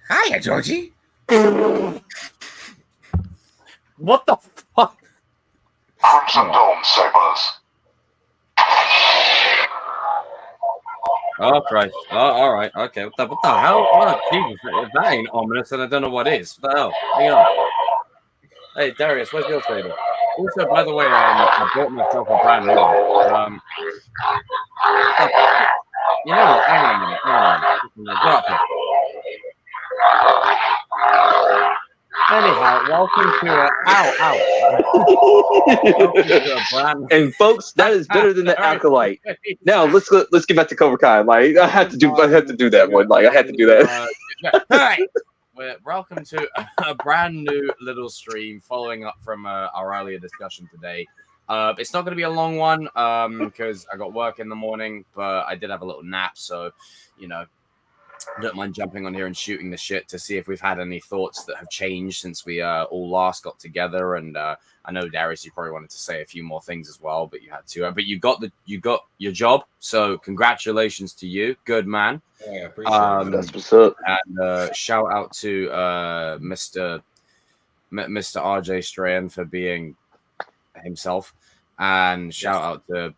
Hiya, Georgie. What the fuck? Crimson Dome Sabers. Oh, Christ. Oh, all right. Okay. What the hell? Oh, Jesus. If that ain't ominous, then I don't know what is. What the hell? Hang on. Hey, Darius, where's your saber? Also, by the way, I bought myself a brand new one. You know what? Hang on a minute. Get up here. Anyhow, welcome to And folks, that is better than the Acolyte. Now let's get back to Cobra Kai. Like I had to do that one. Like I had to do that. All right. Welcome to a brand new little stream following up from our earlier discussion today. It's not going to be a long one because I got work in the morning, but I did have a little nap, so you know, don't mind jumping on here and shooting the shit to see if we've had any thoughts that have changed since we all last got together. And I know, Darius, you probably wanted to say a few more things as well, but you had to. But you got your job, so congratulations to you, good man. Yeah, appreciate it. That's what's up. And shout out to Mr. RJ Strahan for being himself, and shout out to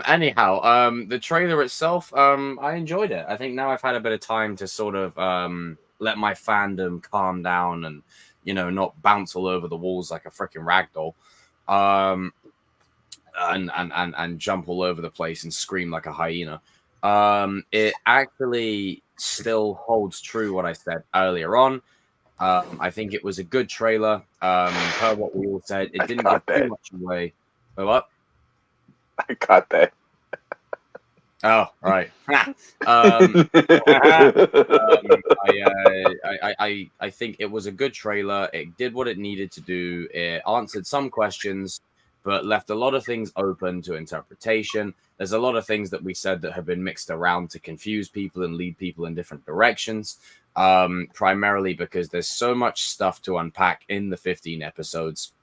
anyhow, the trailer itself, I enjoyed it. I think now I've had a bit of time to sort of let my fandom calm down and, you know, not bounce all over the walls like a freaking ragdoll, and jump all over the place and scream like a hyena. It actually still holds true what I said earlier on. I think it was a good trailer. Per what we all said, it didn't give too much away. Oh, what? I got that. Oh, right. I think it was a good trailer. It did what it needed to do. It answered some questions, but left a lot of things open to interpretation. There's a lot of things that we said that have been mixed around to confuse people and lead people in different directions. Primarily because there's so much stuff to unpack in the 15 episodes.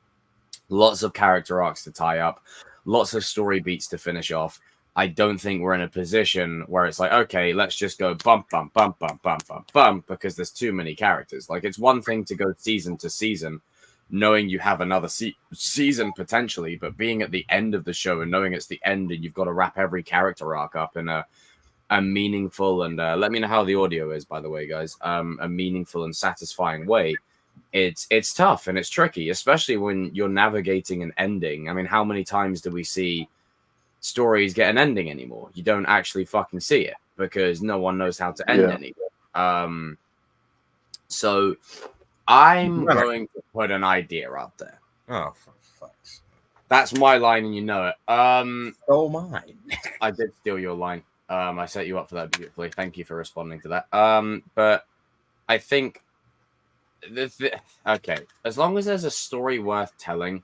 Lots of character arcs to tie up. Lots of story beats to finish off. I don't think we're in a position where it's like, okay, let's just go bump, because there's too many characters. Like, it's one thing to go season to season, knowing you have another season potentially, but being at the end of the show and knowing it's the end and you've got to wrap every character arc up in a meaningful and let me know how the audio is, by the way, guys. A meaningful and satisfying way. It's tough and it's tricky, especially when you're navigating an ending. I mean, how many times do we see stories get an ending anymore? You don't actually fucking see it because no one knows how to end anymore. So I'm going to put an idea out there. Oh, for fuck's. That's my line, and you know it. Oh, mine. I did steal your line. I set you up for that beautifully. Thank you for responding to that. But I think okay, as long as there's a story worth telling,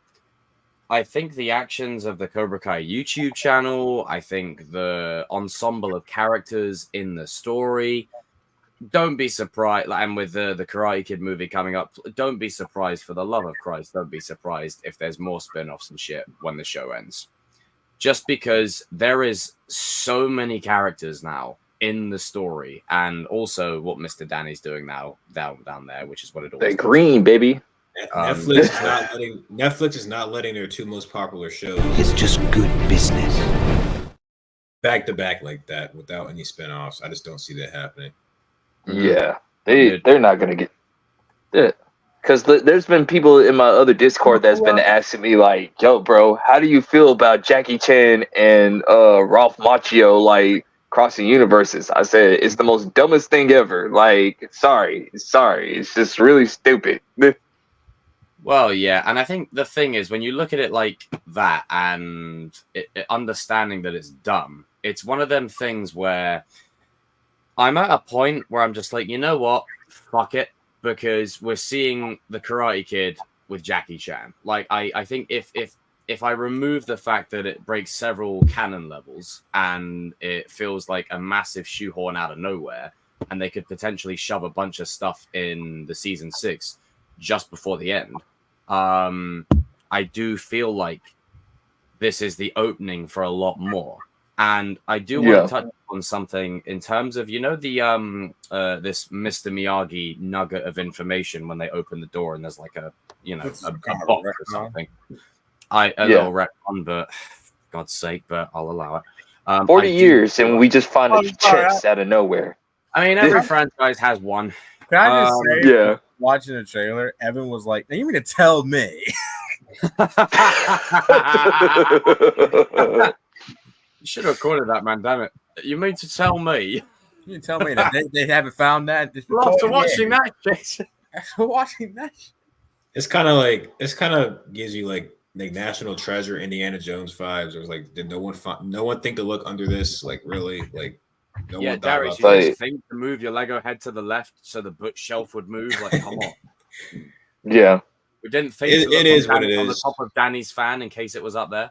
I think the actions of the Cobra Kai YouTube channel, I think the ensemble of characters in the story, don't be surprised. And with the Karate Kid movie coming up, don't be surprised, for the love of Christ, don't be surprised if there's more spin-offs and shit when the show ends. Just because there is so many characters now in the story, and also what Mr. Danny's doing now down there, which is what it always They green, baby. Netflix is not letting their two most popular shows. It's just good business. Back to back like that without any spinoffs. I just don't see that happening. Yeah, they're not gonna get it. Because there's been people in my other Discord that's been asking me like, "Yo, bro, how do you feel about Jackie Chan and Ralph Macchio like crossing universes?" I said, "It's the most dumbest thing ever. Like, sorry, it's just really stupid." Well, yeah, and I think the thing is, when you look at it like that and understanding that it's dumb, it's one of them things where I'm at a point where I'm just like, you know what, fuck it. Because we're seeing the Karate Kid with Jackie Chan. Like, I think if I remove the fact that it breaks several canon levels and it feels like a massive shoehorn out of nowhere, and they could potentially shove a bunch of stuff in the season 6 just before the end, I do feel like this is the opening for a lot more. And I do want to touch on something in terms of, the this Mr. Miyagi nugget of information when they open the door and there's like a box or something. A little retcon, but God's sake, but I'll allow it. 40 years and we just find a chest out of nowhere. I mean, every franchise has one. Can I just say, yeah. Watching the trailer, Evan was like, "Now you mean to tell me?" You should have recorded that, man. Damn it! You mean to tell me? You tell me that they haven't found that. After watching that shit. After watching that shit. It's kind of gives you like National Treasure, Indiana Jones vibes. It was like, did no one think to look under this? Like really, like no one thought Darius, about you just think to move your Lego head to the left so the bookshelf would move. Like, come on. Yeah. We didn't think it is what it is. On the top of Danny's fan in case it was up there.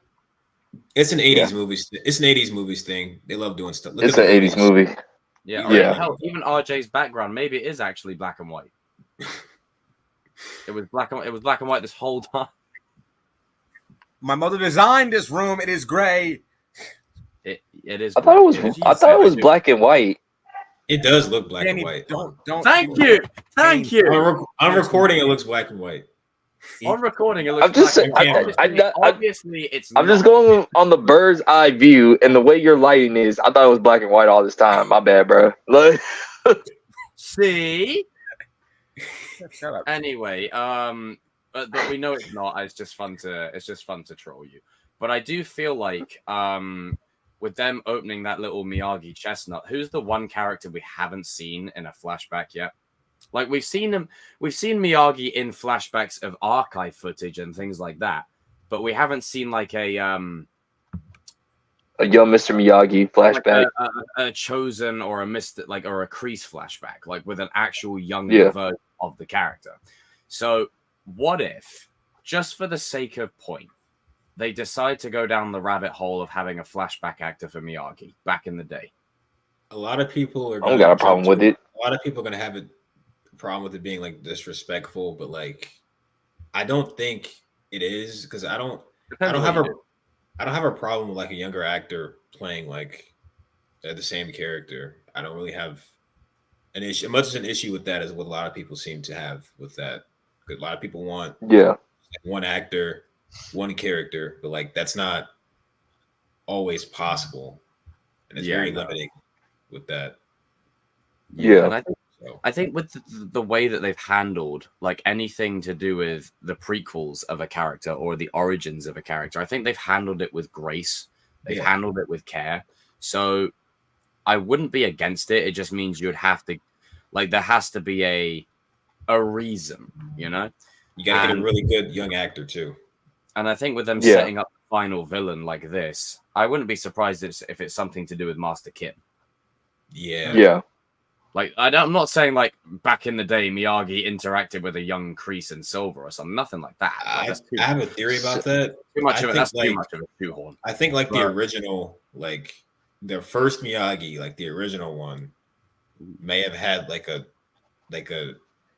It's an 80s movie. It's an 80s movies thing. They love doing stuff. It's an 80s movie. Yeah. Yeah. Hell, even RJ's background, maybe it is actually black and white. It was black and white this whole time. My mother designed this room. It is gray. It is. I thought it was black and white. It does look black Danny, and white. Don't. Thank you. On recording, it looks black and white. On recording, it looks. Obviously, it's. I'm just going on the bird's eye view, and the way your lighting is, I thought it was black and white all this time. My bad, bro. See. Shut up. Anyway, but we know it's not. It's just fun to troll you. But I do feel like, with them opening that little Miyagi chestnut, who's the one character we haven't seen in a flashback yet? Like we've seen Miyagi in flashbacks of archive footage and things like that, but we haven't seen like a young Mr. Miyagi flashback, like a chosen or a Kreese flashback, like with an actual younger version of the character. So what if, just for the sake of point, they decide to go down the rabbit hole of having a flashback actor for Miyagi back in the day? A lot of people are. I don't got a problem with it. A lot of people are gonna have a problem with it being like disrespectful, but like, I don't think it is because I don't have a problem with like a younger actor playing like the same character. I don't really have an issue, much as an issue with that as what a lot of people seem to have with that. Because a lot of people want like one actor, one character, but like that's not always possible, and it's very limiting with that. Yeah, and I think with the way that they've handled like anything to do with the prequels of a character or the origins of a character, I think they've handled it with grace. They've handled it with care. So I wouldn't be against it. It just means you'd have to, like, there has to be a reason, you know? You got to get a really good young actor too. And I think with them setting up the final villain like this, I wouldn't be surprised if it's something to do with Master Kim. Yeah. Like, I'm not saying like back in the day Miyagi interacted with a young Kreese and Silver or something, nothing like that. Like, I have a theory about that. Too much of a shoehorn. I think like the original, like the first Miyagi, like the original one, may have had like a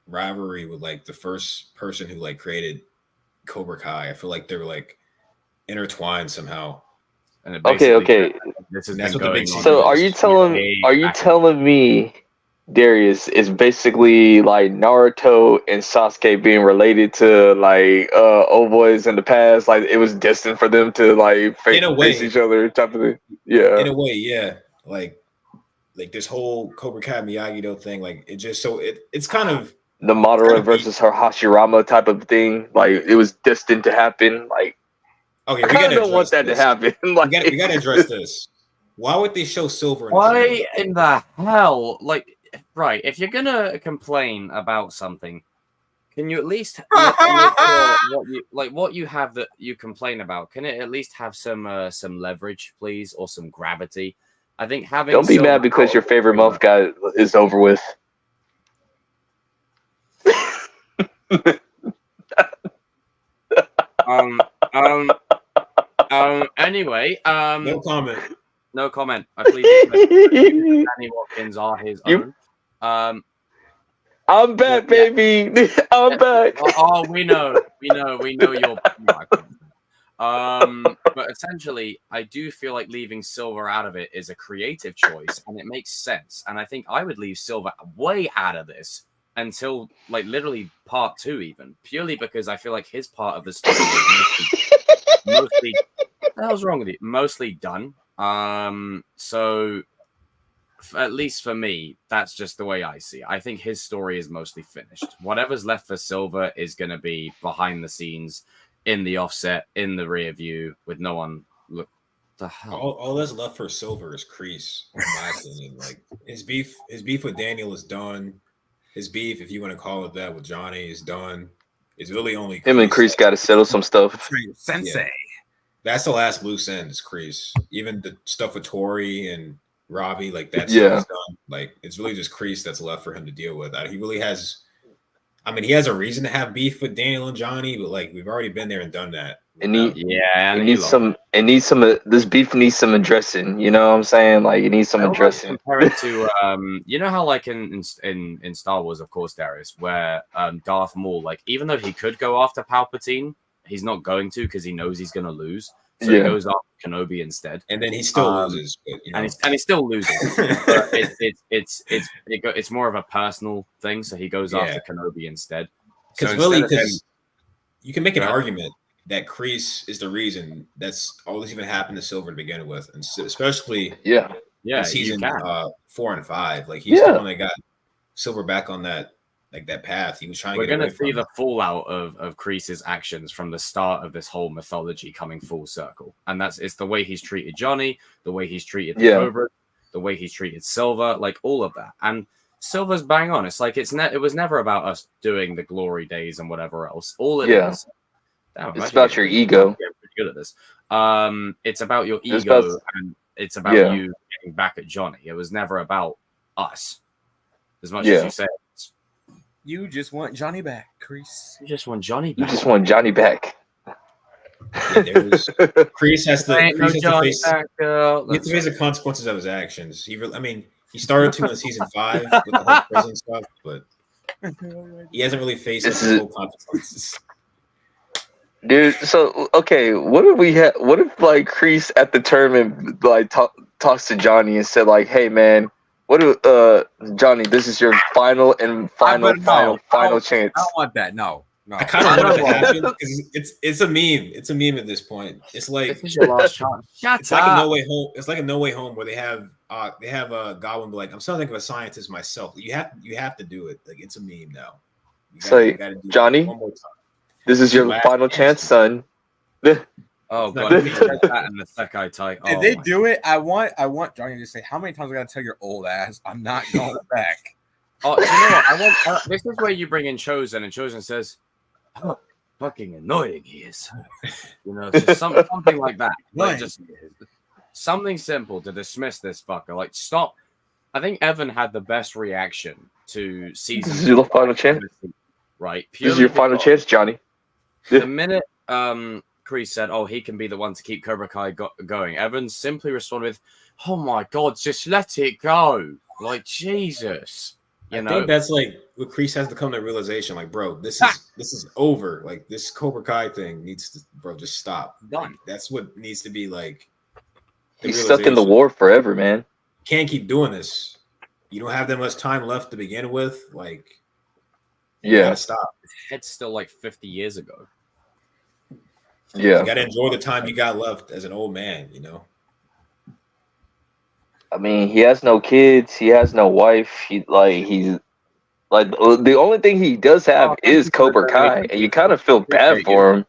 rivalry with like the first person who like created Cobra Kai. I feel like they were like intertwined somehow. And okay. This is that's what the big. So are you telling me Darius is basically like Naruto and Sasuke being related to like old boys in the past? Like it was destined for them to like face each other type of thing. Yeah. In a way, yeah. Like this whole Cobra Kai Miyagi-Do thing, like it just it's kind of the Madara versus her Hashirama type of thing. Like it was destined to happen. Like okay, I kind of don't want that to happen. Like we gotta address this. Why would they show Silver? Why in the hell? Like, right, if you're gonna complain about something, can you at least what you have that you complain about? Can it at least have some leverage, please, or some gravity? I think having. Don't be mad because your favorite month guy is over with. Anyway. No comment. No comment. I plead. Danny Watkins are his own. I'm back, baby. I'm back. Oh, we know you're. But essentially, I do feel like leaving Silver out of it is a creative choice, and it makes sense. And I think I would leave Silver way out of this until like literally part 2, even purely because I feel like his part of the story is mostly what the hell's wrong with you? Mostly done. So at least for me, that's just the way I see it. I think his story is mostly finished. Whatever's left for Silver is going to be behind the scenes, in the offset, in the rear view, with no one. Look, the hell. All that's left for Silver is Kreese, in my opinion. Like his beef with Daniel is done. His beef, if you want to call it that, with Johnny is done. It's really only him and Kreese got to settle some stuff. Sensei. Yeah. That's the last loose end is Kreese. Even the stuff with Tori and Robby, like that stuff is done. Like it's really just Kreese that's left for him to deal with. He really has. I mean, he has a reason to have beef with Daniel and Johnny, but like we've already been there and done that. And this beef needs some addressing. You know what I'm saying? Like it needs some addressing. Compare it to you know how like in Star Wars, of course, Darius, where Darth Maul, like even though he could go after Palpatine, he's not going to because he knows he's going to lose. So he goes after Kenobi instead, and then he still loses. But, you know. and he still loses. But it's more of a personal thing. So he goes after Kenobi instead. Because you can make an argument that Kreese is the reason that's all this even happened to Silver to begin with, and especially in season 4 and 5. Like he's the one that got Silver back on that path. He was trying to We're get going to see the fallout of Kreese's actions from the start of this whole mythology coming full circle. And it's the way he's treated Johnny, the way he's treated the Cobra, the way he's treated Silver, like all of that. And Silver's bang on. It's like it was never about us doing the glory days and whatever else. All it is. Damn, it's about your ego. Yeah, pretty good at this. It's about your ego and it's about you getting back at Johnny. It was never about us. As much as you say. You just want Johnny back, Kreese. You just want Johnny back. You just want Johnny back. Kreese has to face the consequences of his actions. He started to in season 5 with the whole prison stuff, but he hasn't really faced the full consequences. Dude, so okay, what if like Kreese at the tournament like talks to Johnny and said like, "Hey man, what do Johnny? This is your final chance." I don't want that. No. I kind of want it to happen because it's a meme. It's a meme at this point. It's like this is your last chance. It's like a No Way Home. It's like a No Way Home where they have a Goblin be like, "I'm starting to think of a scientist myself." You have to do it. Like it's a meme now. You gotta do Johnny, one more time. This is your final chance, son. Oh god, he said that in the Sekai type. If they do it, I want Johnny to say, "How many times I gotta tell your old ass I'm not going back?" Oh, you know what? This is where you bring in Chosen, and Chosen says, "How fucking annoying he is." You know, just something like that. Like just something simple to dismiss this fucker. Like stop. I think Evan had the best reaction to season. This is your final chance, right? This is your final chance, Johnny. The minute Kreese said, "Oh, he can be the one to keep Cobra Kai going," Evan simply responded with, "Oh my god, just let it go!" Like Jesus, I think that's like what Kreese has to come to realization. Like, bro, this is over. Like this Cobra Kai thing needs to, bro, just stop. Done. Like, that's what needs to be like. He's stuck in the war forever, man. Can't keep doing this. You don't have that much time left to begin with. Like, you gotta stop. His head's still like 50 years ago. Yeah, you gotta enjoy the time you got left as an old man, you know. I mean, he has no kids, he has no wife. He's the only thing he does have is Cobra Kai, and you kind of feel bad for him.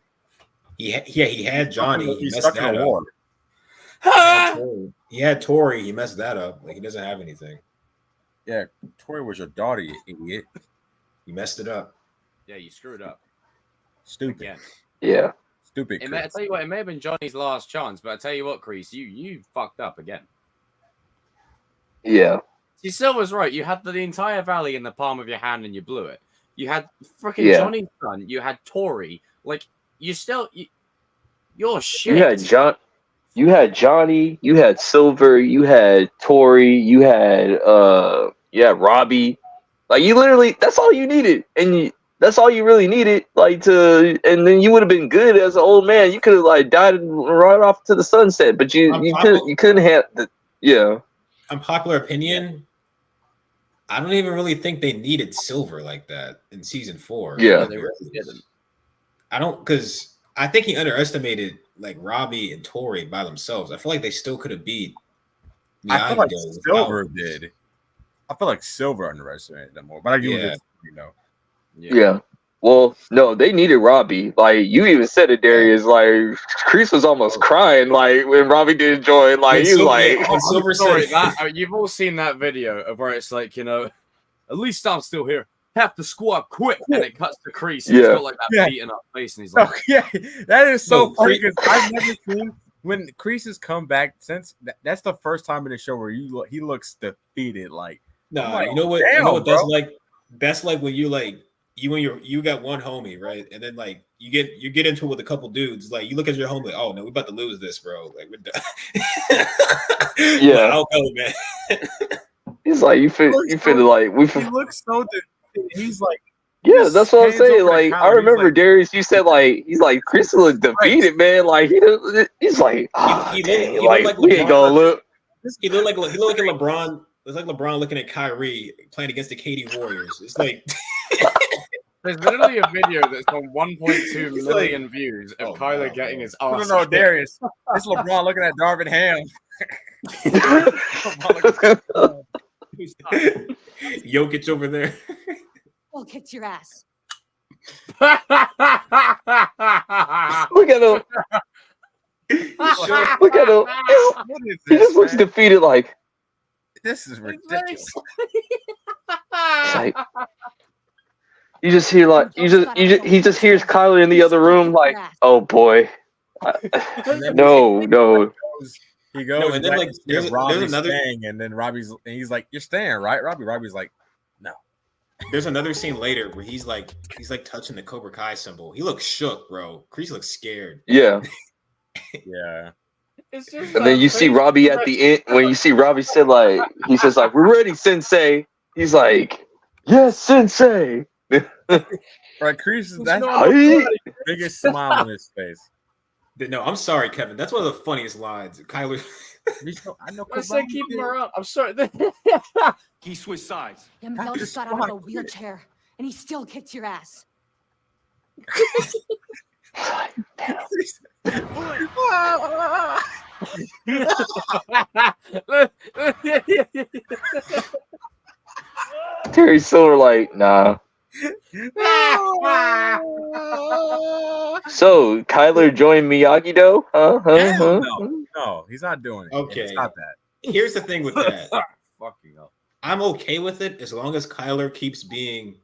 He had Johnny. He messed that up. He had Tori. He messed that up. Like he doesn't have anything. Yeah, Tori was your daughter, you idiot. You messed it up. Yeah, you screwed up. Stupid. Yeah. Stupid. I tell you what, it may have been Johnny's last chance, but I tell you what, Kreese, you fucked up again. Yeah. See, Silver's right. You had the entire valley in the palm of your hand and you blew it. You had freaking Johnny's son. You had Tori. Like you're shit. You had Johnny. You had Silver. You had Tori. You had Robby. Like you literally, that's all you needed, and That's all you really needed, and then you would have been good as an old man. You could have like died and run off to the sunset, but you couldn't have the Unpopular opinion. I don't even really think they needed Silver like that in season 4. Yeah, they really didn't. I don't, because I think he underestimated like Robby and Tori by themselves. I feel like they still could have beat. I feel like Silver did. I feel like Silver underestimated them more, but I give Yeah. Well, no, they needed Robby. Like you even said it, Darius. Like Kreese was almost crying. Like when Robby did join. Like he was like, Silver said, you've all seen that video of where it's like, at least I'm still here. Have to squat quick, and it cuts to Kreese. He's got like that beaten up face, and he's like, that is so funny because I've never seen when Kreese has come back since. That's the first time in the show where he looks defeated. Like, you know what? You know what that's like? That's like when you like. You got one homie, right? And then like you get into it with a couple dudes. Like you look at your homie, like, oh no, we're about to lose this, bro. Like we're done. Yeah, I'll go, man. He's like, you looks so. He's like, yeah, that's what I'm saying. Like I remember Darius, you said like he's like Kreese looked defeated, man. Like he's like, he looked like we ain't gonna look. He looked like LeBron. It's like LeBron looking at Kyrie playing against the KD Warriors. It's like. There's literally a video that's on 1.2 million views of Kyler getting his ass. No, Darius. It's LeBron looking at Darvin Ham. Jokic over there. We'll kick your ass. Look at him. Look at him. He just looks defeated. Like this is ridiculous. It's like. You just hear like he just hears Kyler in the other room like, oh boy, no. He goes and then like there's another thing, and then he's like, you're staying, right, Robby? Robby's like, no. There's another scene later where he's like touching the Cobra Kai symbol. He looks shook, bro. Kreese looks scared. Yeah. Yeah. It's just and then you see Robby at the end when you see Robby said like he says like, we're ready, Sensei. He's like, yes, Sensei. Right, Kreese, that's the biggest smile on his face. No, I'm sorry, Kevin. That's one of the funniest lines. Kyler. I know. I said keep him around. I'm sorry. He switched sides. Yeah, Miguel just got out of a wheelchair, and he still kicked your ass. Terry Silver like, nah. So Kyler joined Miyagi-Do? No, he's not doing it. Okay, it's not that. Here's the thing with that. Fucking up. I'm okay with it as long as Kyler keeps being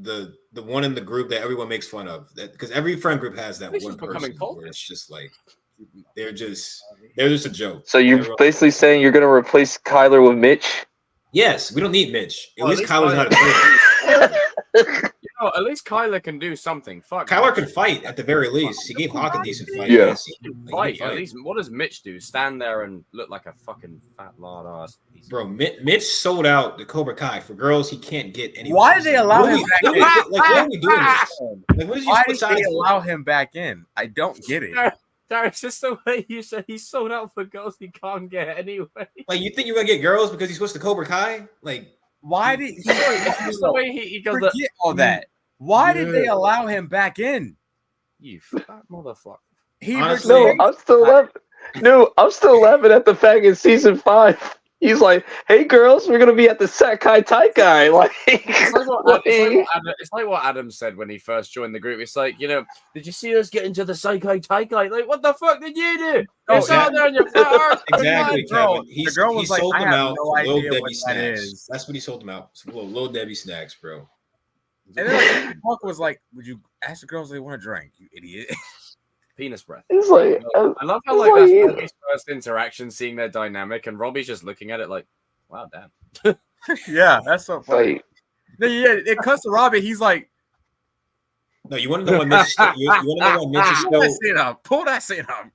the one in the group that everyone makes fun of. Because every friend group has that one person where it's just like they're just a joke. So you're basically saying you're gonna replace Kyler with Mitch? Yes, we don't need Mitch. At least Kyler's not a player. At least Kyler can do something. Fuck. Kyler can fight at the very least. He gave Hawk a decent fight. Yeah. Fight. At least what does Mitch do? Stand there and look like a fucking fat lard ass. Bro, Mitch sold out the Cobra Kai for girls he can't get anywhere. Why did they allow him back in? What are we doing this? Why did they allow him back in? I don't get it. Darius, just the way you said he sold out for girls he can't get anyway. Like, you think you're gonna get girls because he switched to Cobra Kai? Like, why did the way he goes forget all that? Why did they allow him back in? You fat motherfucker. I'm still laughing at the fact in season 5. He's like, "Hey girls, we're gonna be at the Sakai Taikai." Like, it's like what Adam said when he first joined the group. It's like, did you see us get into the Sakai Taikai? Like, what the fuck did you do? It's out there in your fat exactly, Kevin. The girl was like, sold them out no for Little idea Debbie what snacks. is. That's what he sold them out. Little Debbie snacks, bro. And then like, Hawk was like, "Would you ask the girls if they want a drink? You idiot." Penis breath. It's like, I love how like that's Robby's first interaction, seeing their dynamic, and Robby's just looking at it like, "Wow, damn." Yeah, that's so funny. Yeah, it cuts to Robby. He's like, "No, you want to know why Mitch is still? You want to know why Mitch is still? Pull that scene up.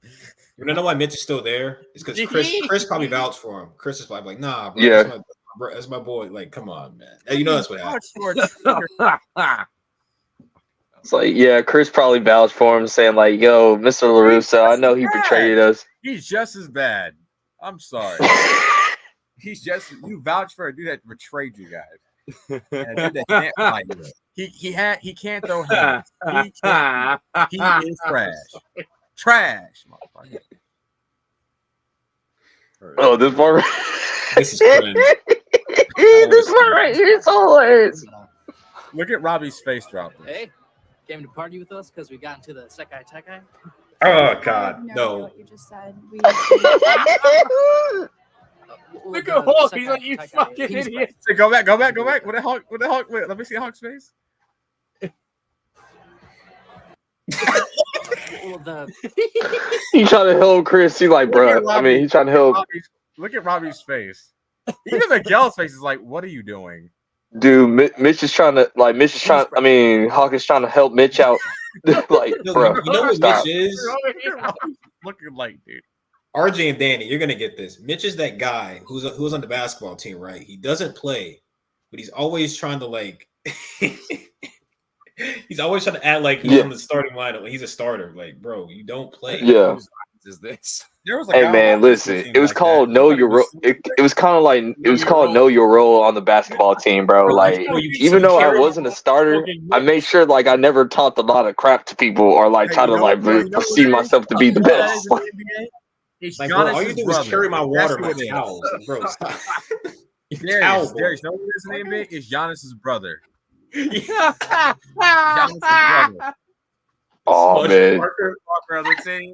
You want to know why Mitch is still there? It's because Chris probably vouched for him. Chris is probably like, "Nah, bro, yeah, that's my boy. Like, come on, man. Hey, that's what happened." It's like, yeah, Chris probably vouched for him, saying like, "Yo, Mr. LaRusso, I know he betrayed us." He's just as bad. I'm sorry. You vouched for a dude that betrayed you guys. And a dude that can't fight. He can't throw hands. He is trash. Trash. Oh, this part. This is cringe. This part right here is hilarious. Look at Robbie's face drop. Hey, came to party with us because we got into the Sekai Tekai? Oh God, no. What you just said. Look at Hawk. He's like, you fucking idiot. Say, go back. What the Hawk? Wait, let me see Hawk's face. He trying to help Chris. He's like, bro. I mean, he's trying to help. Look at Robbie's face. Even Miguel's face is like, what are you doing? Dude, Mitch is trying to I mean, Hawk is trying to help Mitch out. Like, bro, you know what stop. Mitch is? Looking like, dude. RJ and Danny, you're gonna get this. Mitch is that guy who's on the basketball team, right? He doesn't play, but he's always trying to like. He's always trying to act like he's on the starting lineup. Like he's a starter. Like, bro, you don't play. Yeah. Is this? There was Hey man, listen. It was called Know Your Role. It was kind of like it was called Know Your Role on the basketball team, bro. Like, even though I wasn't a starter, I made sure like I never talked a lot of crap to people or like try to like perceive myself to be the best. Like, bro, all you do is carry my water by towels. Like, bro, stop. Darius, you know what his name is? Giannis's brother. Yeah. Giannis's brother. Oh man,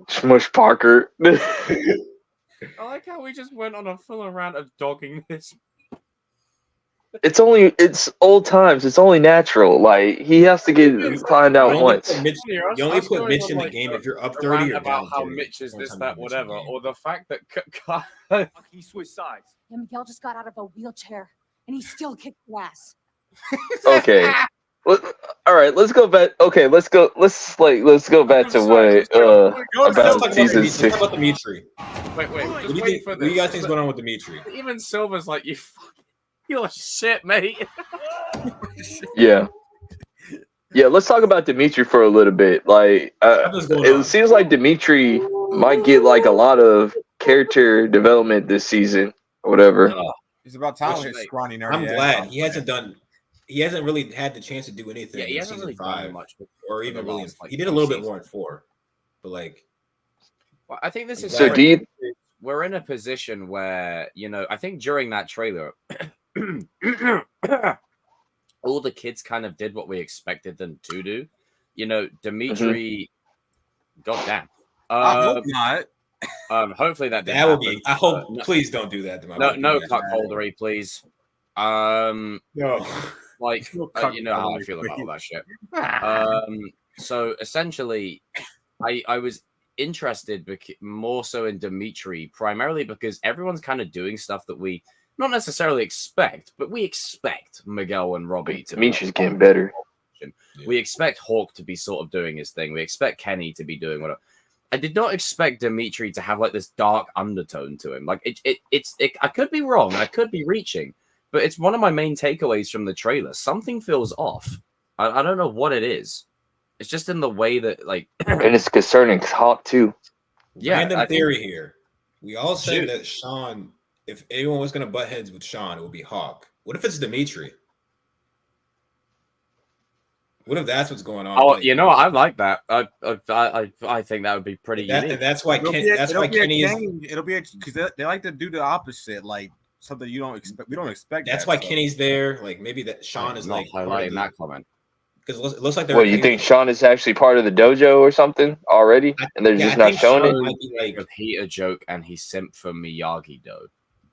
Smush Parker. I like how we just went on a full rant of dogging this. It's old times. It's only natural. Like he has to get find out once. You only put Mitch in the game if you're up 30 or about down how 30. Mitch is this, that, whatever, or the fact that He switched sides. Yeah, Miguel just got out of a wheelchair and he still kicked your ass. Okay. Well, all right, let's go back. Okay, let's go back to what about season 6. Let's talk about Demitri. Wait, What do you guys think is going on with Demitri? Even Silver's like, you're shit, mate. Yeah. Yeah, let's talk about Demitri for a little bit. Like, it seems like Demitri might get like a lot of character development this season, or whatever. It's about time his scrawny nerdy. I'm glad he hasn't really had the chance to do anything. Yeah, he in hasn't season really 5, done much, or even really. Like, he did a little bit more in 4, but like. Well, I think this is so. We're in a position where I think during that trailer, all the kids kind of did what we expected them to do. Demitri. Goddamn. I hope not. Hopefully that didn't would happen. be. I hope. Please don't do that to my. No cuckoldery, please. No. Like you know how I feel about all that shit. So essentially, I was interested more so in Demitri, primarily because everyone's kind of doing stuff that we not necessarily expect, but we expect Miguel and Robby to. Dimitri's getting better. We expect Hawk to be sort of doing his thing. We expect Kenny to be doing whatever. I did not expect Demitri to have like this dark undertone to him. Like it's I could be wrong. I could be reaching, but it's one of my main takeaways from the trailer. Something feels off. I don't know what it is. It's just in the way that like, and it's concerning Hawk too. Yeah, random theory here. We all said that Sean, if anyone was going to butt heads with Sean, it would be Hawk. What if it's Demitri? What if that's what's going on? Oh, I like that. I think that would be pretty unique. And that's why Kenny is. It'll be because they like to do the opposite, like something you don't expect. We don't expect. That's why Kenny's there. Like maybe that Sean is like highlighting that comment. Because it looks like they're. Well, you think Sean is actually part of the dojo or something already, and they're just not showing it? Might be like a joke, and he simped for Miyagi-Do.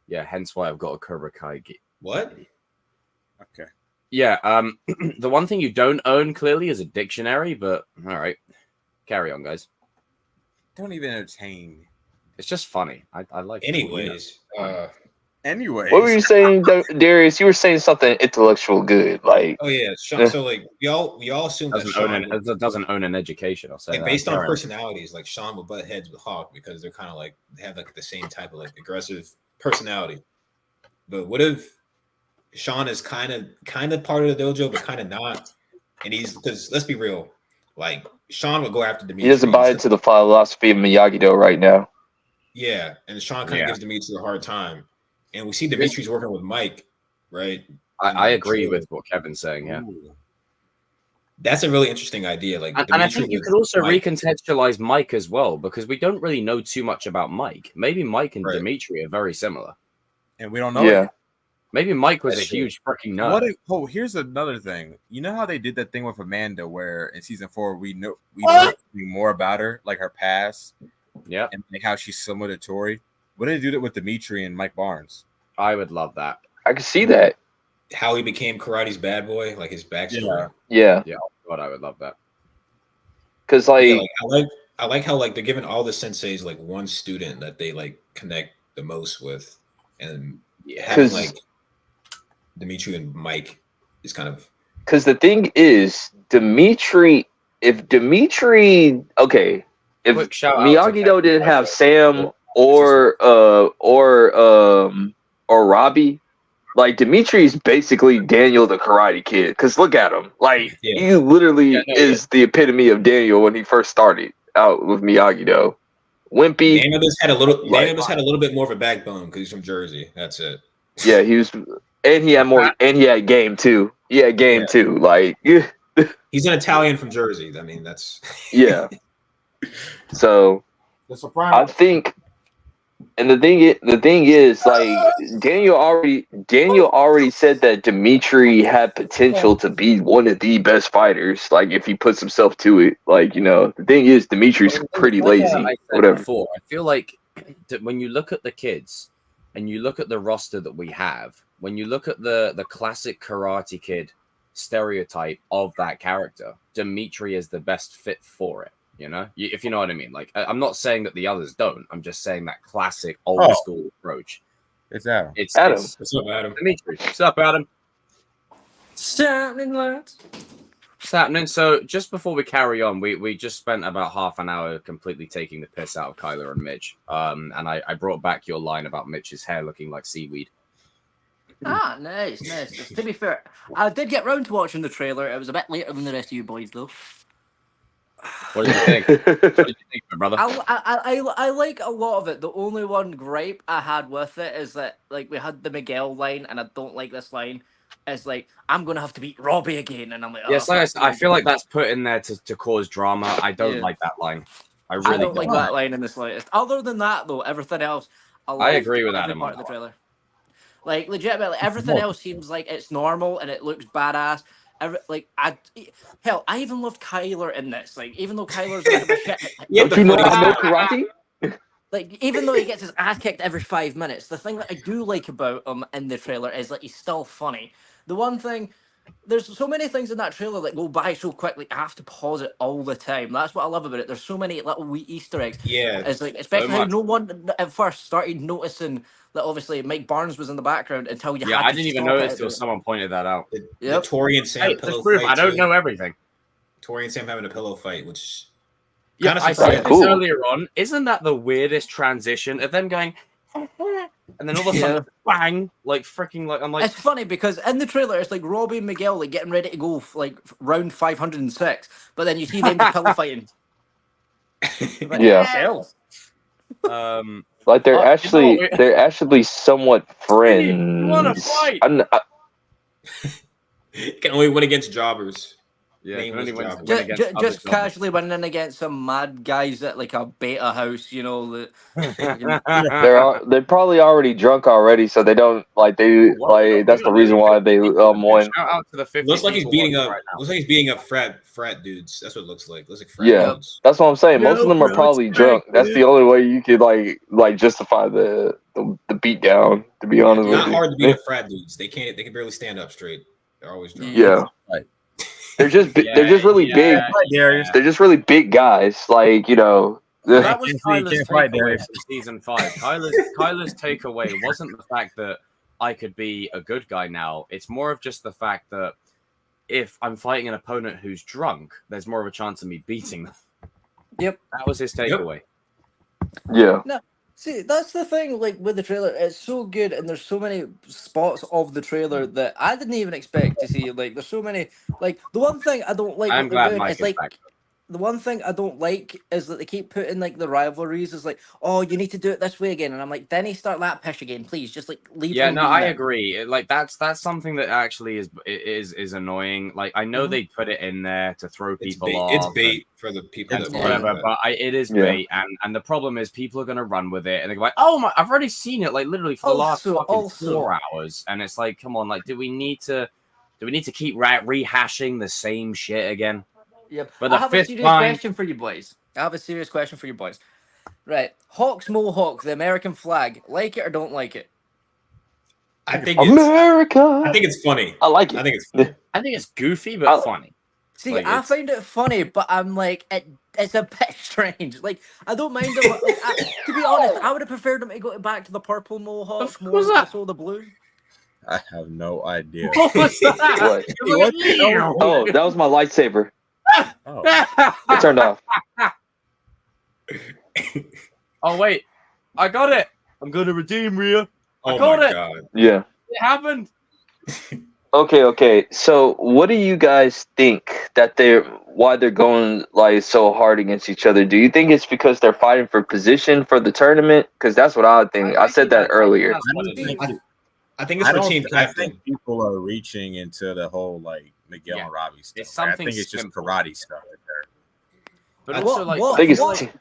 Yeah, hence why I've got a Cobra Kai. What? Okay. Yeah. The one thing you don't own clearly is a dictionary, but all right, carry on, guys. Don't even entertain. It's just funny. I like. Anyways. Anyway, what were you saying, Darius? You were saying something intellectual good, like. Oh yeah, Sean, so like we all assume that Sean doesn't own an education. I'll say like that. Based on personalities, like Sean would butt heads with Hawk because they're kind of like they have like the same type of like aggressive personality. But what if Sean is kind of part of the dojo, but kind of not? And he's because let's be real, Like Sean would go after Demitri. He doesn't buy into the philosophy of Miyagi-Do right now. Yeah, and Sean kind of gives Demitri a hard time, and we see Dimitri's working with Mike, right? I agree with what Kevin's saying. Yeah, that's a really interesting idea. Like, and I think you could also recontextualize Mike as well, because we don't really know too much about Mike. Maybe Mike and Demitri are very similar, and we don't know. Yeah. Maybe Mike was a huge freaking nerd. Here's another thing. You know how they did that thing with Amanda, where in season 4 we learned more about her, like her past, and like how she's similar to Tori. What did they do with Demitri and Mike Barnes? I would love that. I can see that. How he became karate's bad boy, like his backstory. Yeah. God, I would love that. Because I like how like they're giving all the senseis like one student that they like connect the most with, and having like Demitri and Mike is kind of, because the thing is Demitri. If Miyagi-Do didn't have Sam or Robby, like Dimitri's basically Daniel the Karate Kid. Because look at him, like he literally is the epitome of Daniel when he first started out with Miyagi-Do. Wimpy. Daniel just had a little bit more of a backbone because he's from Jersey. That's it. Yeah, he was, and he had more, and he had game too. He had game too. Like he's an Italian from Jersey. I mean, that's So I think, and the thing is, like Daniel already said that Demitri had potential to be one of the best fighters. Like if he puts himself to it, like the thing is, Dimitri's pretty lazy. Whatever. Before, I feel like that when you look at the kids and you look at the roster that we have, when you look at the classic Karate Kid stereotype of that character, Demitri is the best fit for it. If you know what I mean. Like, I'm not saying that the others don't. I'm just saying that classic old school approach. It's Adam. It's Adam. What's up, Adam? Demitri. What's up, Adam? What's happening, lads? What's happening? So, just before we carry on, we just spent about half an hour completely taking the piss out of Kyler and Mitch. And I brought back your line about Mitch's hair looking like seaweed. Ah, nice. To be fair, I did get round to watching the trailer. It was a bit later than the rest of you boys, though. What did you think? What did you think, my brother? I like a lot of it. The only one gripe I had with it is that, like, we had the Miguel line, and I don't like this line. It's like, I'm gonna have to beat Robby again, and I'm like, yes, I feel like that's put in there to cause drama. I don't like that line. I really don't like that line in the slightest. Other than that, though, everything else, I agree with that. Part of the trailer. Like, legitimately, everything else seems like it's normal and it looks badass. I even loved Kyler in this. Like, even though Kyler's a bit of a shit, don't you know karate? Like, even though he gets his ass kicked every 5 minutes, the thing that I do like about him in the trailer is that he's still funny. The one thing, there's so many things in that trailer that go by so quickly, I have to pause it all the time. That's what I love about it. There's so many little wee Easter eggs. Yeah. It's like, especially how no one at first started noticing that obviously Mike Barnes was in the background until you had to I didn't even notice until someone pointed that out. The Tori and Sam pillow fight. I don't know everything. Tori and Sam having a pillow fight, which I said this earlier on. Isn't that the weirdest transition of them going and then all of a sudden bang, like freaking, like I'm like, it's funny because in the trailer it's like Robby and Miguel like getting ready to go like round 506, but then you see them pillow fighting. Like they're actually somewhat friends. You want to fight? Can only win against jobbers. Yeah, just casually winning against some mad guys at like a beta house, that they're probably already drunk already, so they don't that's the reason why they won. Shout out to the 50 looks like he's beating up. Looks like he's beating up frat dudes. That's what it looks like. Looks like frat dudes. That's what I'm saying. Most of them are probably drunk. That's the only way you could like justify the beat down. To be honest with you, not hard to beat up frat dudes. They can barely stand up straight. They're always drunk. Yeah. Right. They're just really big. They're just really big guys. Like that was Kyler's takeaway from season 5. Kyler's takeaway wasn't the fact that I could be a good guy now. It's more of just the fact that if I'm fighting an opponent who's drunk, there's more of a chance of me beating them. Yep, that was his takeaway. Yeah. No. See, that's the thing, like, with the trailer, it's so good, and there's so many spots of the trailer that I didn't even expect to see. Like, there's so many, like, the one thing I don't like I'm glad Mike is, like, back. the one thing I don't like is that they keep putting like the rivalries as like, oh, you need to do it this way again, and I'm like, Denny, start that pish again, please. Just like leave Yeah, them no, be I now. agree. Like that's something that actually is annoying. Like I know they put it in there to throw It's people bait. off. It's bait for the people that Whatever, that. but it is Yeah. bait, and the problem is people are gonna run with it, and they're like, "Oh my, I've already seen it, like literally for the last fucking 4 hours," and it's like, come on, like, do we need to keep rehashing the same shit again? Yep. But I have a serious question for you boys. Right, Hawk's Mohawk, the American flag. Like it or don't like it? I think America. I think it's funny. I like it. I think it's funny. I think it's goofy but funny. See, Like, I find it funny, but I'm like, it's a bit strange. Like, I don't mind them. Like, to be honest, I would have preferred them to go back to the purple Mohawk more than the blue. I have no idea. What was that? What? Oh, that was my lightsaber. Oh. It turned off. Oh wait, I got it. I'm gonna redeem Rhea. Oh got my it. god. Yeah. It happened. Okay. So, what do you guys think that why they're going like so hard against each other? Do you think it's because they're fighting for position for the tournament? Because that's what I think. I said that earlier. I think it's for team I captain. think people are reaching into the whole like Miguel and Robby stuff. It's Like, I something think it's just simple. karate stuff right there. But I- also, like, I think it's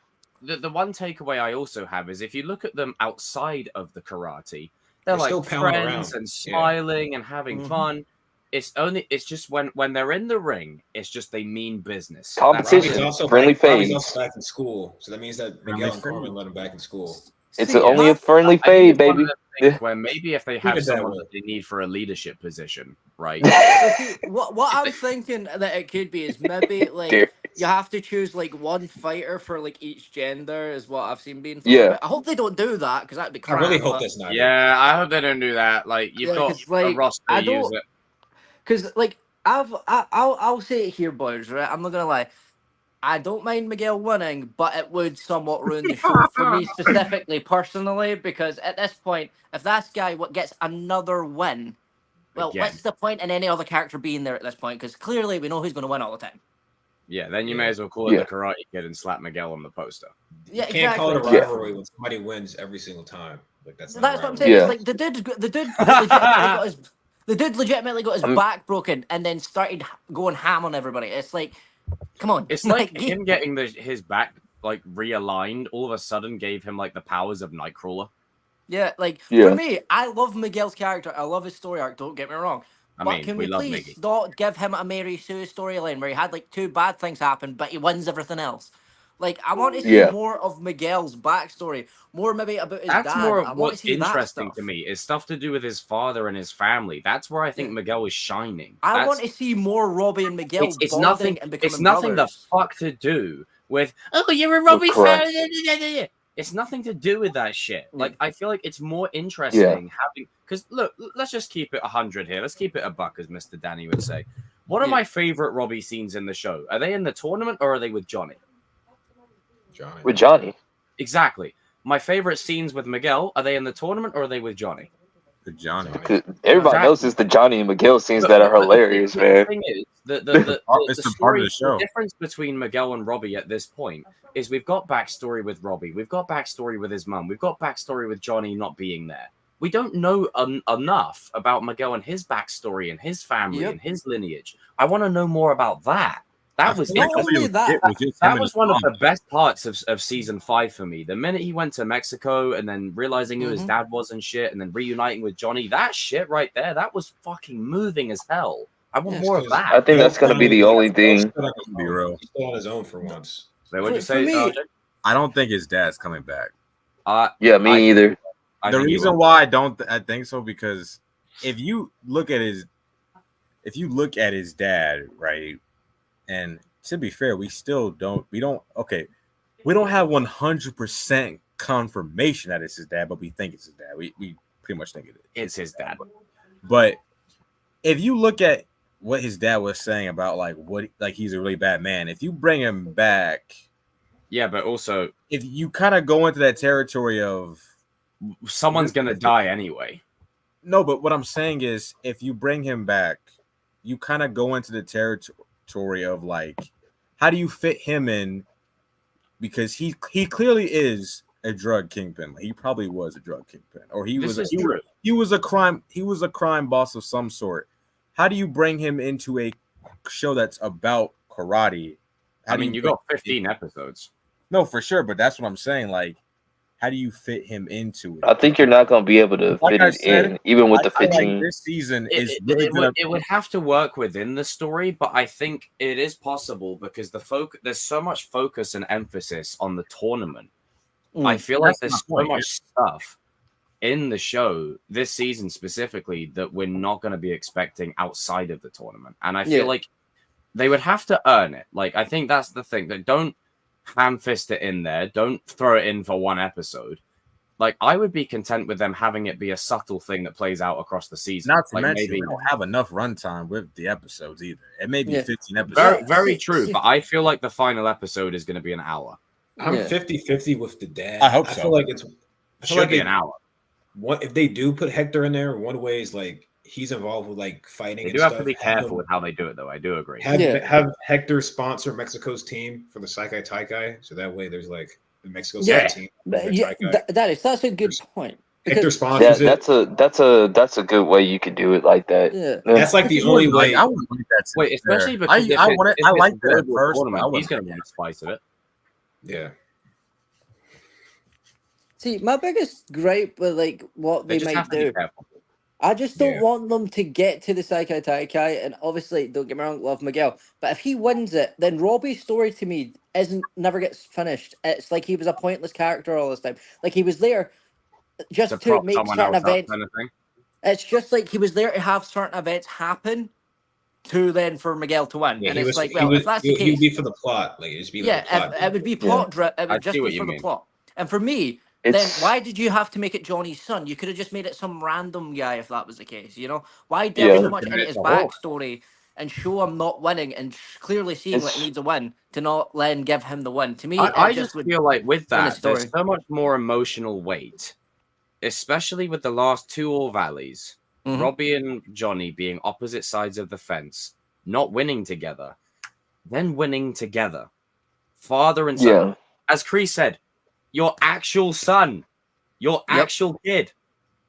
the one takeaway I also have is if you look at them outside of the karate, they're They're still like pounding friends around. and smiling and having fun. It's just when they're in the ring, it's just they mean business. Competition. Robbie's also Friendly Robbie's phase. also back in school, so that means that Miguel and Carmen let him back in school. It's See, only a friendly I think fade, it's one of baby. the things where maybe if they have it that someone way. that they need for a leadership position, right? But see, what I'm thinking that it could be is maybe like Dear. you have to choose like one fighter for like each gender is what I've seen being thought Yeah. about. I hope they don't do that because that'd be I crap. really hope but- that's not. it. Yeah, I hope they don't do that. Like you've Yeah, got 'cause, like, a roster I to use don't- it. Because like I'll say it here, boys. Right, I'm not gonna lie. I don't mind Miguel winning, but it would somewhat ruin the show for me specifically, personally, because at this point, if that guy gets another win, well, Again. what's the point in any other character being there at this point? Because clearly we know who's going to win all the time. Yeah, then you may Yeah. as well call it Yeah. the Karate Kid and slap Miguel on the poster. Yeah, You can't call it a exactly. rivalry when somebody wins every single time. Like that's not That's a what I'm rivalry. saying. Yeah. It's like the dude legitimately got his I'm- back broken and then started going ham on everybody. It's like, come on. It's like him getting his back like realigned all of a sudden gave him like the powers of Nightcrawler. Yeah, like Yeah. for me, I love Miguel's character. I love his story arc. Don't get me wrong. I But mean, can we we love please Miggy. not give him a Mary Sue storyline where he had like 2 bad things happen, but he wins everything else? Like, I want to see Yeah. more of Miguel's backstory, more maybe about his That's dad. more I of want what's to see that interesting stuff. to me is stuff to do with his father and his family. That's where I think Yeah. Miguel is shining. I That's- want to see more Robbie and Miguel it's bonding nothing. and becoming It's nothing brothers. the fuck to do with. Oh, you're a Robbie correct. fan. It's nothing to do with that shit. Yeah. Like I feel like it's more interesting having because look, let's just keep it 100 here. Let's keep it a buck, as Mr. Danny would say. What are Yeah. my favorite Robbie scenes in the show? Are they in the tournament or are they with Johnny? Johnny. With Johnny. Exactly. My favorite scenes with Miguel, are they in the tournament or are they with Johnny? The Johnny. 'Cause everybody knows it's the Johnny and Miguel scenes that are But hilarious, the man. thing is, the It's the part of the show. difference between Miguel and Robbie at this point is we've got backstory with Robbie, we've got backstory with his mum, we've got backstory with Johnny not being there. We don't know enough about Miguel and his backstory and his family Yep. and his lineage. I want to know more about that. That was Not interesting. only that, That was one of the best parts of season 5 for me. The minute he went to Mexico and then realizing who his Mhm. dad was and shit, and then reuniting with Johnny, that shit right there, that was fucking moving as hell. I want Yeah. more of that. I think that's gonna be the only thing. He's still on his Be own. real. He's still on his own for once. So what'd you For say, me- RJ? I don't think his dad's coming back. Yeah, me either. I The think he reason will. why I think so because if you look at his dad, right, and to be fair, we don't have 100% confirmation that it's his dad, but we think it's his dad. We pretty much think it is. It's his dad. But if you look at what his dad was saying about he's a really bad man, if you bring him back, Yeah, but also if you kind of go into that territory of someone's gonna die anyway. no, but what I'm saying is if you bring him back, you kind of go into the territory of like how do you fit him in? Because he clearly is a drug kingpin. He probably was a drug kingpin, or he was a crime boss of some sort. How do you bring him into a show that's about karate? You got 15 episodes. No, for sure, but that's what I'm saying. Like, how do you fit him into it? I think you're not going to be able to fit it in, even with the 15. Like this season it would have to work within the story, but I think it is possible because there's so much focus and emphasis on the tournament. I feel like there's so much stuff in the show this season specifically that we're not going to be expecting outside of the tournament, and I feel like they would have to earn it. Like, I think that's the thing. That don't ham-fist it in there. Don't throw it in for one episode. Like, I would be content with them having it be a subtle thing that plays out across the season. Not to like, mention, maybe we don't have enough runtime with the episodes either. It may be 15 episodes. Very, very true, but I feel like the final episode is going to be an hour. I'm 50-50 with the dad. I hope so. I feel like it should be an hour. What if they do put Hector in there? One way is like he's involved with like fighting. They do have to be careful with how they do it, though. I do agree. Have Hector sponsor Mexico's team for the Saikai Taikai, so that way there's like the Mexico team. That's a good point. Hector sponsors it. That's a good way you could do it like that. Yeah. That's like the only way. I wouldn't like that. Wait, especially because I like that at first. He's going to want to spice it. Yeah. See, my biggest gripe with like what they might do, I just don't want them to get to the Saikai Taikai, and obviously, don't get me wrong, love Miguel, but if he wins it, then Robbie's story to me never gets finished. It's like he was a pointless character all this time. Like he was there just to make certain events. Kind of thing. It's just like he was there to have certain events happen to then for Miguel to win. Yeah, and it's if that's the case, he would be for the plot. Like it'd be like plot. It would be plot. It would just be for the plot. And for me, then why did you have to make it Johnny's son? You could have just made it some random guy if that was the case, you know? Why delve so much into his backstory and show him not winning and clearly seeing what he needs a win to not then give him the win? To me, I just feel like with that, there's so much more emotional weight, especially with the last two All Valleys, Robbie and Johnny being opposite sides of the fence, not winning together, then winning together. Father and son. As Kreese said, your actual son, your actual kid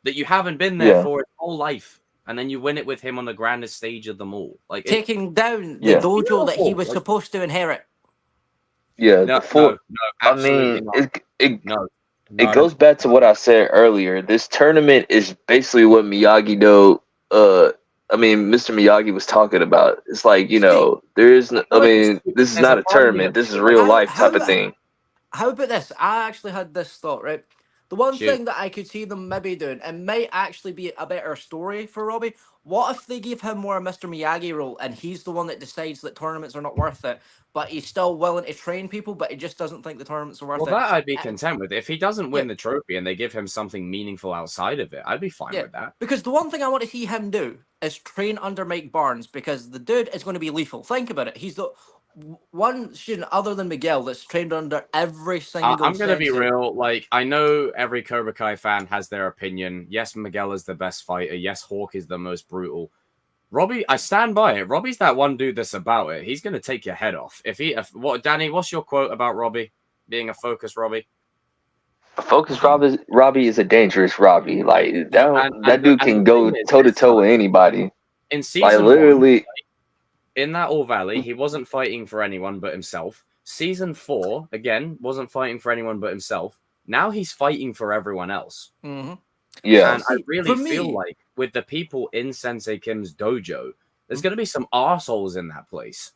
that you haven't been there for his whole life, and then you win it with him on the grandest stage of them all, like taking down the dojo that he was supposed to inherit. It goes back to what I said earlier. This tournament is basically what Mr. Miyagi was talking about. It's like, this is not a tournament. This is real life type of thing. How about this? I actually had this thought, right? The one thing that I could see them maybe doing, and might actually be a better story for Robbie, what if they give him more a Mr. Miyagi role and he's the one that decides that tournaments are not worth it, but he's still willing to train people, but he just doesn't think the tournaments are worth it? Well, that I'd be content with. If he doesn't win the trophy and they give him something meaningful outside of it, I'd be fine with that. Because the one thing I want to see him do is train under Mike Barnes, because the dude is going to be lethal. Think about it. He's the one student other than Miguel that's trained under every single I'm going to be real. Like, I know every Cobra Kai fan has their opinion. Yes, Miguel is the best fighter. Yes, Hawk is the most brutal. Robbie, I stand by it. Robbie's that one dude that's about it. He's going to take your head off. Danny, what's your quote about Robbie being a focus Robbie? A focus Robbie is a dangerous Robbie. Like, that dude can go toe-to-toe with anybody. In season literally... In that All Valley, he wasn't fighting for anyone but himself. Season 4, again, wasn't fighting for anyone but himself. Now he's fighting for everyone else. Mm-hmm. Yeah. And I really feel like with the people in Sensei Kim's dojo, there's going to be some arseholes in that place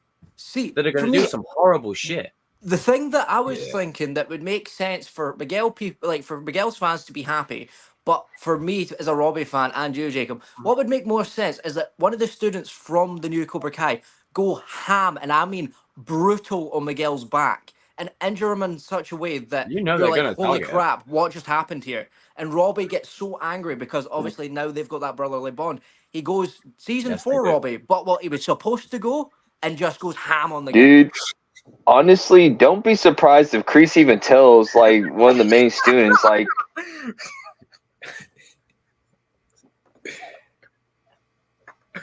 that are going to do some horrible shit. The thing that I was thinking that would make sense for Miguel people, like for Miguel's fans to be happy, but for me as a Robbie fan and you, Jacob, what would make more sense is that one of the students from the new Cobra Kai go ham, and I mean brutal, on Miguel's back and injure him in such a way that you're like, holy crap, what just happened here? And Robbie gets so angry because obviously now they've got that brotherly bond. He goes season 4, Robbie, but what he was supposed to go and just goes ham on the dude. Honestly, don't be surprised if Kreese even tells like one of the main students like.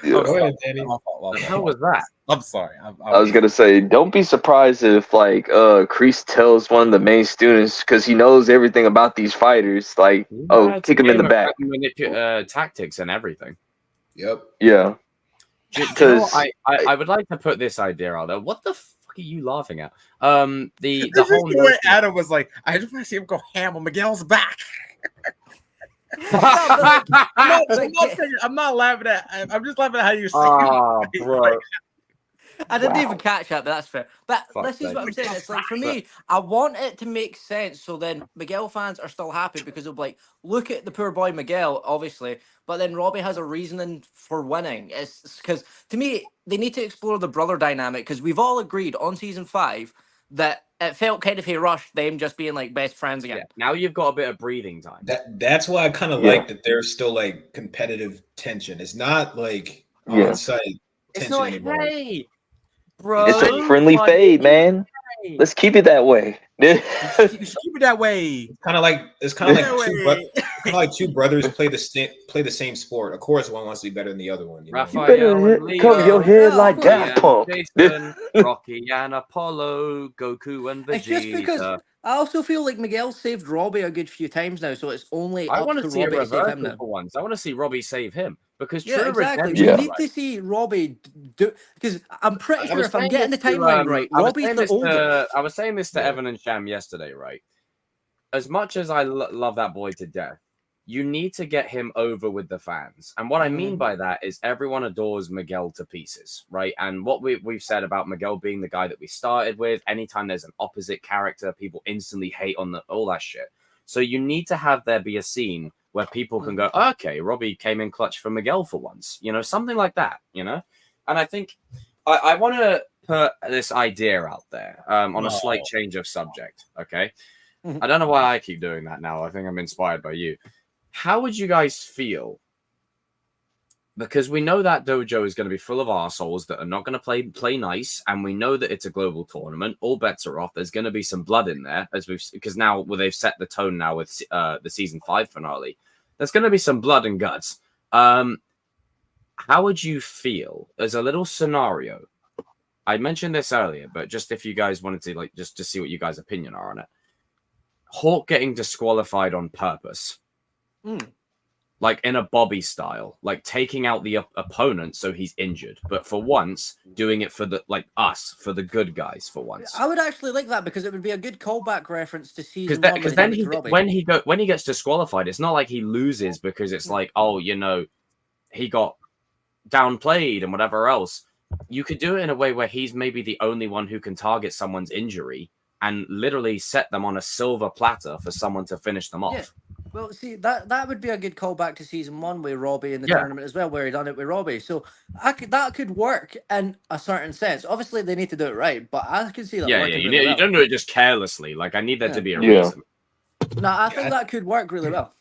Go ahead, Danny. What the hell was that? I'm sorry. I was gonna say, don't be surprised if like Kreese tells one of the main students because he knows everything about these fighters. Like, kick him in the back. Tactics and everything. Yep. Yeah. Do you know what? I would like to put this idea out there. What the fuck are you laughing at? The whole way Adam was like, I just want to see him go ham on Miguel's back. I'm not laughing at. I'm just laughing at how you say. Oh, bro. I didn't even catch that, but that's fair. But this is what I'm saying. It's like, for me, I want it to make sense so then Miguel fans are still happy because they'll be like, look at the poor boy Miguel, obviously, but then Robby has a reasoning for winning. It's because, to me, they need to explore the brother dynamic because we've all agreed on season 5 that it felt kind of rushed them just being like best friends again. Yeah, now you've got a bit of breathing time. That's why I kind of like that there's still like competitive tension. It's not like on site tension it's not anymore. Hey, bro. It's a friendly fade, man. Let's keep it that way. You should keep it that way. It's kind of like two brothers play the same sport. Of course, one wants to be better than the other one. You know? Cover your head like Daft Punk. Jason, Rocky and Apollo, Goku and Vegeta. It's just because I also feel like Miguel saved Robby a good few times now, so it's only I up want to to see a Robby to save him reversal now. for once. I want to see Robby save him because exactly. redemption. We need to see Robby do because I'm pretty sure if I'm getting the timeline right, Robby's the oldest. I was saying this to Evan and Sham yesterday, right? As much as I love that boy to death, you need to get him over with the fans. And what I mean by that is everyone adores Miguel to pieces, right? And what we've said about Miguel being the guy that we started with, anytime there's an opposite character, people instantly hate on all that shit. So you need to have there be a scene where people can go, okay, Robby came in clutch for Miguel for once, you know, something like that, you know? And I think I want to put this idea out there on a slight change of subject, okay? I don't know why I keep doing that now. I think I'm inspired by you. How would you guys feel? Because we know that Dojo is going to be full of arseholes that are not going to play nice, and we know that it's a global tournament. All bets are off. There's going to be some blood in there, because now they've set the tone now with the season 5 finale. There's going to be some blood and guts. How would you feel as a little scenario? I mentioned this earlier, but just if you guys wanted to just to see what you guys' opinion are on it. Hawk getting disqualified on purpose. Like in a Bobby style, like taking out the opponent so he's injured, but for once doing it for the for the good guys for once. I would actually like that because it would be a good callback reference to season 1. Because then when he gets disqualified, it's not like he loses because it's like, oh, you know, he got downplayed and whatever else. You could do it in a way where he's maybe the only one who can target someone's injury and literally set them on a silver platter for someone to finish them off. Yeah. Well, see, that would be a good callback to season 1 with Robby in the tournament as well, where he done it with Robby. So that could work in a certain sense. Obviously, they need to do it right, but I can see that working really well. You don't do it just carelessly. Like, I need there to be a reason. No, I think that could work really well.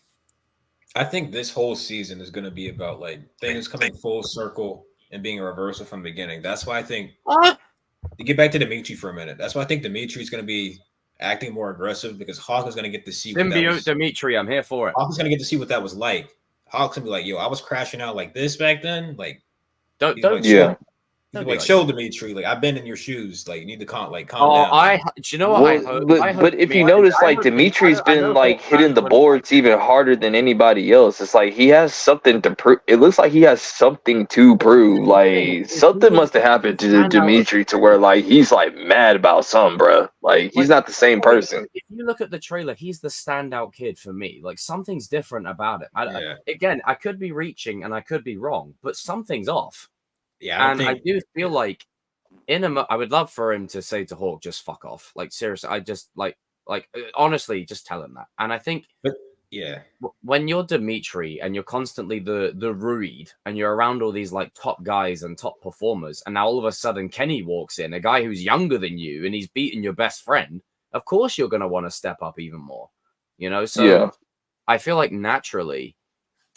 I think this whole season is going to be about like things coming full circle and being a reversal from the beginning. That's why I think to get back to Demitri for a minute. That's why I think Demitri is going to be acting more aggressive because Hawk is going to get to see what that was. Demitri, I'm here for it. Hawk is going to get to see what that was like. Hawk's going to be like, yo, I was crashing out like this back then. Like, don't show Demitri, like I've been in your shoes. Like you need to calm down. Do you know what I hope? But if you notice, like Dimitri's been like hitting the boards even harder than anybody else. It's like he has something to prove. It looks like he has something to prove. Like something must have happened to Demitri to where like he's like mad about something, bro. Like he's not the same person. If you look at the trailer, he's the standout kid for me. Like something's different about him. Again, I could be reaching and I could be wrong, but something's off. Yeah, I do feel like I would love for him to say to Hawk, just fuck off. Like seriously, I just like honestly, just tell him that. And I think, when you're Demitri and you're constantly the Ruid and you're around all these like top guys and top performers, and now all of a sudden Kenny walks in, a guy who's younger than you, and he's beating your best friend. Of course, you're gonna want to step up even more. You know, so I feel like naturally.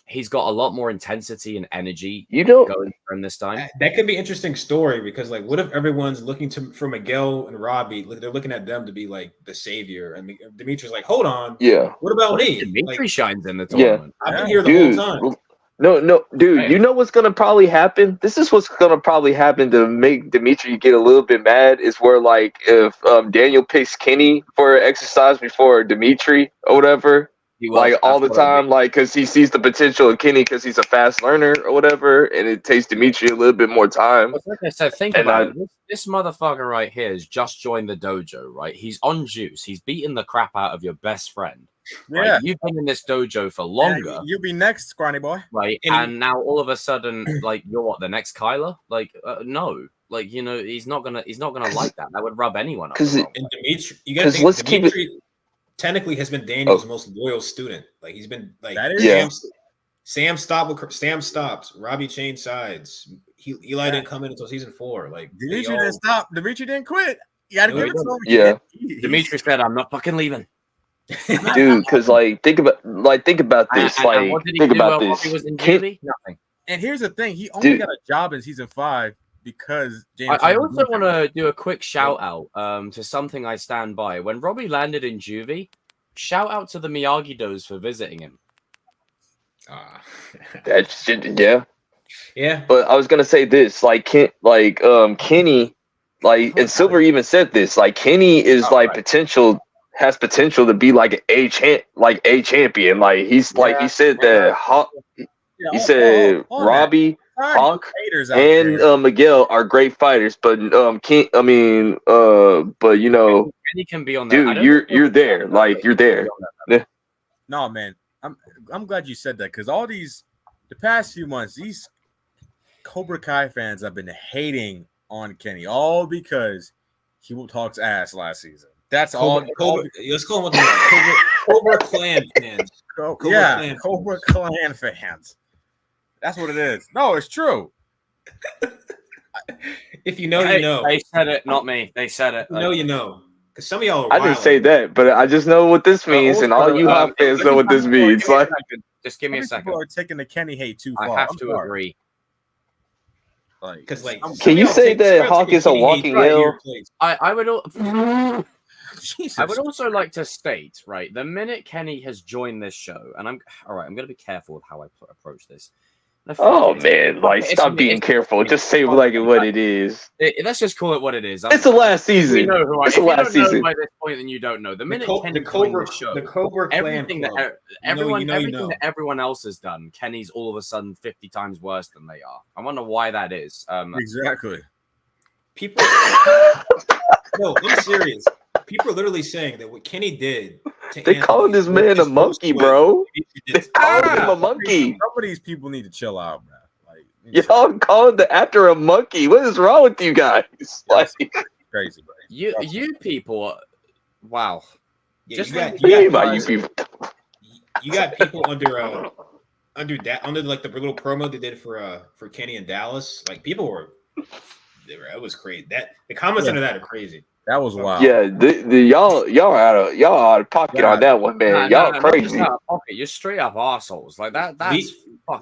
He's got a lot more intensity and energy going for him this time. That could be an interesting story because, like, what if everyone's looking for Miguel and Robby? They're looking at them to be like the savior, and Dimitri's like, "Hold on, what about me?" Demitri like, shines in the tournament. I've been here the whole time. No, dude. You know what's gonna probably happen? This is what's gonna probably happen to make Demitri get a little bit mad. Is where like if Daniel picks Kenny for exercise before Demitri or whatever, like all the time, like because he sees the potential of Kenny because he's a fast learner or whatever, and it takes Demitri a little bit more time. Like I said, think about it. This motherfucker right here has just joined the dojo, right? He's on juice. He's beating the crap out of your best friend. Yeah, right? You've been in this dojo for longer. Yeah, you'll be next, scrawny boy. Right, and now all of a sudden, like you're what, the next Kyler? Like, no, like he's not gonna like that. That would rub anyone up. And Demitri, you gotta think Demitri technically has been Daniel's most loyal student. Like he's been like Sam stopped. Robbie changed sides. Eli didn't come in until season 4. Like Demitri didn't stop. Demitri didn't quit. You gotta give it to him. Yeah, Demitri said, "I'm not fucking leaving." Dude, because think about this. Think about this. Nothing. And here's the thing: he only got a job in season 5 because James. I also want to do a quick shout out to something I stand by. When Robby landed in juvie, shout out to the Miyagi-Dos for visiting him. That's yeah. But I was gonna say this, Kenny, and Silver even said this, Kenny is has potential to be like a champion. Like he said that Robby, Hawk, and Miguel are great fighters, but Kenny can be on that. Dude, you're there. Like you're there. Yeah. No, man. I'm glad you said that because the past few months, these Cobra Kai fans have been hating on Kenny all because he talks ass last season. That's all. Let's call them Cobra Clan fans. Cobra Clan fans. That's what it is. No, it's true. If you know, you know. They said it, not me. They said it. You know. Because some of y'all are I didn't say that, but I just know what this means, and all you Hawk fans know what this means. Just give me a second. People are taking the Kenny hate too far. I have to agree. Can you say that Hawk is a walking L? I would also like to state, right, the minute Kenny has joined this show, and I'm going to be careful with how I approach this. Oh man, stop being careful. Just say what it is. Let's just call it what it is. It's the last season. We know who it's the last season. By this point, then you don't know. The minute Kenny joined the show, the Cobra Clan everything that everyone else has done, Kenny's all of a sudden 50 times worse than they are. I wonder why that is. Exactly. People. No, I'm serious. People are literally saying that what Kenny did. They calling this man a monkey, bro. They calling him a monkey. Some of these people need to chill out, man. Y'all calling the actor a monkey? What is wrong with you guys? Crazy, bro. You people, wow. Yeah, just you got people under like the little promo they did for Kenny and Dallas. Like people were, it was crazy. That the comments under that are crazy. That was wild. Yeah, y'all out of pocket on that one, man. Y'all crazy. You're straight up assholes. Like that. That's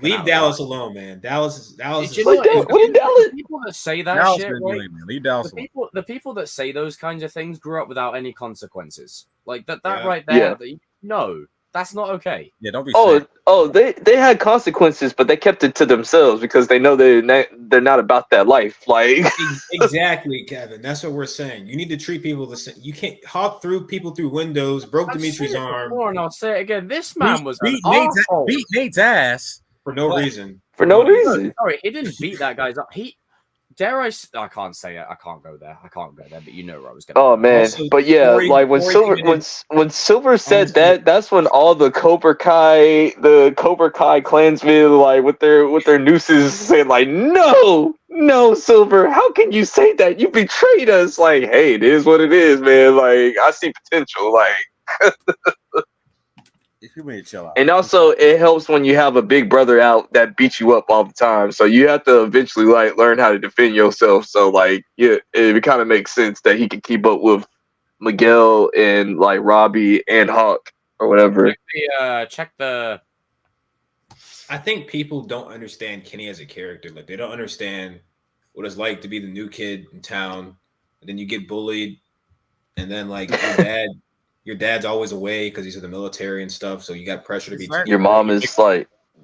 leave Dallas alone, man. Dallas is what did Dallas? People that say that Dallas shit, right? Leave Dallas the people that say those kinds of things grew up without any consequences. Like that right there. Yeah. No, that's not okay. Yeah, don't be. They had consequences, but they kept it to themselves because they know they're not about that life. Like exactly, Kevin. That's what we're saying. You need to treat people the same. You can't hawk through people through windows. Broke Dimitri's arm. And I'll say it again. This man beat Nate's ass for no reason. For no reason. Sorry, he didn't beat that guy's up. I can't say it. I can't go there. But you know where I was going. Oh man, also, but yeah, when Silver said that's when all the Cobra Kai clansmen with their nooses said no, Silver, how can you say that? You betrayed us. Like, hey, it is what it is, man. Like, I see potential. Like. Chill out. And also, it helps when you have a big brother out that beats you up all the time. So you have to eventually learn how to defend yourself. So it kind of makes sense that he can keep up with Miguel and Robby and Hawk or whatever. Check the. I think people don't understand Kenny as a character. Like they don't understand what it's like to be the new kid in town, and then you get bullied, and then your dad's always away because he's in the military and stuff. So you got pressure to be. Your mom is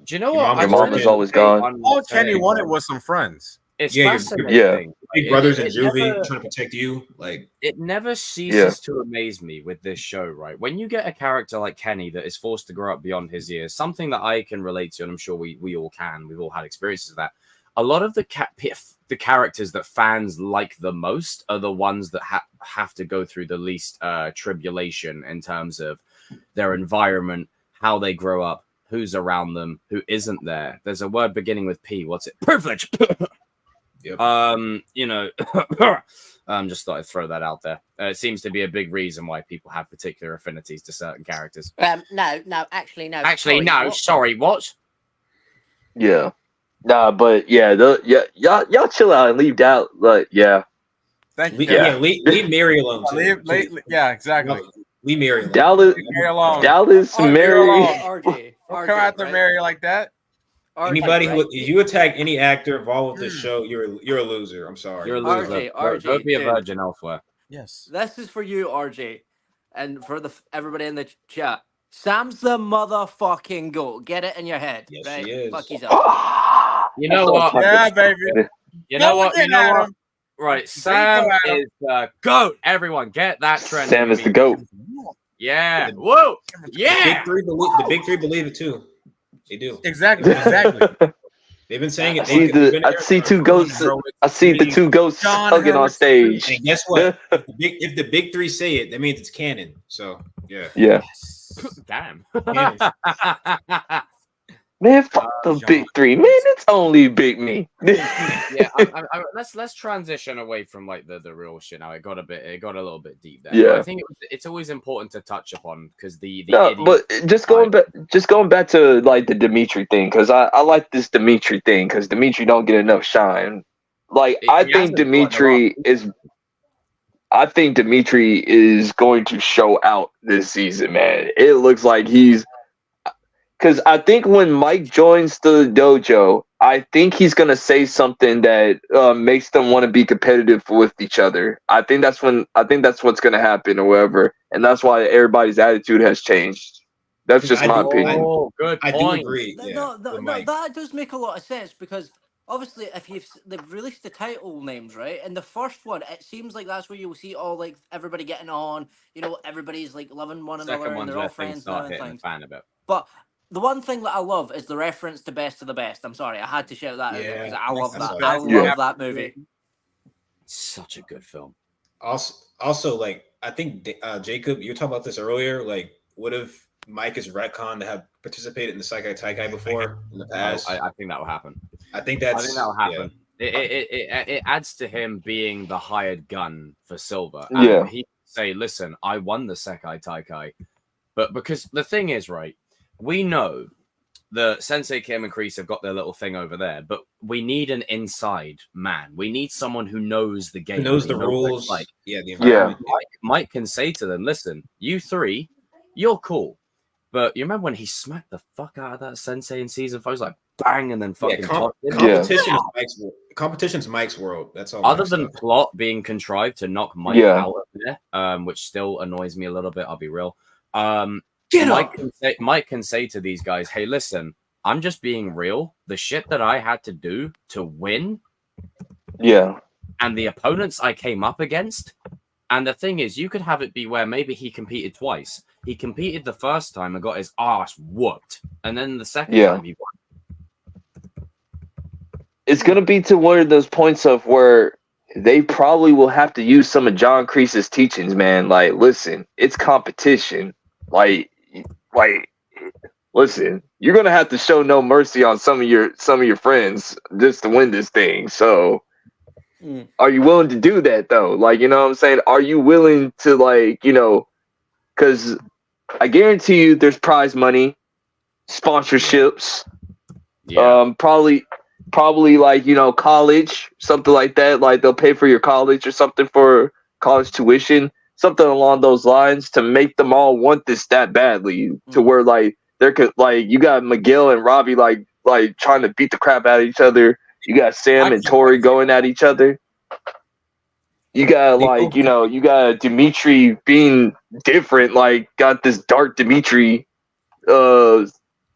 Do you know Your what? mom- Your mom was always gone. All Kenny wanted was some friends. It's Yeah, fascinating. Big It- brothers it in juvie never- trying to protect you. Like, It never ceases to amaze me with this show, right? When you get a character like Kenny that is forced to grow up beyond his years, something that I can relate to, and I'm sure we all can. We've all had experiences of that. A lot of the characters that fans like the most are the ones that have to go through the least tribulation in terms of their environment, how they grow up, who's around them, who isn't there. There's a word beginning with P. What's it? Privilege. yep. You know, just thought I'd throw that out there. It seems to be a big reason why people have particular affinities to certain characters. No, actually, no. Actually, no. Sorry, what? Yeah. Nah, but yeah, y'all chill out and leave out. Like, yeah. Thank you. Yeah, leave Mary alone. Too. Yeah, exactly. Leave Mary alone. Dallas, Leave Mary alone. Dallas, Mary. RJ. Don't come after right? Mary like that. Anybody right? who if you attack any actor involved with the show, you're a loser. I'm sorry. You're a loser. RJ, Don't be a dude. virgin elsewhere. Yes. This is for you, RJ, and for everybody in the chat. Sam's the motherfucking goat. Get it in your head. Yes, right? she is. Fuck, he's up. You know what? Yeah, baby. You know what? Looking You know at what? him. Right, Sam is the GOAT. Everyone, get that trend. Sam is the GOAT. Yeah. Whoa. The Yeah. big three believe it too. They do. Exactly. They've been saying it. I see two ghosts. I see the two ghosts hugging on stage. And guess what? If the big three say it, that means it's canon. So yeah. Yeah. Damn. Canon. Man, fuck the big three. Man, it's only big me. Yeah, let's transition away from like the real shit now. It got a little bit deep there. Yeah. But I think it's always important to touch upon because but just going back to like the Demitri thing, because I like this Demitri thing because Demitri don't get enough shine. Like I think Demitri is going to show out this season, man. It looks like because I think when Mike joins the dojo, I think he's gonna say something that makes them want to be competitive with each other. I think that's what's gonna happen or whatever, and that's why everybody's attitude has changed. That's just my opinion. Oh, good I do point. agree. No, that does make a lot of sense because obviously, if they've released the title names, right? And the first one, it seems like that's where you'll see all like everybody getting on. You know, everybody's like loving one another and they're all friends now and things. But the one thing that I love is the reference to Best of the Best. I'm sorry, I had to shout that out because I love that. I love that movie. Such a good film. Also, like I think Jacob, you were talking about this earlier. Like, what if Mike is retconned to have participated in the Saikai Taikai before in the past? I think that will happen. I think that will happen. Yeah. It adds to him being the hired gun for Silver. Yeah. He can say, listen, I won the Saikai Taikai. But because the thing is, right, we know the Sensei Kim and Kreese have got their little thing over there, but we need an inside man. We need someone who knows the game. Who knows the rules. Like, the environment. Mike can say to them, listen, you three, you're cool. But you remember when he smacked the fuck out of that Sensei in season 5? He was like, bang, and then fucking competition's Mike's world. That's all. Other than plot being contrived to knock Mike out of there, which still annoys me a little bit, I'll be real. Mike can say to these guys, hey, listen, I'm just being real. The shit that I had to do to win. Yeah. And the opponents I came up against. And the thing is, you could have it be where maybe he competed twice. He competed the first time and got his ass whooped. And then the second time he won. It's going to be to one of those points of where they probably will have to use some of John Kreese's teachings, man. Like, listen, it's competition. Like, listen, you're gonna have to show no mercy on some of your friends just to win this thing. So, are you willing to do that though? Like, you know what I'm saying? Are you willing to, like, you know? Because I guarantee you, there's prize money, sponsorships, probably like, you know, college, something like that. Like they'll pay for your college or something for college tuition. Something along those lines to make them all want this that badly to where like there could like you got Miguel and Robby like trying to beat the crap out of each other. You got Sam and Tori going at each other. You got like you got Demitri being different, like got this dark Demitri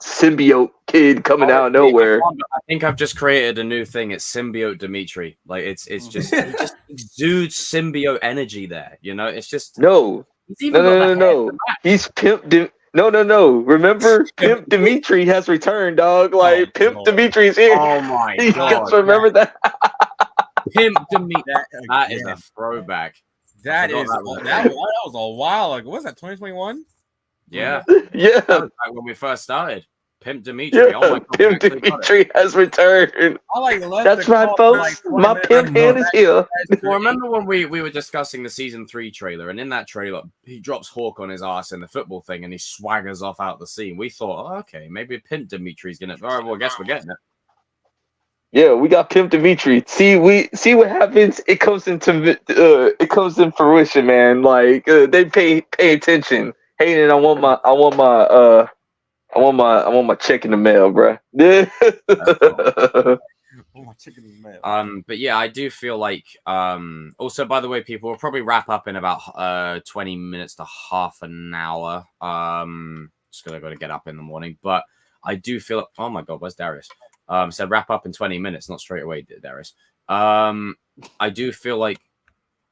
symbiote kid coming out of nowhere. I think I've just created a new thing. It's symbiote Demitri. Like it's just he just exudes symbiote energy there. You know, it's just no. He's Pimp. No. Remember, Pimp Demitri has returned, dog. Like Pimp Dimitri's here. Oh my You god! guys remember that? Pimp Demitri. That is a throwback. That was a while ago. What was that, 2021? Yeah. Yeah. That was like when we first started. Pimp Demitri. Yeah, Oh my god, Pimp Demitri has returned. That's right, folks. My pimp hand is here. Well, remember when we were discussing the season 3 trailer, and in that trailer, he drops Hawk on his ass in the football thing, and he swaggers off out the scene. We thought, oh, okay, maybe Pimp Dimitri's gonna. All right, well, I guess we're getting it. Yeah, we got Pimp Demitri. See what happens. It comes in fruition, man. Like they pay attention. Hayden, I want my check in the mail, bro. But yeah, I do feel like also, by the way, people will probably wrap up in about 20 minutes to half an hour. Just gonna go to get up in the morning, but I do feel oh my god, where's Darius? Said wrap up in 20 minutes, not straight away, Darius. I do feel like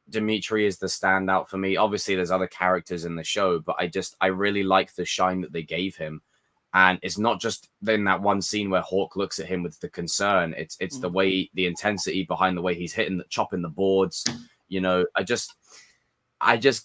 Demitri is the standout for me. Obviously, there's other characters in the show, but I really like the shine that they gave him. And it's not just in that one scene where Hawk looks at him with the concern. It's the way, the intensity behind the way he's chopping the boards. You know, I just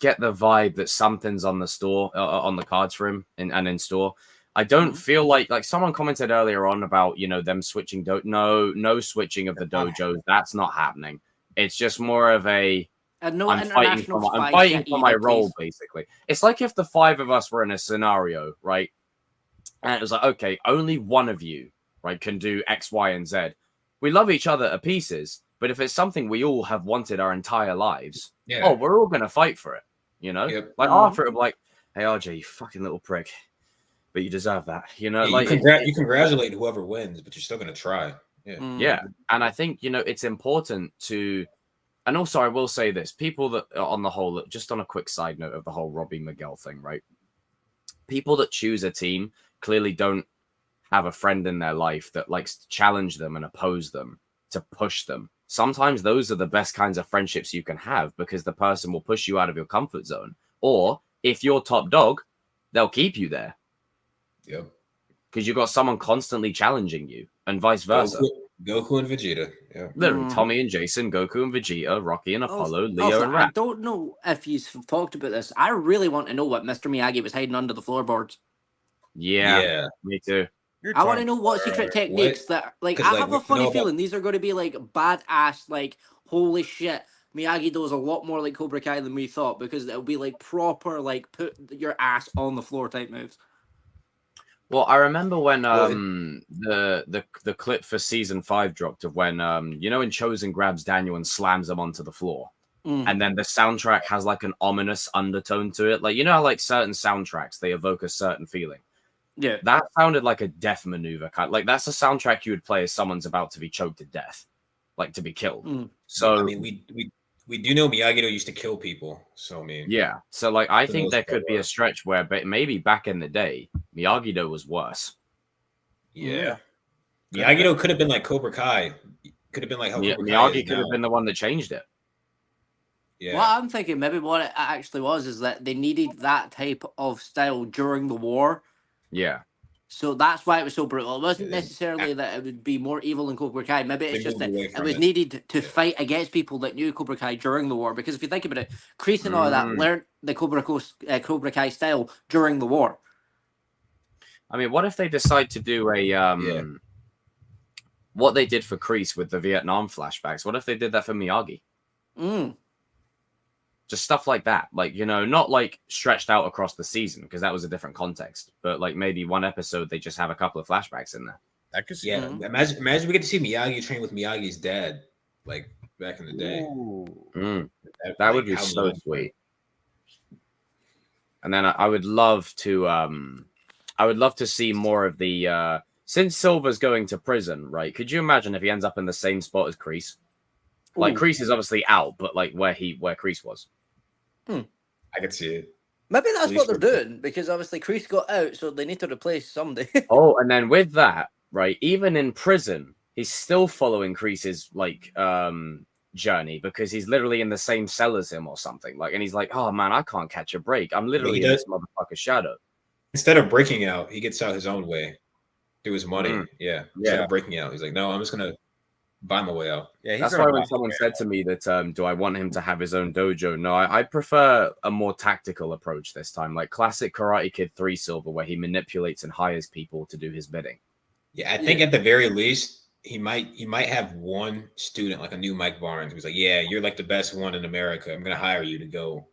get the vibe that something's on the cards for him and in store. I don't feel like someone commented earlier on about, you know, them switching. No switching of the dojos. That's not happening. It's just more of I'm fighting for my role, basically. It's like if the 5 of us were in a scenario, right? And it was like, okay, only one of you, right, can do X, Y, and Z. We love each other to pieces, but if it's something we all have wanted our entire lives, we're all going to fight for it, you know? Yep. Like Arthur would be like, hey, RJ, you fucking little prick, but you deserve that, you know? Yeah, like you congratulate whoever wins, but you're still going to try. Yeah. Yeah, and I think, you know, it's important to... And also, I will say this, people that on the whole, just on a quick side note of the whole Robby Miguel thing, right? People that choose a team clearly don't have a friend in their life that likes to challenge them and oppose them, to push them. Sometimes those are the best kinds of friendships you can have because the person will push you out of your comfort zone. Or if you're top dog, they'll keep you there. Yep. Because you've got someone constantly challenging you and vice versa. Goku and Vegeta. Yeah. Literally, Tommy and Jason, Goku and Vegeta, Rocky and Apollo, Leo and Rat. I don't know if you've talked about this. I really want to know what Mr. Miyagi was hiding under the floorboards. Yeah, me too. I want to know what secret techniques that, like, I have a funny feeling these are going to be like badass, like, holy shit, Miyagi does a lot more like Cobra Kai than we thought, because it'll be like proper, like, put your ass on the floor type moves. Well, I remember when the clip for season 5 dropped of when you know when Chosen grabs Daniel and slams him onto the floor, and then the soundtrack has like an ominous undertone to it, like, you know how like certain soundtracks they evoke a certain feeling. Yeah, that sounded like a death maneuver kind. Like that's a soundtrack you would play as someone's about to be choked to death, like to be killed. So I mean, we do know Miyagi used to kill people. So I mean, yeah. So like I think there could be a stretch where, but maybe back in the day, Miyagi was worse. Yeah, Miyagi could have been like Cobra Kai. Could have been like how Cobra Kai Miyagi could have been the one that changed it. Yeah. What I'm thinking, maybe what it actually was, is that they needed that type of style during the war. Yeah. So that's why it was so brutal. It wasn't necessarily that it would be more evil than Cobra Kai. Maybe it's just that it was needed to fight against people that knew Cobra Kai during the war. Because if you think about it, Kreese and all that learned the Cobra Kai style during the war. I mean, what if they decide to do a what they did for Kreese with the Vietnam flashbacks? What if they did that for Miyagi? Just stuff like that, like, you know, not like stretched out across the season because that was a different context, but like maybe one episode they just have a couple of flashbacks in there. That could, imagine we get to see Miyagi train with Miyagi's dad, like back in the day. That would be so sweet. And then I would love to see more of the since Silver's going to prison, right? Could you imagine if he ends up in the same spot as Kreese? Like Kreese is obviously out, but like where Kreese was. I could see it. Maybe that's least what they're for- doing, because obviously Kreese got out, so they need to replace somebody. Oh, and then with that, right, even in prison, he's still following Kreese's journey, because he's literally in the same cell as him or something. Like, and he's like, oh man, I can't catch a break. I'm literally in this motherfucker's shadow. Instead of breaking out, he gets out his own way through his money. Yeah. Instead Yeah. of breaking out, he's like, no, I'm just gonna buy my way out. Yeah, that's why when someone said to me that do I want him to have his own dojo? No, I prefer a more tactical approach this time, like classic Karate Kid 3 Silver, where he manipulates and hires people to do his bidding. Yeah, I think at the very least, he might have one student, like a new Mike Barnes, who's like, yeah, you're like the best one in America. I'm gonna hire you to go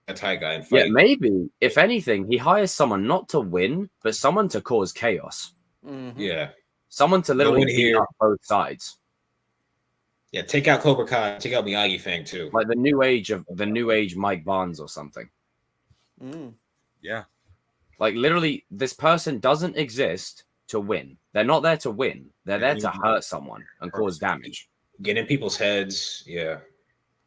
a Thai guy and fight. Yeah, maybe if anything, he hires someone not to win, but someone to cause chaos. Mm-hmm. Yeah, someone to literally beat up both sides. Yeah, take out Cobra Kai, take out Miyagi Fang too. Like the new age Mike Barnes or something. Yeah. Like literally, this person doesn't exist to win. They're not there to win. They're there to hurt someone and cause damage. Get in people's heads. Yeah.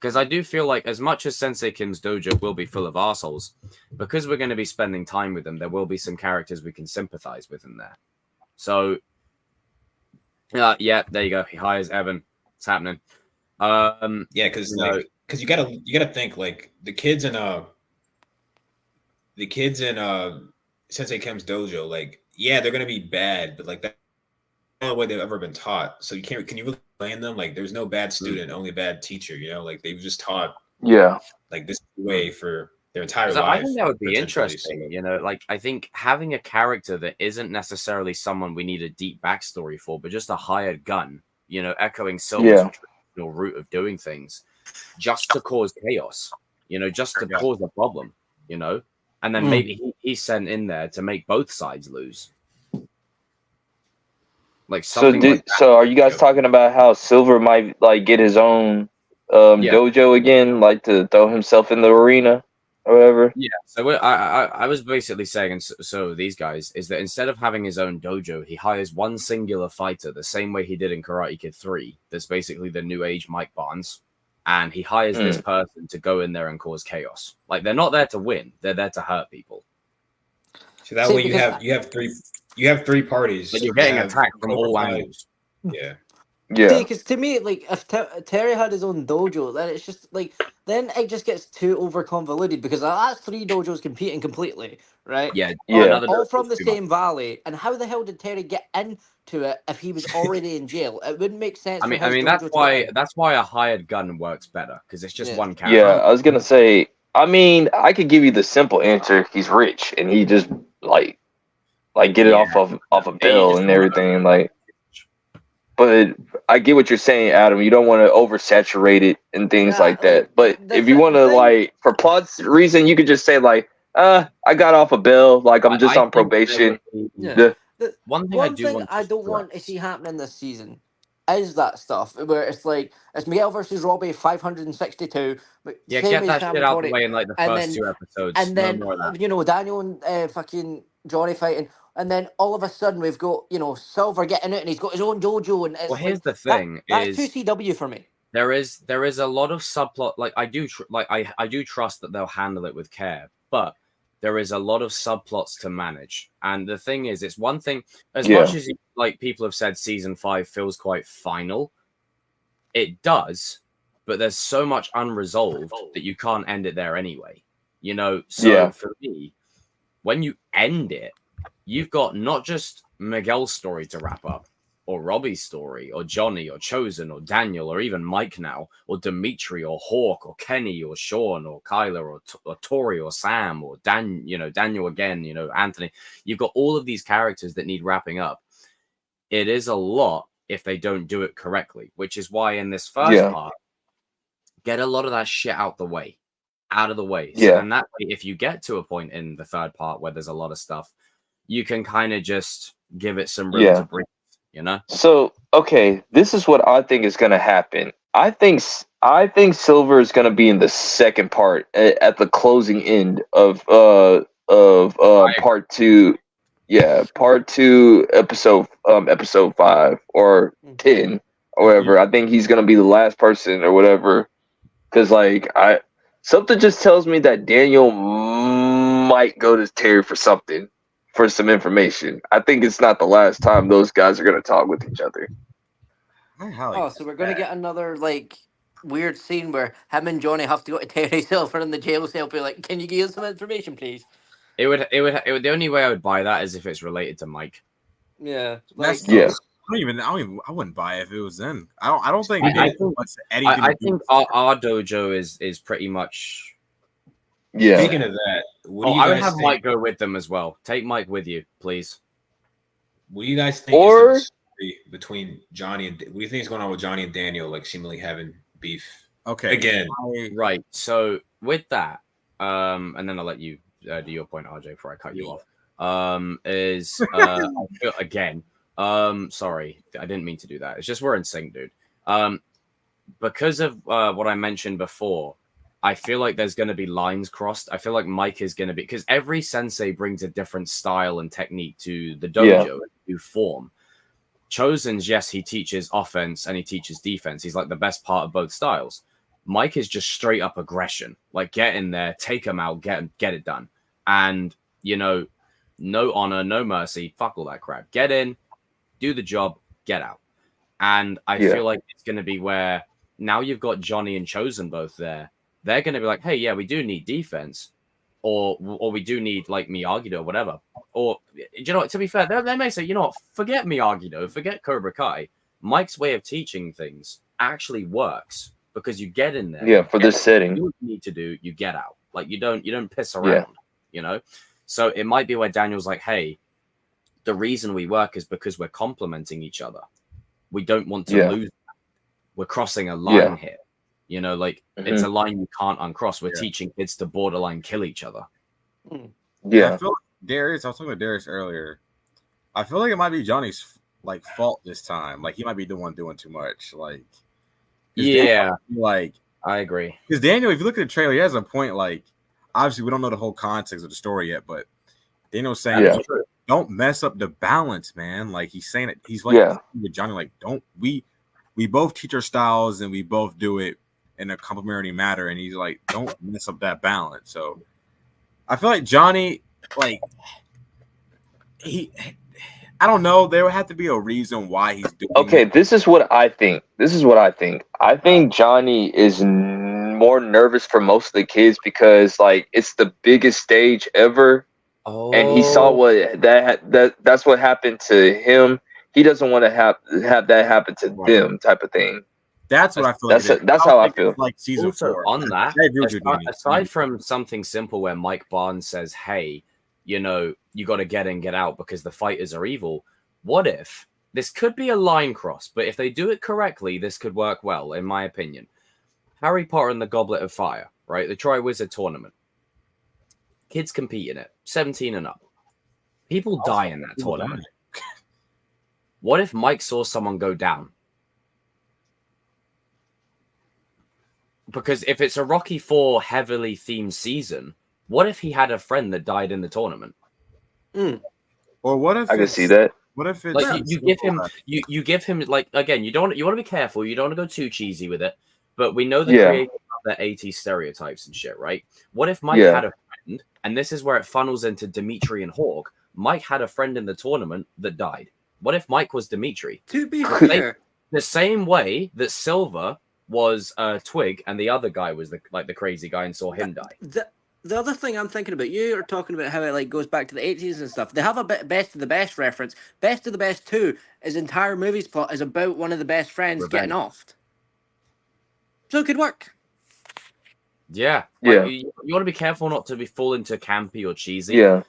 Because I do feel like as much as Sensei Kim's dojo will be full of assholes, because we're going to be spending time with them, there will be some characters we can sympathize with in there. So, yeah, there you go. He hires Evan. It's happening. Yeah, because you gotta think like the kids in Sensei Kim's dojo, like, yeah, they're gonna be bad, but like that's the only way they've ever been taught. So can you really blame them? Like, there's no bad student, only bad teacher. You know, like they've just taught. Yeah. Like this way for their entire life. I think that would be interesting. You know, like I think having a character that isn't necessarily someone we need a deep backstory for, but just a hired gun. You know, echoing Silver's traditional route of doing things, just to cause chaos. You know, just to cause a problem. You know, and then maybe he's sent in there to make both sides lose. Like something. So are you guys talking about how Silver might like get his own dojo again, like to throw himself in the arena or whatever? Yeah. So I was basically saying, so these guys is that instead of having his own dojo, he hires one singular fighter, the same way he did in Karate Kid 3. That's basically the new age Mike Barnes, and he hires this person to go in there and cause chaos. Like they're not there to win; they're there to hurt people. So that way you have three parties. But you're getting attacked from all angles. Yeah. Yeah. Because to me, like, if Terry had his own dojo, then it's just like, then it just gets too over convoluted because that's three dojos competing completely, right? Yeah. All from the same valley. And how the hell did Terry get into it if he was already in jail? It wouldn't make sense. I mean, that's why a hired gun works better because it's just one character. Yeah, I was gonna say. I mean, I could give you the simple answer. He's rich, and he just like get it off a bill and everything, like. But I get what you're saying, Adam. You don't want to oversaturate it and things like that. But if you want to, like, for plot's reason, you could just say, like, I got off a bill. Like, I'm just on probation. One thing I don't want to see happening this season is that stuff where it's like, it's Miguel versus Robby 562. Yeah, get that shit out of the way in, like, the first 2 episodes. And then, Daniel and fucking Johnny fighting. And then all of a sudden we've got, Silver getting it and he's got his own dojo. And it's here's the thing: that's 2CW for me. There is a lot of subplot. Like I do trust that they'll handle it with care, but there is a lot of subplots to manage. And the thing is, it's one thing as much as people have said season 5 feels quite final. It does, but there's so much unresolved that you can't end it there anyway. So for me, when you end it, you've got not just Miguel's story to wrap up, or Robbie's story, or Johnny, or Chosen, or Daniel, or even Mike now, or Demitri, or Hawk, or Kenny, or Sean, or Kyler, or Tori, or Sam, or Daniel again, Anthony. You've got all of these characters that need wrapping up. It is a lot if they don't do it correctly, which is why in this first part, get a lot of that shit out of the way. So, and that way, if you get to a point in the third part where there's a lot of stuff, you can kind of just give it some room to breathe, So, okay, this is what I think is going to happen. I think Silver is going to be in the second part at the closing end of part 2. Yeah, part 2, episode 5 or 10 or whatever. I think he's going to be the last person or whatever. Because something just tells me that Daniel might go to Terry for something, for some information. I think it's not the last time those guys are going to talk with each other. Oh, so we're going to get another like weird scene where him and Johnny have to go to Terry Silver in the jail cell, be like, "Can you give us some information, please?" It would. The only way I would buy that is if it's related to Mike. Yeah, like, I wouldn't buy it if it was them. I don't think. I think our dojo is pretty much. Yeah. Speaking of that, I would have Mike go with them as well. Take Mike with you, please. What do you guys think? Is the story between Johnny and what do you think is going on with Johnny and Daniel? Like seemingly having beef. Okay. Again. Right. So with that, and then I'll let you do your point, RJ, before I cut you off. Again. Sorry, I didn't mean to do that. It's just we're in sync, dude. Because of what I mentioned before, I feel like there's going to be lines crossed. I feel like Mike is going to be, because every sensei brings a different style and technique to the dojo, new form. Chosen's, yes, he teaches offense and he teaches defense. He's like the best part of both styles. Mike is just straight up aggression, like get in there, take him out, get it done. And, you know, no honor, no mercy, fuck all that crap. Get in, do the job, get out. And I feel like it's going to be where now you've got Johnny and Chosen both there. They're going to be like, hey, yeah, we do need defense, or we do need like Miyagi-Do or whatever. Or, you know, to be fair, they may say, you know what, forget Miyagi-Do, forget Cobra Kai. Mike's way of teaching things actually works because you get in there. Yeah, for this setting. What you need to do, you get out. Like you don't piss around, you know? So it might be where Daniel's like, hey, the reason we work is because we're complementing each other. We don't want to lose. We're crossing a line here. You know, like it's a line you can't uncross. We're teaching kids to borderline kill each other. Yeah. I feel like Darius, I was talking to Darius earlier. I feel like it might be Johnny's like fault this time. Like he might be the one doing too much. Like Daniel, like I agree. Because Daniel, if you look at the trailer, he has a point. Like obviously we don't know the whole context of the story yet, but Daniel's saying don't mess up the balance, man. Like he's saying it. He's like with Johnny, like don't we both teach our styles and we both do it in a complementary manner, and he's like, don't mess up that balance. So I feel like Johnny, like I don't know, there would have to be a reason why he's doing it. This is what I think. I think Johnny is more nervous for most of the kids because like it's the biggest stage ever. And he saw what that's what happened to him. He doesn't want to have that happen to them, type of thing. That's what I feel. That's how I feel. Like season also, 4. On that, aside from something simple where Mike Barnes says, "Hey, you know, you got to get in, get out because the fighters are evil." What if this could be a line cross? But if they do it correctly, this could work well, in my opinion. Harry Potter and the Goblet of Fire, right? The Tri-Wizard Tournament. Kids compete in it, 17 and up. People die in that tournament. What if Mike saw someone go down? Because if it's a Rocky IV heavily themed season, what if he had a friend that died in the tournament? Or what if I can see that? What if it's like you give him like again, you want to be careful, you don't want to go too cheesy with it, but we know the creators of the 80s stereotypes and shit, right? What if Mike had a friend, and this is where it funnels into Demitri and Hawk. Mike had a friend in the tournament that died. What if Mike was Demitri? To be fair, the same way that Silver was Twig and the other guy was the crazy guy and saw him die. The other thing I'm thinking about, you are talking about how it like goes back to the 80s and stuff. They have a bit Best of the Best reference. Best of the Best 2, his entire movie's plot is about one of the best friends getting offed. So it could work. Yeah. Like, you want to be careful not to fall into campy or cheesy. Yeah.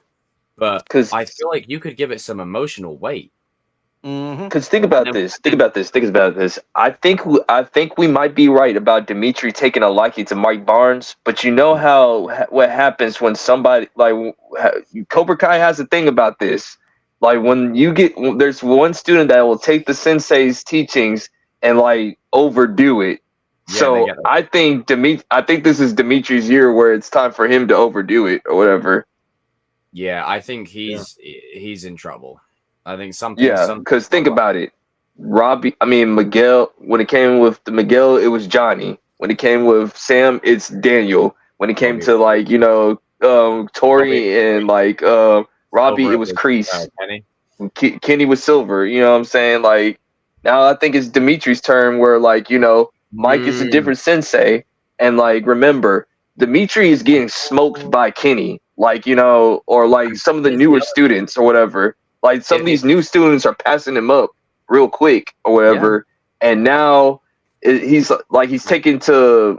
But I feel like you could give it some emotional weight. Because think about this. I think we might be right about Demitri taking a liking to Mike Barnes, but you know what happens when somebody like Cobra Kai has a thing about this. Like when there's one student that will take the sensei's teachings and like overdo it. Yeah, so I think this is Dimitri's year where it's time for him to overdo it or whatever. Yeah, I think he's in trouble. I think something. Yeah, because think about it, Miguel. When it came with Miguel, it was Johnny. When it came with Sam, it's Daniel. When it came to Tori and like Robbie, it was Kreese. Kenny was Silver. You know what I'm saying? Like now, I think it's Dimitri's turn where like Mike is a different sensei, and like remember, Demitri is getting smoked by Kenny, like or like some of the newer students or whatever. Like some of these new students are passing him up real quick or whatever, and now he's taken to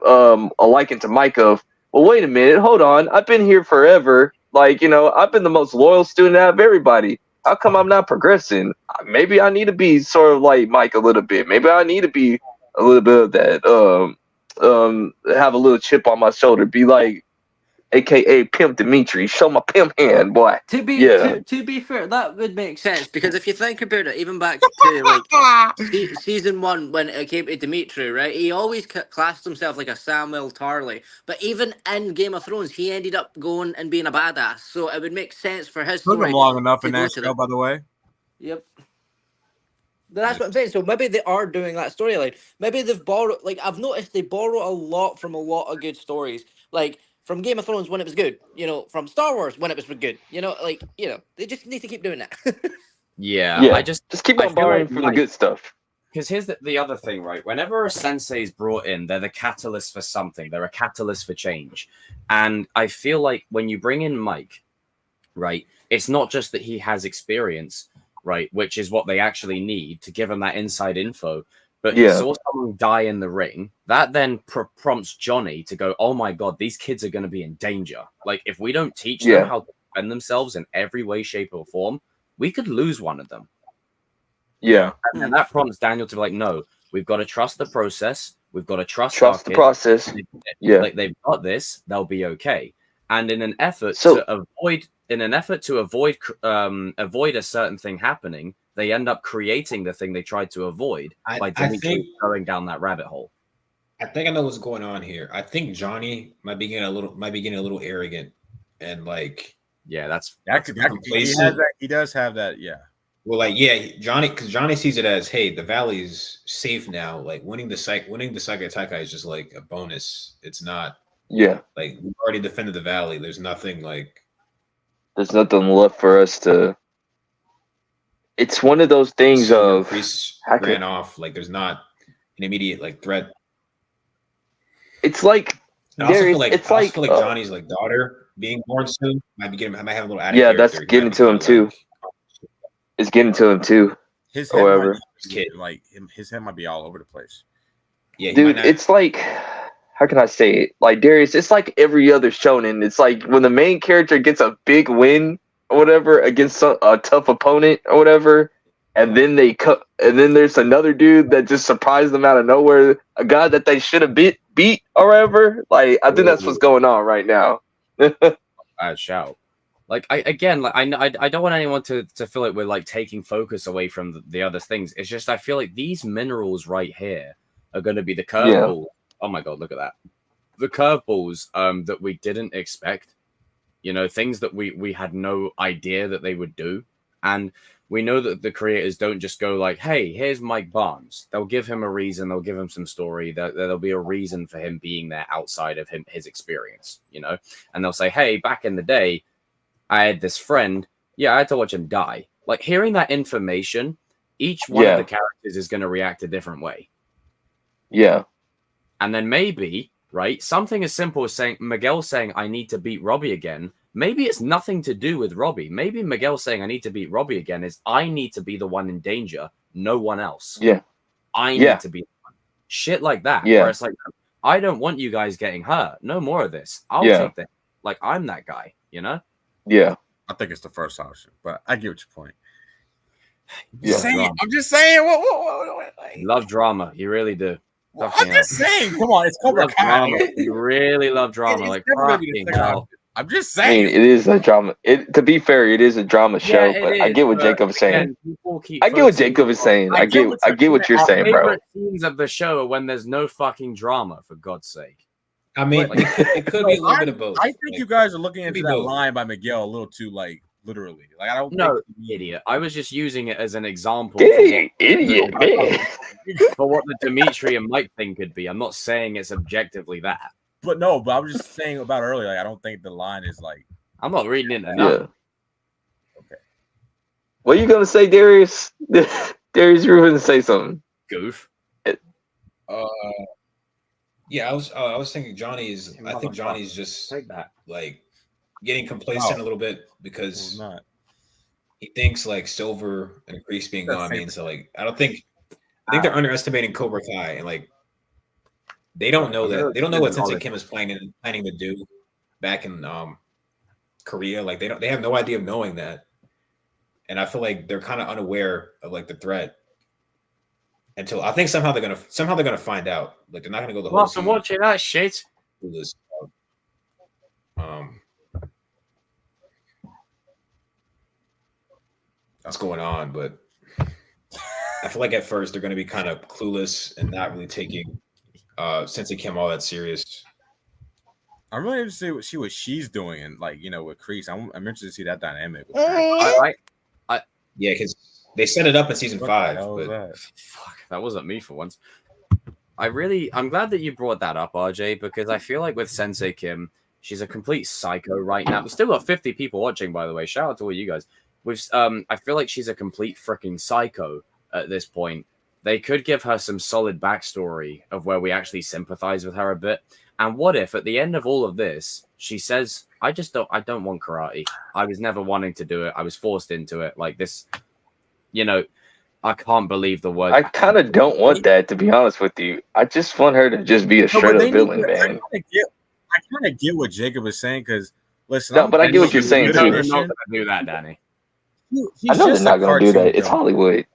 a liking to Mike of, well, wait a minute, hold on, I've been here forever. Like I've been the most loyal student out of everybody. How come I'm not progressing? Maybe I need to be sort of like Mike a little bit. Maybe I need to be a little bit of that. Have a little chip on my shoulder. Be like, AKA Pimp Demitri. Show my pimp hand, boy. To be fair, that would make sense because if you think about it, even back to like season 1 when it came to Demitri, right? He always classed himself like a Samuel Tarly, but even in Game of Thrones, he ended up going and being a badass. So it would make sense for his story. Took him long enough in that show, by the way. Yep. That's what I'm saying. So maybe they are doing that storyline. Maybe they've borrowed. Like I've noticed, they borrow a lot from a lot of good stories. Like from Game of Thrones when it was good, from Star Wars when it was good, they just need to keep doing that. yeah, I just keep on borrowing from the good stuff. Because here's the other thing, right? Whenever a sensei is brought in, they're the catalyst for something. They're a catalyst for change. And I feel like when you bring in Mike, right, it's not just that he has experience, right, which is what they actually need to give him that inside info. But he saw someone die in the ring. That then prompts Johnny to go, oh my God, these kids are going to be in danger. Like, if we don't teach them how to defend themselves in every way, shape, or form, we could lose one of them. Yeah. And that prompts Daniel to be like, no, we've got to trust the process. We've got to trust the process. Like, they've got this, they'll be okay. And in an effort to avoid a certain thing happening, they end up creating the thing they tried to avoid by going down that rabbit hole. I think I know what's going on here. I think Johnny might be getting a little arrogant, and like he does have that. Yeah. Well, like because Johnny sees it as, hey, the valley's safe now. Like winning the Saiga Taikai is just like a bonus. It's not. Yeah. Like we've already defended the valley. There's nothing left for us to. It's one of those things of ran off. Like there's not an immediate like threat. It's like I feel like Johnny's like daughter being born soon might have a little attitude. Yeah, that's getting to him too. It's getting to him too. His head might be all over the place. Yeah, dude, it's like, how can I say it? Like Darius, it's like every other shonen. It's like when the main character gets a big win or whatever against a tough opponent or whatever, and then and then there's another dude that just surprised them out of nowhere, a guy that they should have beat or whatever. Like I think that's what's going on right now. I shout. Like I don't want anyone to feel like we're like taking focus away from the other things. It's just I feel like these minerals right here are going to be the curveballs. Yeah. Oh my God, look at that! The curveballs that we didn't expect. Things that we had no idea that they would do. And we know that the creators don't just go like, hey, here's Mike Barnes. They'll give him a reason. They'll give him some story. There'll be a reason for him being there outside of his experience, And they'll say, hey, back in the day, I had this friend. Yeah, I had to watch him die. Like hearing that information, each one of the characters is going to react a different way. Yeah. And then maybe, right, something as simple as Miguel saying, I need to beat Robby again. Maybe it's nothing to do with Robby. Maybe Miguel saying, I need to beat Robby again is I need to be the one in danger, no one else. Yeah. I need to be the one. Shit like that. Yeah. Where it's like, I don't want you guys getting hurt. No more of this. I'll take that. Like, I'm that guy, Yeah. I think it's the first option, but I get what your point. I'm just saying. What? You love drama. You really do. Well, I'm just saying. Come on, it's Cobra Kai. You really love drama. Like, fucking hell. I'm just saying. I mean, it is a drama. To be fair, it is a drama show, but I get what Jacob is saying. I get what Jacob is saying. I get what you're saying, bro. Favorite scenes of the show are when there's no fucking drama, for God's sake. I mean, it could be a little bit of both. I think you guys are looking into that line by Miguel a little too literally. Like I don't. No, idiot. I was just using it as an example. Idiot, man. For what the Demitri and Mike thing could be. I'm not saying it's objectively that. But no, but I was just saying about earlier. Like, I don't think the line is like. I'm not reading it enough. Yeah. Okay. What are you gonna say, Darius? Darius, you were gonna say something. Goof. Yeah, I was thinking Johnny is. I think Johnny's just like getting complacent a little bit because he thinks like Silver and Kreese being gone means so like I think they're underestimating Cobra Kai and like they don't know that they don't know what Sensei Kim is planning to do back in Korea. Like they have no idea of knowing that, and I feel like they're kind of unaware of like the threat. Until I think somehow they're gonna find out. Like they're not gonna go the whole season. I'm watching that shit. What's going on? But I feel like at first they're gonna be kind of clueless and not really taking Sensei Kim all that serious. I'm really interested to see what she's doing and like with Kreese. I'm interested to see that dynamic. Yeah, because they set it up in season 5. Fuck, that wasn't me for once. I'm glad that you brought that up, RJ, because I feel like with Sensei Kim, she's a complete psycho right now. We've still got 50 people watching, by the way. Shout out to all you guys. I feel like she's a complete freaking psycho at this point. They could give her some solid backstory of where we actually sympathize with her a bit. And what if at the end of all of this, she says, I don't want karate. I was never wanting to do it. I was forced into it. Like this, I can't believe the word. I kind of don't want that, to be honest with you. I just want her to just be a straight up villain, man. I kind of get what Jacob is saying because listen. No, but I get what you're saying too. They're not going to do that, Danny. I know they're not going to do that. It's Hollywood.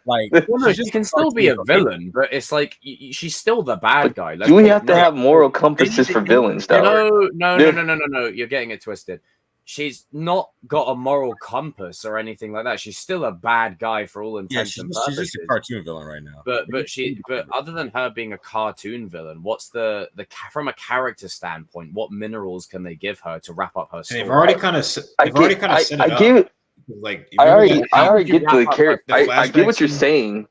Like, she can still be a villain, but it's like she's still the bad guy. Do we have to have moral compasses for villains, though? No. You're getting it twisted. She's not got a moral compass or anything like that. She's still a bad guy for all intents and purposes. She's just a cartoon villain right now. But other than her being a cartoon villain, what's the from a character standpoint? What minerals can they give her to wrap up her story? And they've already kind of set it up. I already get to the character. I get what you're saying.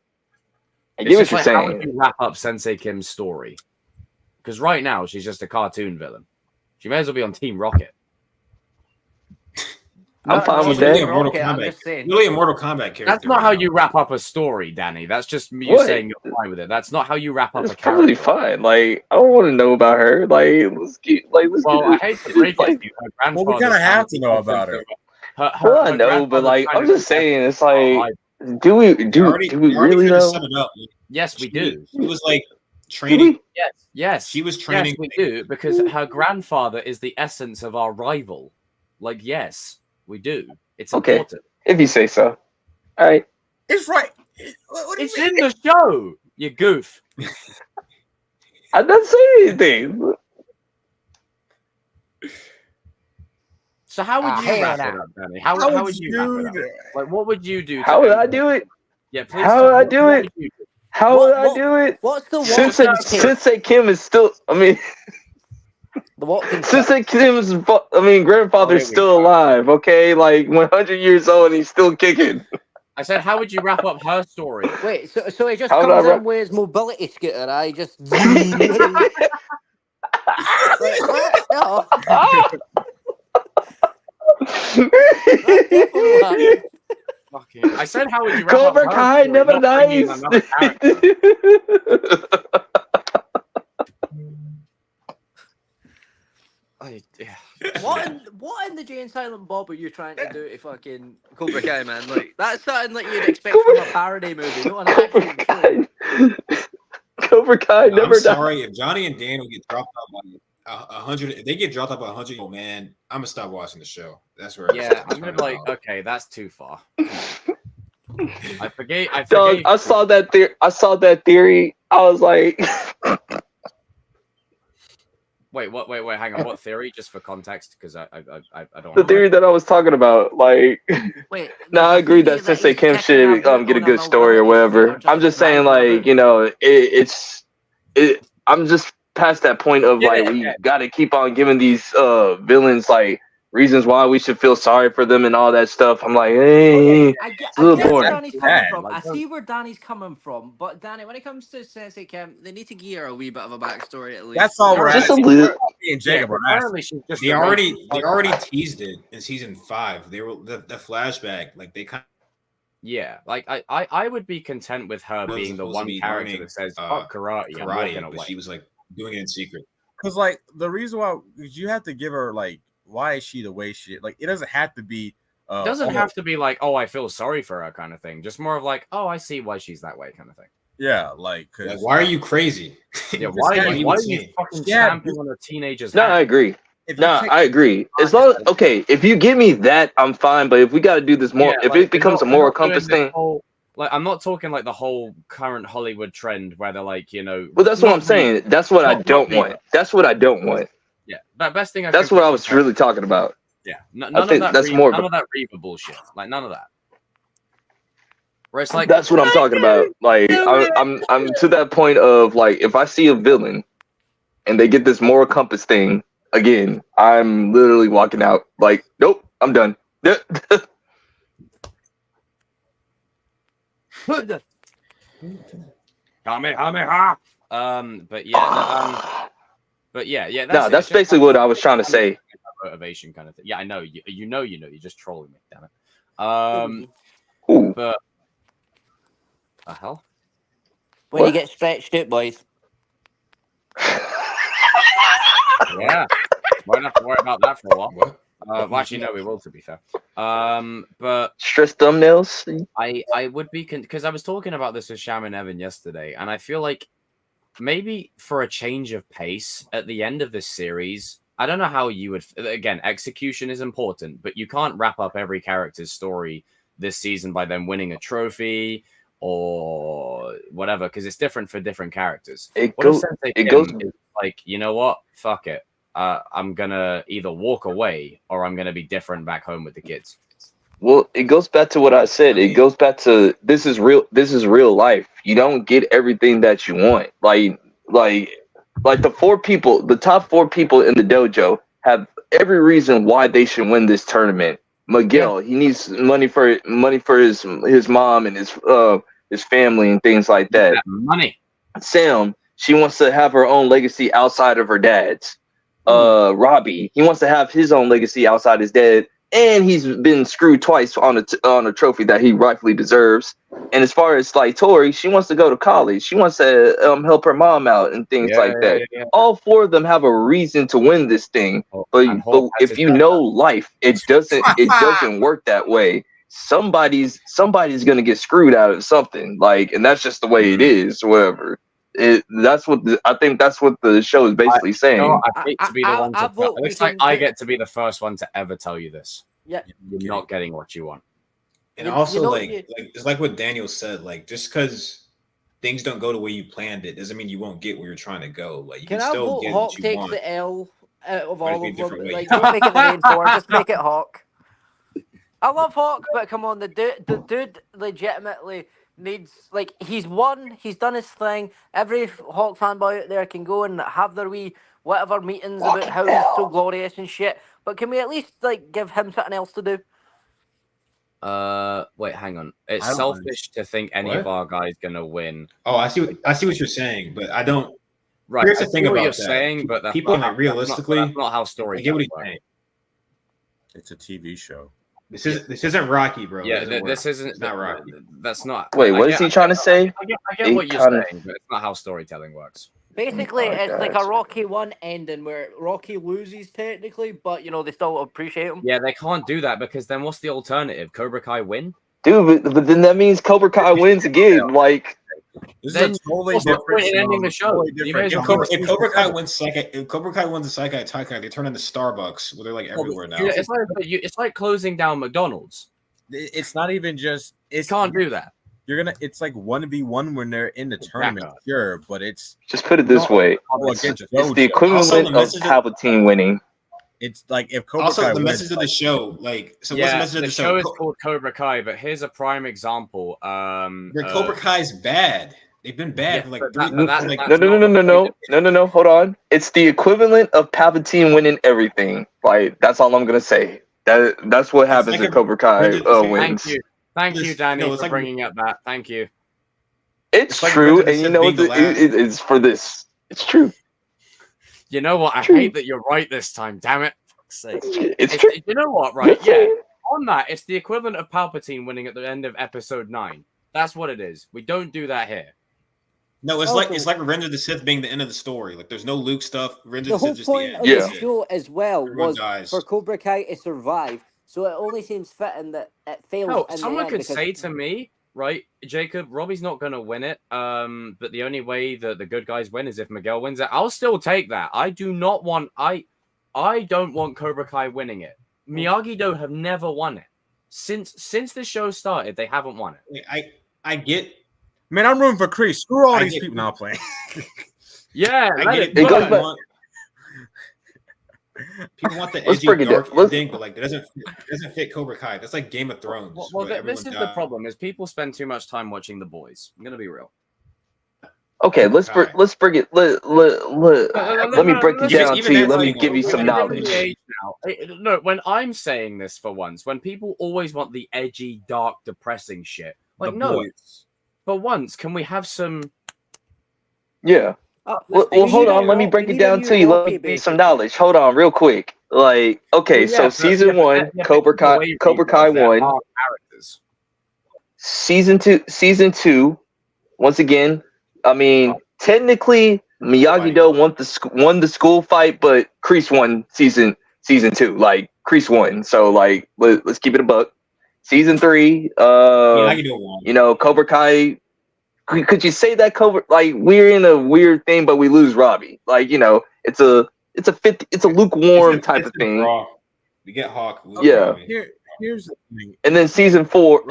I get what you're saying. How would you wrap up Sensei Kim's story? Because right now she's just a cartoon villain. She may as well be on Team Rocket. I'm fine with that. Really a Mortal Kombat character. That's not how you wrap up a story, Danny. That's just you saying you're fine with it. That's not how you wrap up a character. Totally fine. Like, I don't want to know about her. Like, let's get. I hate to break it. Well, we kind of have to know about her. I know, but like, I'm just saying, it's like, do we really know? Yes, we do. She was like training. Yes, she was training. Yes, we do because her grandfather is the essence of our rival. Like, yes. We do. It's important. If you say so. All right. It's right. It's in the show. You goof. I didn't say anything. So how would you wrap it up, Danny? How would you wrap it up? Like, what would you do? How would I do it? Yeah, please. How would I do it? How would I do it? What's the one? Sensei Kim is still. I mean. Sensei Kim's, grandfather's still alive, okay? Like 100 years old and he's still kicking. I said, how would you wrap up her story? Wait, so he just comes in with his mobility scooter, I just... No. I said, how would you wrap Cobra up her Kai story? never dies. What in the Jay and Silent Bob are you trying to do to fucking Cobra Kai, man? Like, that's something that you'd expect from a parody movie, not an actual show. Cobra Kai never dies. Sorry, if Johnny and Dan will get dropped out by 100, if they get dropped out by 100, oh man, I'm gonna stop watching the show. That's where. I'm gonna be like, okay, that's too far. I forget. Dog, I saw that theory. I was like. Wait, hang on. What theory? Just for context, because I don't. The theory that I was talking about, like. Wait. No, I agree that Sensei Kim should get a good story or whatever. I'm just saying, like, I'm just past that point of we got to keep on giving these villains like reasons why we should feel sorry for them and all that stuff. I'm like, hey, I get a little where boring. Danny's coming from. Like, I see where Danny's coming from, but Danny, when it comes to Sensei Kim, they need to give her a wee bit of a backstory at least. That's all we're Just a asking. little. Me and Jacob are apparently asking. she's just They already teased it in season 5. They were the flashback, like they kind Yeah, like I would be content with her was being the supposed to one be character learning, that says fuck karate, I'm walking but away. she was like doing it in secret. Because like the reason why you have to give her like why is she the way she like it doesn't have to be It doesn't have to be like, oh, I feel sorry for her kind of thing. Just more of like, oh, I see why she's that way kind of thing. yeah, like, Like, why are you crazy? Yeah, why are you insane? fucking Yeah, stamping on a teenager's No, hand? I agree. if you No, take- I agree. As long okay, if you give me that, I'm fine. But if we got to do this more, Yeah, if like, it becomes a we're moral not doing compass this thing, whole- like, I'm not talking like the whole current Hollywood trend where they're like, you know. well, that's what not I'm saying. That's what I not don't me, want. That's what I don't want. Yeah, that best thing. That's what I was really talking about. Yeah, none think of that. that's more of none a- of that Reba bullshit. Like none of that. Where it's like That's what I'm talking about. Like I'm to that point of like if I see a villain and they get this moral compass thing again, I'm literally walking out. Like, nope, I'm done. Kamehameha. But yeah, but yeah. No, that's basically what I was trying to say. Motivation kind of thing. Yeah, I know. You know. You're just trolling me. Damn it. Ooh. But the hell. When What? you get stretched out, boys. Yeah. Won't have to worry about that for a while. What? Well, actually, no, we will. To be fair. But Stress thumbnails. I would be because I was talking about this with Sham and Evan yesterday, and I feel like maybe for a change of pace at the end of this series, I don't know how you would. Again, execution is important, but you can't wrap up every character's story this season by them winning a trophy or whatever, because it's different for different characters. It What if goes. Sensei It Kim goes. is like, you know what? Fuck it. I'm gonna either walk away or I'm gonna be different back home with the kids. Well, it goes back to what I said. It goes back to this is real. This is real life. You don't get everything that you want. Like the top 4 people in the dojo have every reason why they should win this tournament. Miguel, he needs money for his mom and his family and things like that. Money. Sam, she wants to have her own legacy outside of her dad's. Robby, he wants to have his own legacy outside his dad, and he's been screwed twice on a trophy that he rightfully deserves. And as far as like Tori, she wants to go to college. She wants to help her mom out and things like that. Yeah. All 4 of them have a reason to win this thing, but if you know life, it doesn't work that way. Somebody's gonna get screwed out of something, like, and that's just the way it is. Whatever. I think that's what the show is basically saying. I hate to be the one to. It looks like I get to be the first one to ever tell you this. Yeah, You're not getting what you want. And also, like it's like what Daniel said. Like, just because things don't go the way you planned it doesn't mean you won't get where you're trying to go. Like, you can still get Hawk what you takes want. the L out of Might all be a of them? different way. Like, don't make it the main 4. Just make it Hawk. I love Hawk, but come on, the dude legitimately needs, like, he's won, he's done his thing. Every Hawk fanboy out there can go and have their wee whatever meetings about how he's so glorious and shit. But can we at least like give him something else to do? Wait, hang on. It's selfish to think any of our guys gonna win. Oh, I see what you're saying, but I don't. Right, Here's I the thing see what about you're that. saying, but that's People, not like, realistically, that's not how story. I get what he's saying. It's a TV show. This isn't Rocky, bro. Yeah, It this isn't. It's not Rocky. That's not. Wait, what is he trying to say? I get what you're saying, but it's not how storytelling works. Basically, Oh, it's like guys. a Rocky 1 ending where Rocky loses technically, but you know they still appreciate him. Yeah, they can't do that because then what's the alternative? Cobra Kai win? Dude, but then that means Cobra Kai wins again. Like, This Then is a totally what's the different point in ending the show? totally You different. may as well If Cobra Kai wins the Saikai Taikai, they turn into Starbucks, where they're like everywhere now. Yeah, it's like closing down McDonald's. It's not even just. It can't do that. It's like 1v1 when they're in the tournament, Exactly. sure, but it's just put it this way: against it's Dojo. the equivalent Also, the of message of- Palpatine winning. It's like if Cobra Also, Kai the wins, message of the show, like, so what's the Yeah, message of the the show is show? called Cobra Kai, but here's a prime example. Cobra Kai's bad. They've been bad for like but 3 that- like, that's not the point. No. Hold on. It's the equivalent of Palpatine winning everything. Like that's all I'm gonna say. That's what happens like in Cobra Kai wins. Thank you, Danny, it's for like- bringing up that. Thank you. It's like true, Revenge of the and you Sith know being the last- it's for this. It's true. You know what? I True. hate that you're right this time. Damn it! Fuck's sake. It's true. You know what? Right? Yeah. On that, it's the equivalent of Palpatine winning at the end of Episode 9. That's what it is. We don't do that here. No, it's Also- like Revenge of the Sith being the end of the story. Like there's no Luke stuff. Revenge The of the whole Sith just the point end. of Yeah. the show as well Everyone was dies. for Cobra Kai to survive. So it only seems fitting that it fails. Hell, in someone the end could because say to me, right, Jacob, Robbie's not going to win it. But the only way that the good guys win is if Miguel wins it. I'll still take that. I don't want Cobra Kai winning it. Miyagi-Do have never won it. Since the show started, they haven't won it. I get Man, I'm rooting for Kreese. Screw all I these get- people now playing. Yeah, I let get it it. goes burn. back- People want the Let's edgy break it dark down. Let's- ending, but like it doesn't fit Cobra Kai. That's like Game of Thrones. Well, where this is everyone the dies. problem: is people spend too much time watching The Boys. I'm gonna be real. Okay, let's Kai. bring it. Let me break it Even- down even to you. that's Let me like- give you we're some giving them knowledge. The age now. No, when I'm saying this for once, when people always want the edgy, dark, depressing shit, like The no, Boys. for once, can we have some? Yeah. Well, we hold need on. a Let me Ro- break we it need a down new to you. Let Rocky, me give you some basically. knowledge. Hold on, real quick. Like, okay, Well, yeah, so but- season yeah, but one, that- yeah, Cobra but Kai, Cobra Kai there won. are characters. Season two. Once again, I mean, technically, Miyagi-Do won the school fight, but Kreese won season 2. Like Kreese won. So like, let's keep it a buck. Season 3, I can do one. Cobra Kai. Could you say that Cobra? Like we're in a weird thing, but we lose Robbie. Like it's a lukewarm type of thing. We get Hawk. Yeah. Robbie. Here's the thing. And then season four,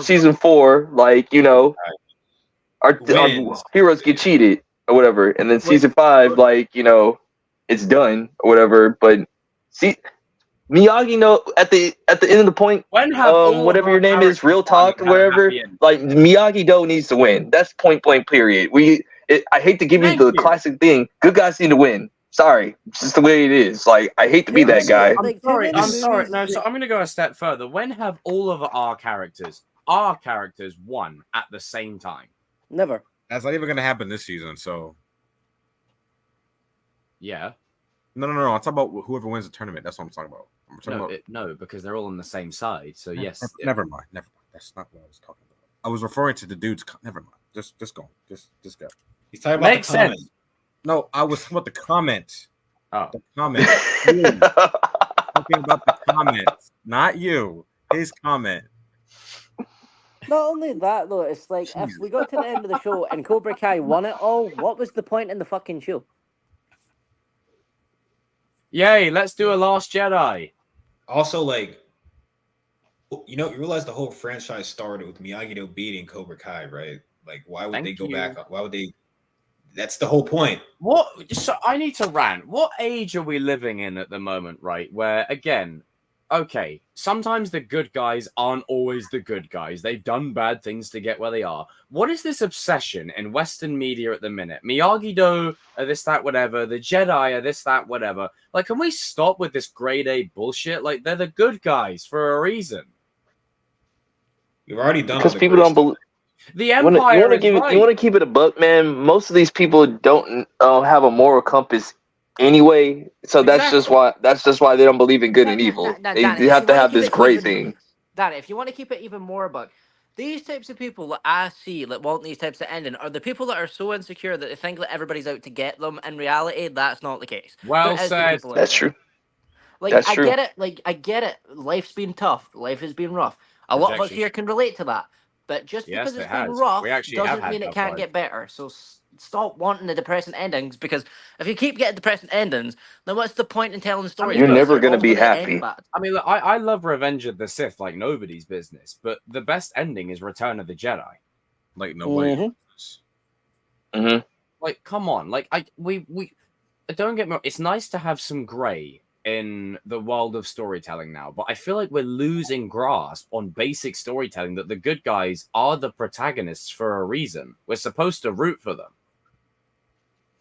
like our Wins. heroes get cheated or whatever. And then season 5, like it's done or whatever. But see, Miyagi, at the end of the point, When have all whatever of your our name is, characters real won talk, and had a wherever. happy ending? Like Miyagi-Do needs to win. That's point blank. Period. I hate to give Thank you the you. classic thing. Good guys need to win. Sorry, it's just the way it is. Like I hate to be that guy. I'm sorry. many I'm sorry. movies No, so that- I'm going to go a step further. When have all of our characters won at the same time? Never. That's not even gonna happen this season. So Yeah. no. I'm talking about whoever wins the tournament. That's what I'm talking about. I'm talking No, about. no, because they're all on the same side. So yes. Never mind. That's not what I was talking about. I was referring to the dudes. Never mind. Just go. Just go. He's talking about Makes the comment. sense. No, I was talking about the comment. Oh. The comment. You. Talking about the comment, not you. His comment. Not only that though, it's like if we got to the end of the show and Cobra Kai won it all, what was the point in the fucking show? Yay, let's do a Last Jedi. Also, like, you realize the whole franchise started with Miyagi-Do beating Cobra Kai, right? Like, why would Thank they go you. back? Why would they? That's the whole point. What? So I need to rant. What age are we living in at the moment, right? Where, again, okay, sometimes the good guys aren't always the good guys. They've done bad things to get where they are. What is this obsession in Western media at the minute? Miyagi-Do are this, that, whatever. The Jedi are this, that, whatever. Like, can we stop with this grade A bullshit? Like, they're the good guys for a reason. We've already done Because all the people great don't believe. The You Empire want to is give right. you want to keep it a buck, man. Most of these people don't have a moral compass anyway, so that's just why they don't believe in good and evil. Danny, They if have you to wanna have keep this it gray even- thing. Danny, if you want to keep it even more about these types of people that I see that want these types of ending are the people that are so insecure that they think that everybody's out to get them. In reality, that's not the case. Well There is said. people out That's there. true. Like That's I true. get it. Like I get it. Life's been tough. Life has been rough. A lot of us Projection. here can relate to that. But just Yes, because it it's been has. rough We actually have doesn't had mean it tough can't lives. get better. So stop wanting the depressing endings, because if you keep getting depressing endings, then what's the point in telling stories? You're because never they're gonna all be gonna happy. end bad. I mean, look, I love Revenge of the Sith like nobody's business, but the best ending is Return of the Jedi. Like nobody. Mhm. hmm Like, come on, like we don't get me wrong, it's nice to have some gray, in the world of storytelling now, but I feel like we're losing grasp on basic storytelling that the good guys are the protagonists for a reason. We're supposed to root for them.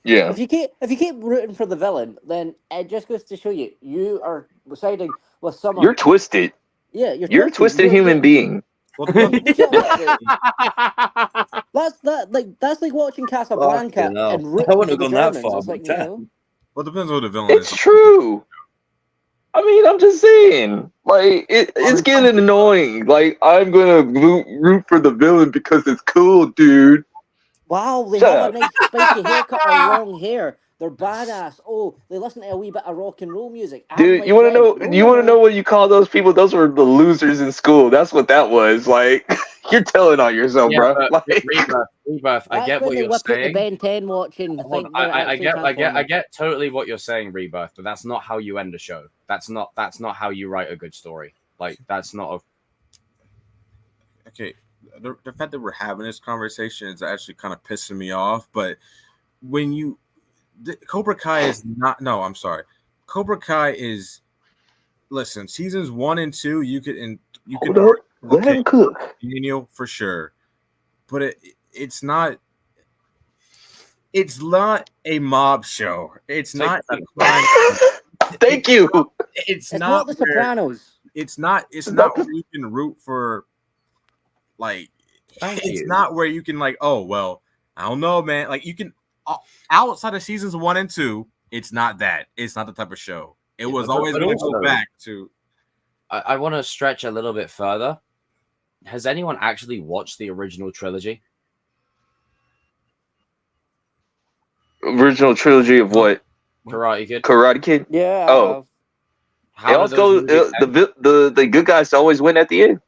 Yeah. If you keep rooting for the villain, then it just goes to show you are siding with someone. You're twisted. Yeah, You're a twisted human being. Well, That's like watching Casablanca Fucking hell. and I rooting wouldn't for have the gone that Germans. far, It's like, but no. well, it depends on what the villain It's is. true. I mean, I'm just saying, like, it's getting annoying. Like, I'm gonna root for the villain because it's cool, dude. Wow, they Shut have up. a nice spiky haircut or long hair. They're badass. Oh, they listen to a wee bit of rock and roll music. I'm Dude, like you want to them. know? No, You want to know what you call those people? Those were the losers in school. That's what that was. Like, you're telling on yourself, bro. But Like, Rebirth, I That's get when what they you're whip out the saying. Ben 10 watch and Hold think on, they're I actually get Transformers. totally what you're saying, Rebirth, but that's not how you end a show. That's not how you write a good story. Like, that's not a Okay, the fact that we're having this conversation is actually kind of pissing me off. But when Cobra Kai is not. No, I'm sorry. Cobra Kai is. Listen, seasons 1 and 2, you can. hold up, let him cook. Daniel for sure, but it's not. It's not a mob show. It's not a crime. Thank you. It's not the where- Sopranos. It's not where you can root for. Like, it's not where you can like. Oh well, I don't know, man. Like you can outside of seasons 1 and 2. It's not that. It's not the type of show. It was always going to go back to. I want to stretch a little bit further. Has anyone actually watched the original trilogy? Original trilogy of what? Karate Kid. Karate Kid. Yeah. Oh, How always go. The good guys always win at the end.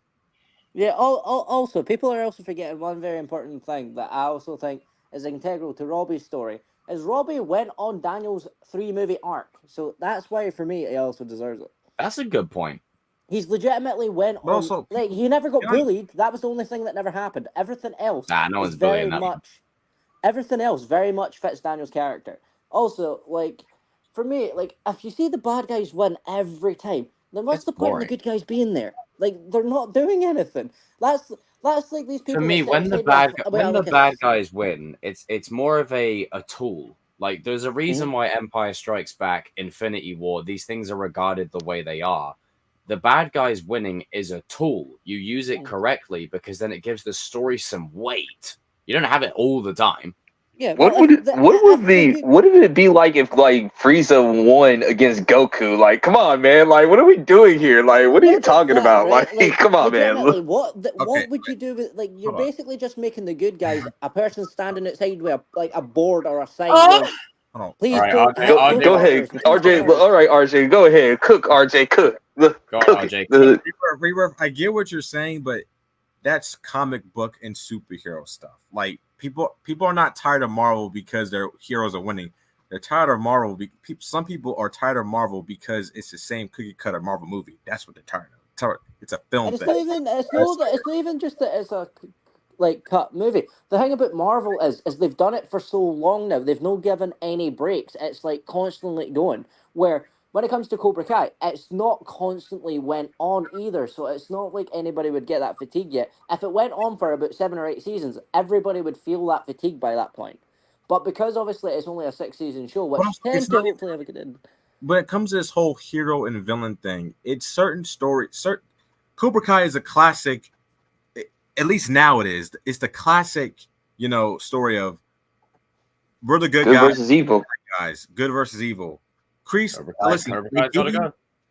Yeah, also, people are also forgetting one very important thing that I also think is integral to Robbie's story, is Robbie went on Daniel's 3-movie arc. So that's why, for me, he also deserves it. That's a good point. He's legitimately went on... Also, like, he never got bullied. That was the only thing that never happened. Everything else no one's is very bullying that. much... Everything else very much fits Daniel's character. Also, like, for me, like, if you see the bad guys win every time, then what's the point in the good guys being there? Like, they're not doing anything. That's like these people. For me, that when the bad guys win, it's more of a tool. Like, there's a reason why Empire Strikes Back, Infinity War, these things are regarded the way they are. The bad guys winning is a tool. You use it correctly because then it gives the story some weight. You don't have it all the time. Yeah. What would it be like if like Frieza won against Goku? Like, come on, man! Like, what are we doing here? Like, what are you talking about? Right? Like, come on, man! What would you do with like? You're basically just making the good guys a person standing outside with a board or a sign. Going, please don't go ahead, RJ. All right, RJ, go ahead. Cook, RJ. Cook. Rebirth, I get what you're saying, but that's comic book and superhero stuff. Like people are not tired of Marvel because their heroes are winning. They're tired of Marvel. Some people are tired of Marvel because it's the same cookie cutter Marvel movie. That's what they're tired of. It's a film and thing. It's not even just that it's a like cut movie. The thing about Marvel is they've done it for so long now. They've not given any breaks. It's like constantly going. Where when it comes to Cobra Kai, it's not constantly went on either. So it's not like anybody would get that fatigue yet. If it went on for about 7 or 8 seasons, everybody would feel that fatigue by that point. But because obviously it's only a 6-season show, which tends to hopefully have a good end. When it comes to this whole hero and villain thing, it's certain stories. Cobra Kai is a classic. At least now it is. It's the classic, story of we're the good guys versus evil. Guys, good versus evil. Kreese,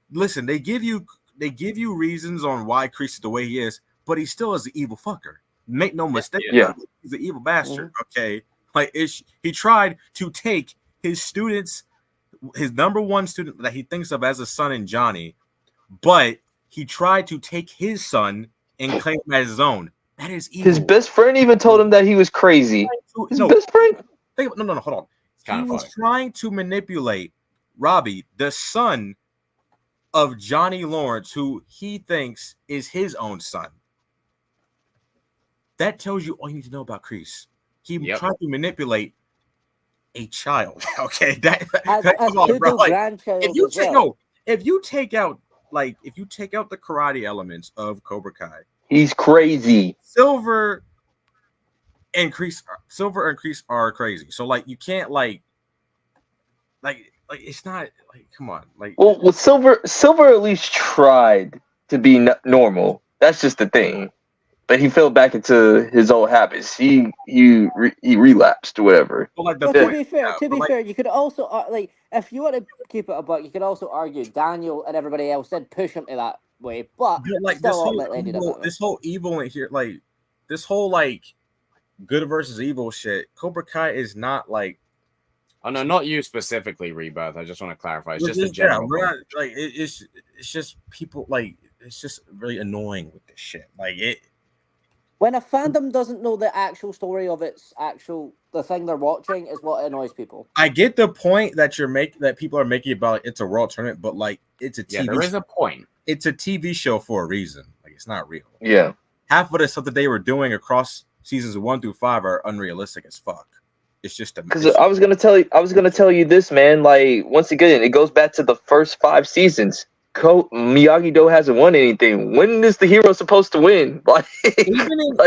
listen. They give you reasons on why Kreese is the way he is, but he still is an evil fucker. Make no mistake. Yeah, he's an evil bastard. Okay, like he tried to take his students, his number one student that he thinks of as a son in Johnny, but he tried to take his son and claim him as his own. That is evil. His best friend even told him that he was crazy. His best friend. No, hold on. He was trying to manipulate Robby, the son of Johnny Lawrence, who he thinks is his own son. That tells you all you need to know about Kreese. He tried to manipulate a child. Okay, come on, bro. Like, if you take if you take out the karate elements of Cobra Kai, he's crazy. Silver and Kreese are crazy. So like you can't like it's not like come on like. Well, Silver at least tried to be normal. That's just the thing. But he fell back into his old habits. He relapsed or whatever. Well, to be fair, you could also like if you want to keep it a buck, you could also argue Daniel and everybody else did push him to that way, but like this whole evil in here, like this whole like good versus evil shit. Cobra Kai is not like. Oh no, not you specifically, Rebirth. I just want to clarify. It's just a general. It's just people like it's just really annoying with this shit. Like it. When a fandom doesn't know the actual story of the thing they're watching is what annoys people. I get the point that people are making about it's a world tournament, but like it's a TV. Yeah, there is a point. It's a TV show for a reason. Like it's not real. Yeah. Half of the stuff that they were doing across seasons 1 through 5 are unrealistic as fuck. It's just because I was gonna tell you this, man. Like once again, it goes back to the first 5 seasons. Miyagi-Do hasn't won anything. When is the hero supposed to win? Like even in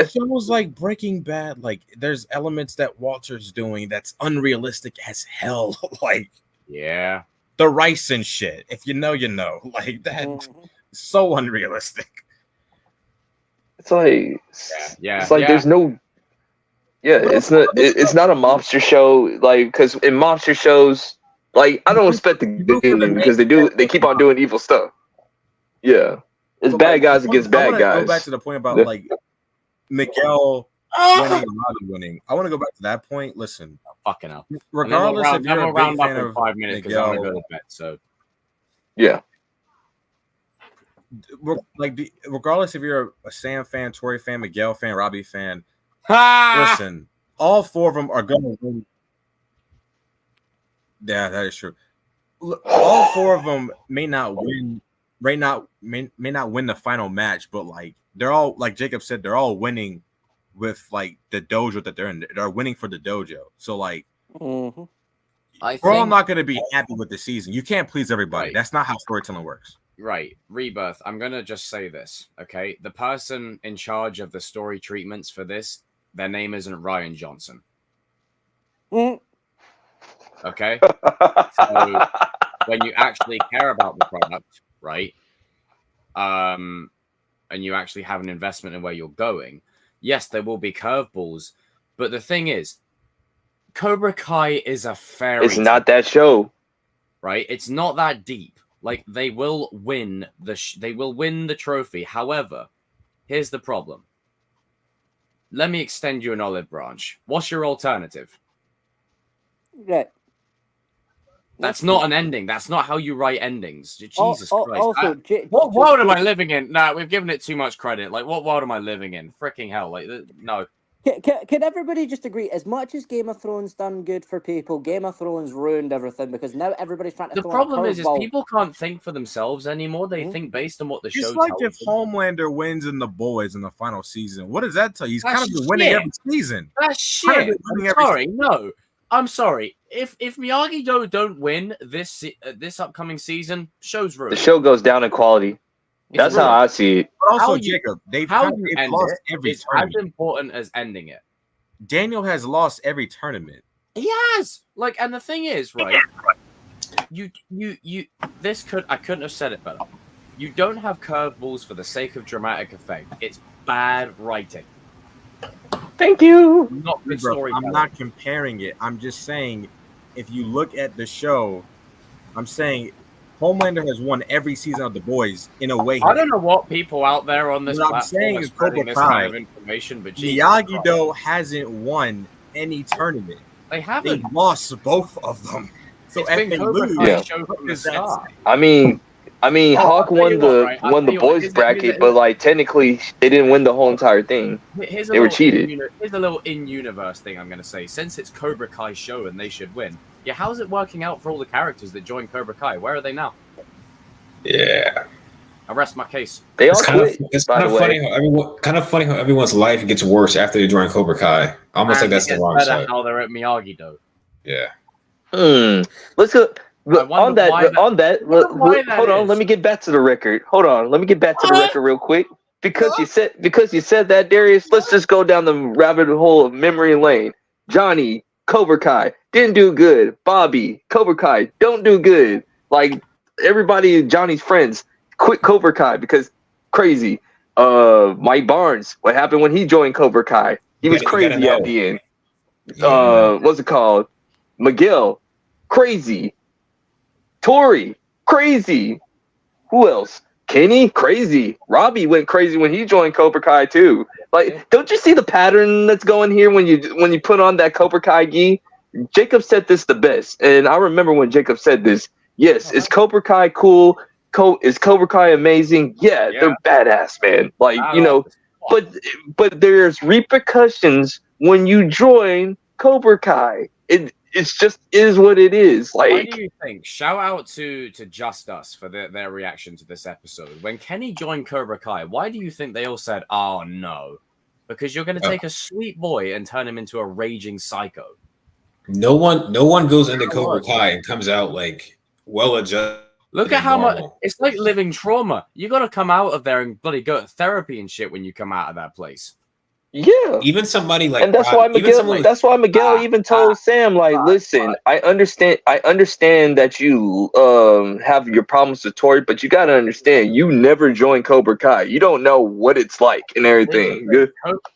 shows like Breaking Bad, like there's elements that Walter's doing that's unrealistic as hell. Like yeah, the rice and shit. If you know, you know. Like that, so unrealistic. It's like yeah. It's like there's no. Yeah, it's not a mobster show. Like because in mobster shows. Like I don't respect the game because they keep on doing evil stuff. Yeah, it's bad guys against bad guys. Go back to the point about like Miguel winning and Robby winning. I want to go back to that point. Listen, fucking hell. Regardless if you're a big fan of 5 minutes because I'm gonna go to bed. So yeah, regardless if you're a Sam fan, Tori fan, Miguel fan, Robby fan, listen, all 4 of them are gonna win. Yeah, that is true. All 4 of them may not win. May not win the final match, but like they're all like Jacob said, they're all winning with like the dojo that they're in. They're winning for the dojo. So like, we're all not going to be happy with the season. You can't please everybody. Right. That's not how storytelling works. Right, Rebirth. I'm gonna just say this, okay? The person in charge of the story treatments for this, their name isn't Ryan Johnson. Okay, so when you actually care about the product, right, and you actually have an investment in where you're going, yes, there will be curveballs, but the thing is, Cobra Kai is a fairy. It's not that show, right? It's not that deep. Like they will win the trophy. However, here's the problem. Let me extend you an olive branch. What's your alternative? Right. That's not an ending. That's not how you write endings. Jesus Christ. Also, what world am I living in? Nah, we've given it too much credit. Like, what world am I living in? Freaking hell. Like, no. Can everybody just agree? As much as Game of Thrones done good for people, Game of Thrones ruined everything because now everybody's trying to. The problem is people can't think for themselves anymore. They think based on what the show. It's like if Homelander wins in The Boys in the final season. What does that tell you? He's kind of been winning every season. That's shit. I'm sorry. If Miyagi-Do don't win this upcoming season, show's ruined. The show goes down in quality. That's how I see it. But also, Jacob, they've lost every tournament. As important as ending it. Daniel has lost every tournament. He has. Like, and the thing is, right? I couldn't have said it better. You don't have curveballs for the sake of dramatic effect. It's bad writing. Thank you. Not good story. I'm not comparing it. I'm just saying, if you look at the show, I'm saying Homelander has won every season of The Boys in a way. I don't know what people out there on this platform I'm saying is Cobra Kai. Kind of information, but Miyagi-Do hasn't won any tournament. They haven't. They've lost both of them. So if they lose, I mean, Hawk won the boys bracket, but like technically they didn't win the whole entire thing. They were cheated. Here's a little in-universe thing I'm going to say. Since it's Cobra Kai show and they should win, yeah, how's it working out for all the characters that joined Cobra Kai? Where are they now? Yeah. I rest my case. They all quit. It's kind of funny how everyone's life gets worse after they join Cobra Kai. Almost like that's the wrong side. How they're at Miyagi-Do. Yeah. Let's go. On that, hold on. Let me get back to the record. Hold on. Let me get back to the record real quick. Because you said that, Darius, let's just go down the rabbit hole of memory lane. Johnny, Cobra Kai, didn't do good. Bobby, Cobra Kai, don't do good. Like, everybody, Johnny's friends, quit Cobra Kai because crazy. Mike Barnes, what happened when he joined Cobra Kai? He was crazy at the end. What's it called? Miguel, crazy. Tori, crazy. Who else? Kenny, crazy. Robby went crazy when he joined Cobra Kai too. Like, don't you see the pattern that's going here when you put on that Cobra Kai gi? Jacob said this the best, and I remember when Jacob said this. Yes, is Cobra Kai cool? Is Cobra Kai amazing? Yeah, they're badass, man. Like, but there's repercussions when you join Cobra Kai. It's just is what it is. Like, what do you think? Shout out to Just Us for their reaction to this episode. When Kenny joined Cobra Kai, why do you think they all said, "Oh no"? Because you're going to take a sweet boy and turn him into a raging psycho. No one goes into Cobra Kai and comes out like well adjusted. Look at how much it's like living trauma. You got to come out of there and bloody go to therapy and shit when you come out of that place. Yeah, even somebody like, and that's why Miguel even told Sam, like, listen, I understand that you have your problems with Tori, but you got to understand, you never joined Cobra Kai. You don't know what it's like and everything.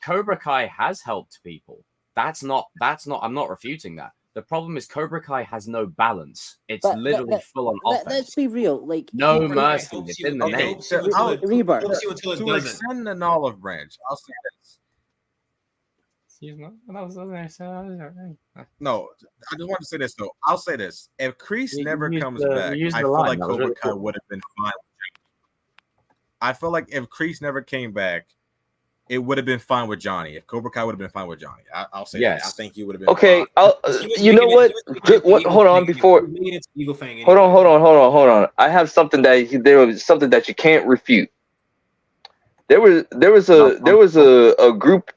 Cobra Kai has helped people. That's not. I'm not refuting that. The problem is Cobra Kai has no balance. It's literally full on offense. Let's be real. Like, no mercy. It's in the name. Rebirth. To extend an olive branch, I'll say this. No, I just want to say this though. I'll say this: if Kreese never comes back, I feel like Cobra Kai would have been fine. I feel like if Kreese never came back, it would have been fine with Johnny. If Cobra Kai would have been fine with Johnny, I'll say that. I think he would have been okay. Fine. You know what? Hold on. Hold on. I have something that you can't refute. There was a group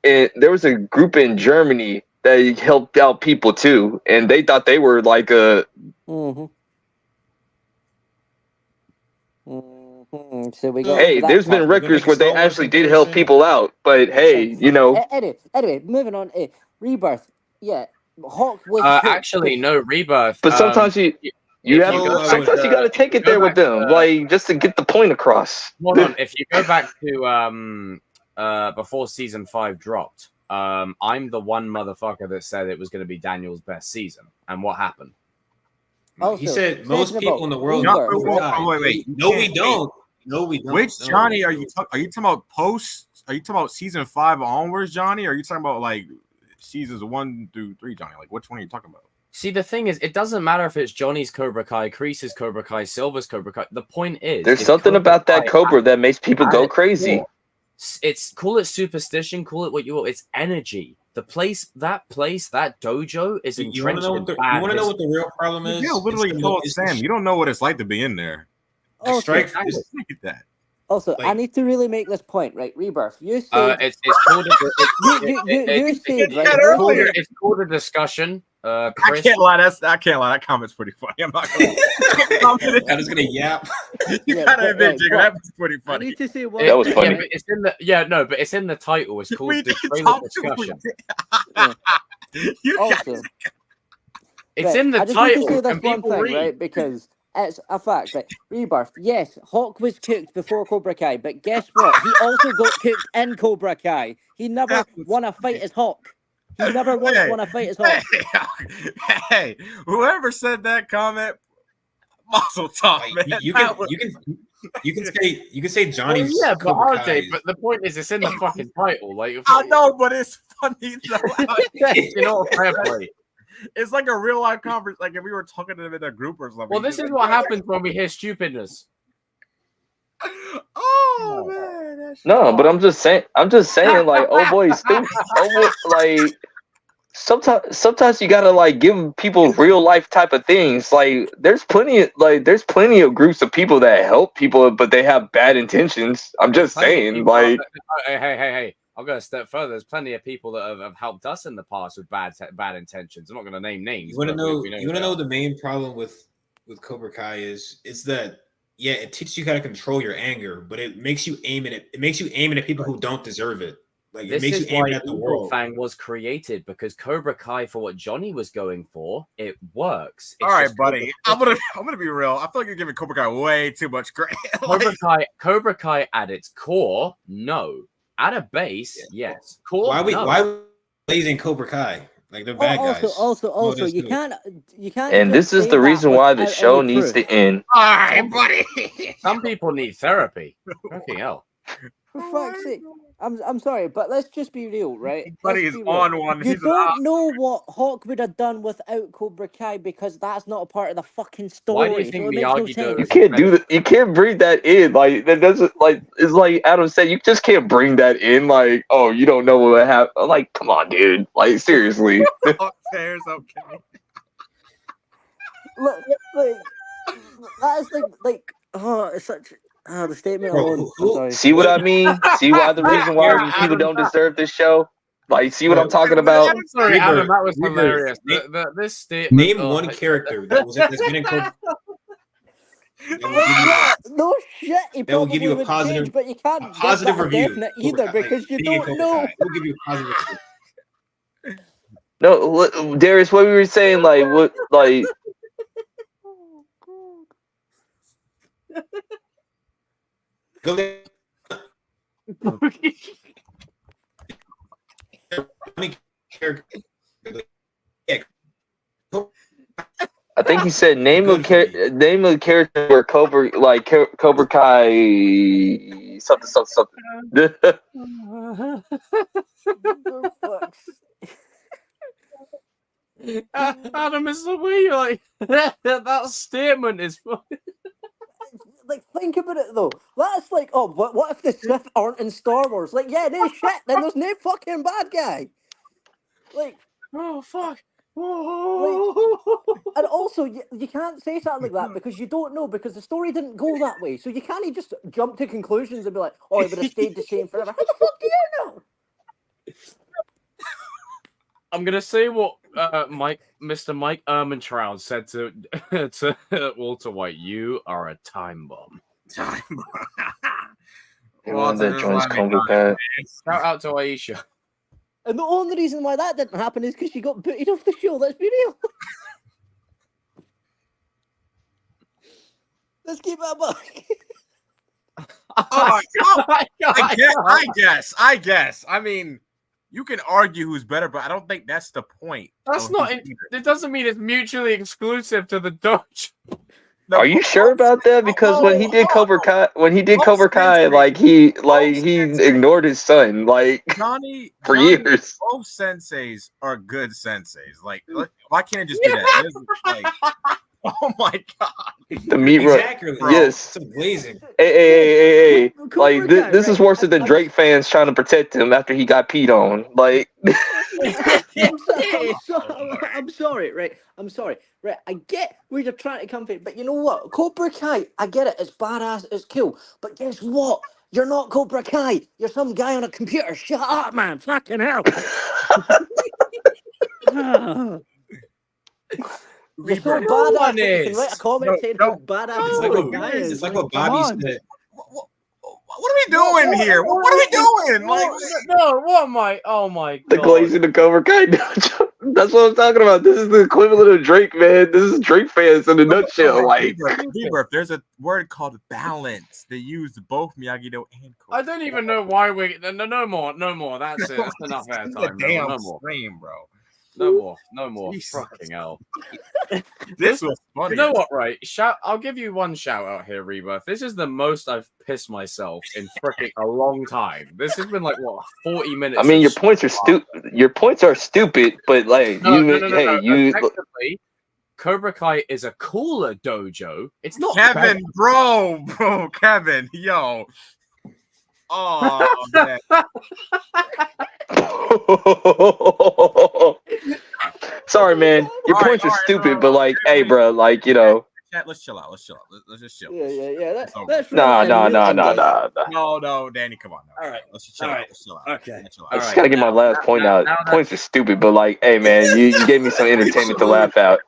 in Germany that helped out people too, and they thought they were like a. So we go. Hey, there's been records where they actually did help people out, but hey, you know. Anyway, moving on. Rebirth. Yeah, Hawk was actually no Rebirth. But sometimes you got to take it there with them, like, just to get the point across. Hold on, if you go back to before season 5 dropped, I'm the one motherfucker that said it was going to be Daniel's best season, and what happened? He said most people in the world. Wait. No, we don't. Which Johnny are you talking? Are you talking about post? Are you talking about season 5 onwards, Johnny? Or are you talking about like seasons 1 through 3, Johnny? Like, which one are you talking about? See, the thing is, it doesn't matter if it's Johnny's Cobra Kai, Kreese's Cobra Kai, Silver's Cobra Kai. The point is, there's something about that Cobra that makes people go crazy. It's call it superstition, call it what you want. It's energy. That dojo is entrenched in bad. You want to know what the real problem is? You literally told Sam, you don't know what it's like to be in there. Strike that. Also, I need to really make this point, right? Rebirth. You said it's called it's called a discussion. Chris, I can't lie. That comment's pretty funny. I'm not gonna. I'm just gonna yap. You gotta admit, Jigga, that was pretty funny. I need to say what that was funny. But it's in the but it's in the title. It's called the trailer discussion. It's in the title. I just need to say this one thing, right? Because it's a fact, right? Rebirth. Yes, Hawk was cooked before Cobra Kai, but guess what? He also got cooked in Cobra Kai. He never won a fight as Hawk. He never once won a fight as Hawk. Hey, whoever said that comment, muscle top, man. You can say Johnny. Yeah, but RJ. But the point is, it's in the fucking title. Like, I know, but it's funny though. You know, fair play. It's like a real life conversation. Like if we were talking to them in a group or something. Well, this is what happens when we hear stupidness. Oh man. No, but I'm just saying, like, oh boy, stupid. Oh boy, like, sometimes you gotta like give people real life type of things. Like, there's plenty of groups of people that help people, but they have bad intentions. I'm just saying, like, hey. I'll go a step further. There's plenty of people that have helped us in the past with bad intentions. I'm not going to name names. You want to know the main problem with with Cobra Kai is that it teaches you how to control your anger, but it makes you aim at it. It makes you aim at people who don't deserve it. Like This it makes is you aim why at the Evil world. Fang was created, because Cobra Kai, for what Johnny was going for, it works. It's All right, just buddy. I'm gonna be real. I feel like you're giving Cobra Kai way too much credit. Cobra Kai at its core, no. At a base, yes. Core, no. Why blazing Cobra Kai? Like they're bad guys. Also, you can't. And this is the reason why the show needs to end. All right, buddy. Some people need therapy. Fucking hell. For fuck's sake. I'm sorry, but let's just be real, right? Buddy is on one. You don't know what Hawk would have done without Cobra Kai because that's not a part of the fucking story. Why do you think so You can't do that. You can't bring that in. Like that doesn't like. It's like Adam said. You just can't bring that in. Like, oh, you don't know what happened. Like, come on, dude. Like, seriously. There's okay. Look, like that is like oh, it's such. The statement alone. I'm sorry. See what I mean? See why the reason why these people don't deserve this show? Like, see what I'm talking about? I'm sorry, Adam, that was hilarious. This statement. Name one character that's been in Cobra. No shit. He that will give you a positive, change, but you can't a positive review either because you don't know. We'll give you a positive review. No, Darius, what we were saying, like, what, like. Go there. I think he said name of the character where Cobra Kai something. Adam is the way you're like that statement is like, think about it though. That's like, oh, what if the Sith aren't in Star Wars? Like, yeah, no shit. Then there's no fucking bad guy. Like, oh fuck. Like, and also, you can't say something like that because you don't know, because the story didn't go that way. So you can't just jump to conclusions and be like, oh, it would have stayed the same forever. How the fuck do you know? I'm gonna say what Mr. Mike Ehrmantraut said to Walter White. You are a time bomb. Time bomb. Well, that joins Cobra Kai. Shout out to Aisha. And the only reason why that didn't happen is because she got booted off the show. Let's be real. Let's keep that back. I guess. I mean, you can argue who's better, but I don't think that's the point. That's not. It doesn't mean it's mutually exclusive to the Dojo. Are you sure about that? Because when he did Cobra Kai, like he ignored his son, like Johnny, for years. Both senseis are good senseis. Like, why can't I just do that? Like, oh my god, the meat exactly. Yes, it's blazing. Hey. Like this is worse than Drake fans trying to protect him after he got peed on. Like, I'm sorry, right? I'm sorry, right? I get where you're trying to come from, but you know what? Cobra Kai, I get it. It's badass. It's cool. But guess what? You're not Cobra Kai. You're some guy on a computer. Shut up, man. Fucking hell. You're so badass. You can write a comment saying how badass it's like what Bobby said. What are we doing here? What are we doing? Like, no, what am I? Oh my god. The glazing the Cobra Kai Dojo. That's what I'm talking about. This is the equivalent of Drake, man. This is Drake fans in a nutshell. Like, there's a word called balance. They use both Miyagi-Do and Cobra. I don't even know why we. No more. That's it. That's enough airtime. Damn no more. Stream, bro. No more. Jesus. Fucking hell. This was funny. You know what, right? I'll give you one shout out here, Rebirth. This is the most I've pissed myself in freaking a long time. This has been like, what, 40 minutes? I mean, your points are stupid. Your points are stupid, but like, Effectively, Cobra Kai is a cooler dojo. It's not Kevin, bad. bro, Kevin, yo. Oh, man. Sorry, man. Your points are stupid, but like, hey, bro, like, you know. Chat, let's chill out. Let's just chill. Yeah. That's No, Danny, come on. No. All right. Let's just chill out. Let's chill out. Okay. I just gotta get my last point out. Points are stupid, but like, hey, man, you gave me some entertainment to laugh out.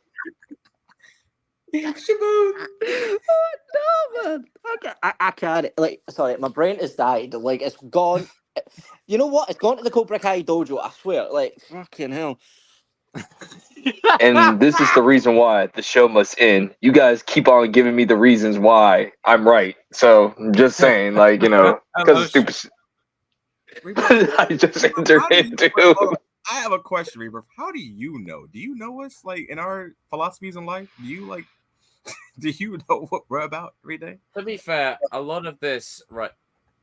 Shaboom. No, man. I can't. Like, sorry, my brain has died. Like, it's gone. You know what? It's gone to the Cobra Kai dojo. I swear. Like, fucking hell. And this is the reason why the show must end. You guys keep on giving me the reasons why I'm right. So I'm just saying, like, you know, because of stupid shit. I just entered into. I have a question, Rebirth. How do you know? Do you know us, like, in our philosophies in life? Do you, like, do you know what we're about every day? To be fair, a lot of this, right?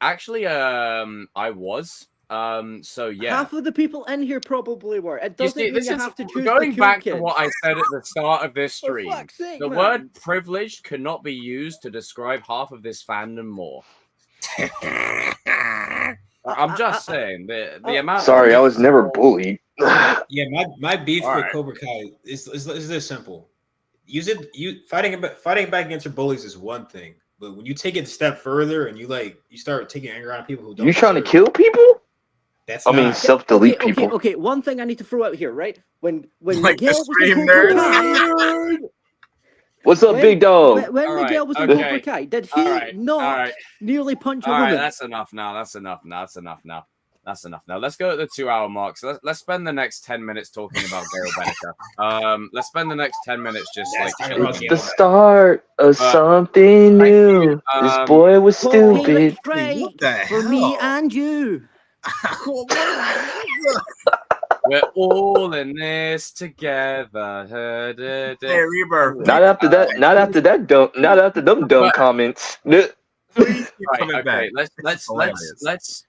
Actually, I was. So yeah. Half of the people in here probably were. It doesn't mean you have to choose going the cool back kids. to what I said at the start of this For stream. fuck's sake, The man. word privilege cannot be used to describe half of this fandom more. I'm just saying the amount. Sorry, I was never bullied. Yeah, my beef All with right. Cobra Kai is this simple. Fighting back against your bullies is one thing, but when you take it a step further and you start taking anger on people who don't, You trying to deserve kill people? That's I mean, not- self-delete people. Okay. One thing I need to throw out here, right? When Like Miguel the was in stream Cobra nerds. Kai, What's up, big dog? when All right, Miguel was in okay. Cobra Kai, did he All right, not all right. nearly punch a All right, woman? that's enough now. That's enough now. Let's go at the 2 hour mark. So let's spend the next 10 minutes talking about Gail Beneca. Let's spend the next 10 minutes just Yes, like I chilling. love It's Gail the Beneca. start of something new. This boy was Talking stupid. straight What the for me hell? and you. We're all in this together. Hey, Rebirth. Not after them dumb comments. Please keep Right, coming okay. back. Let's.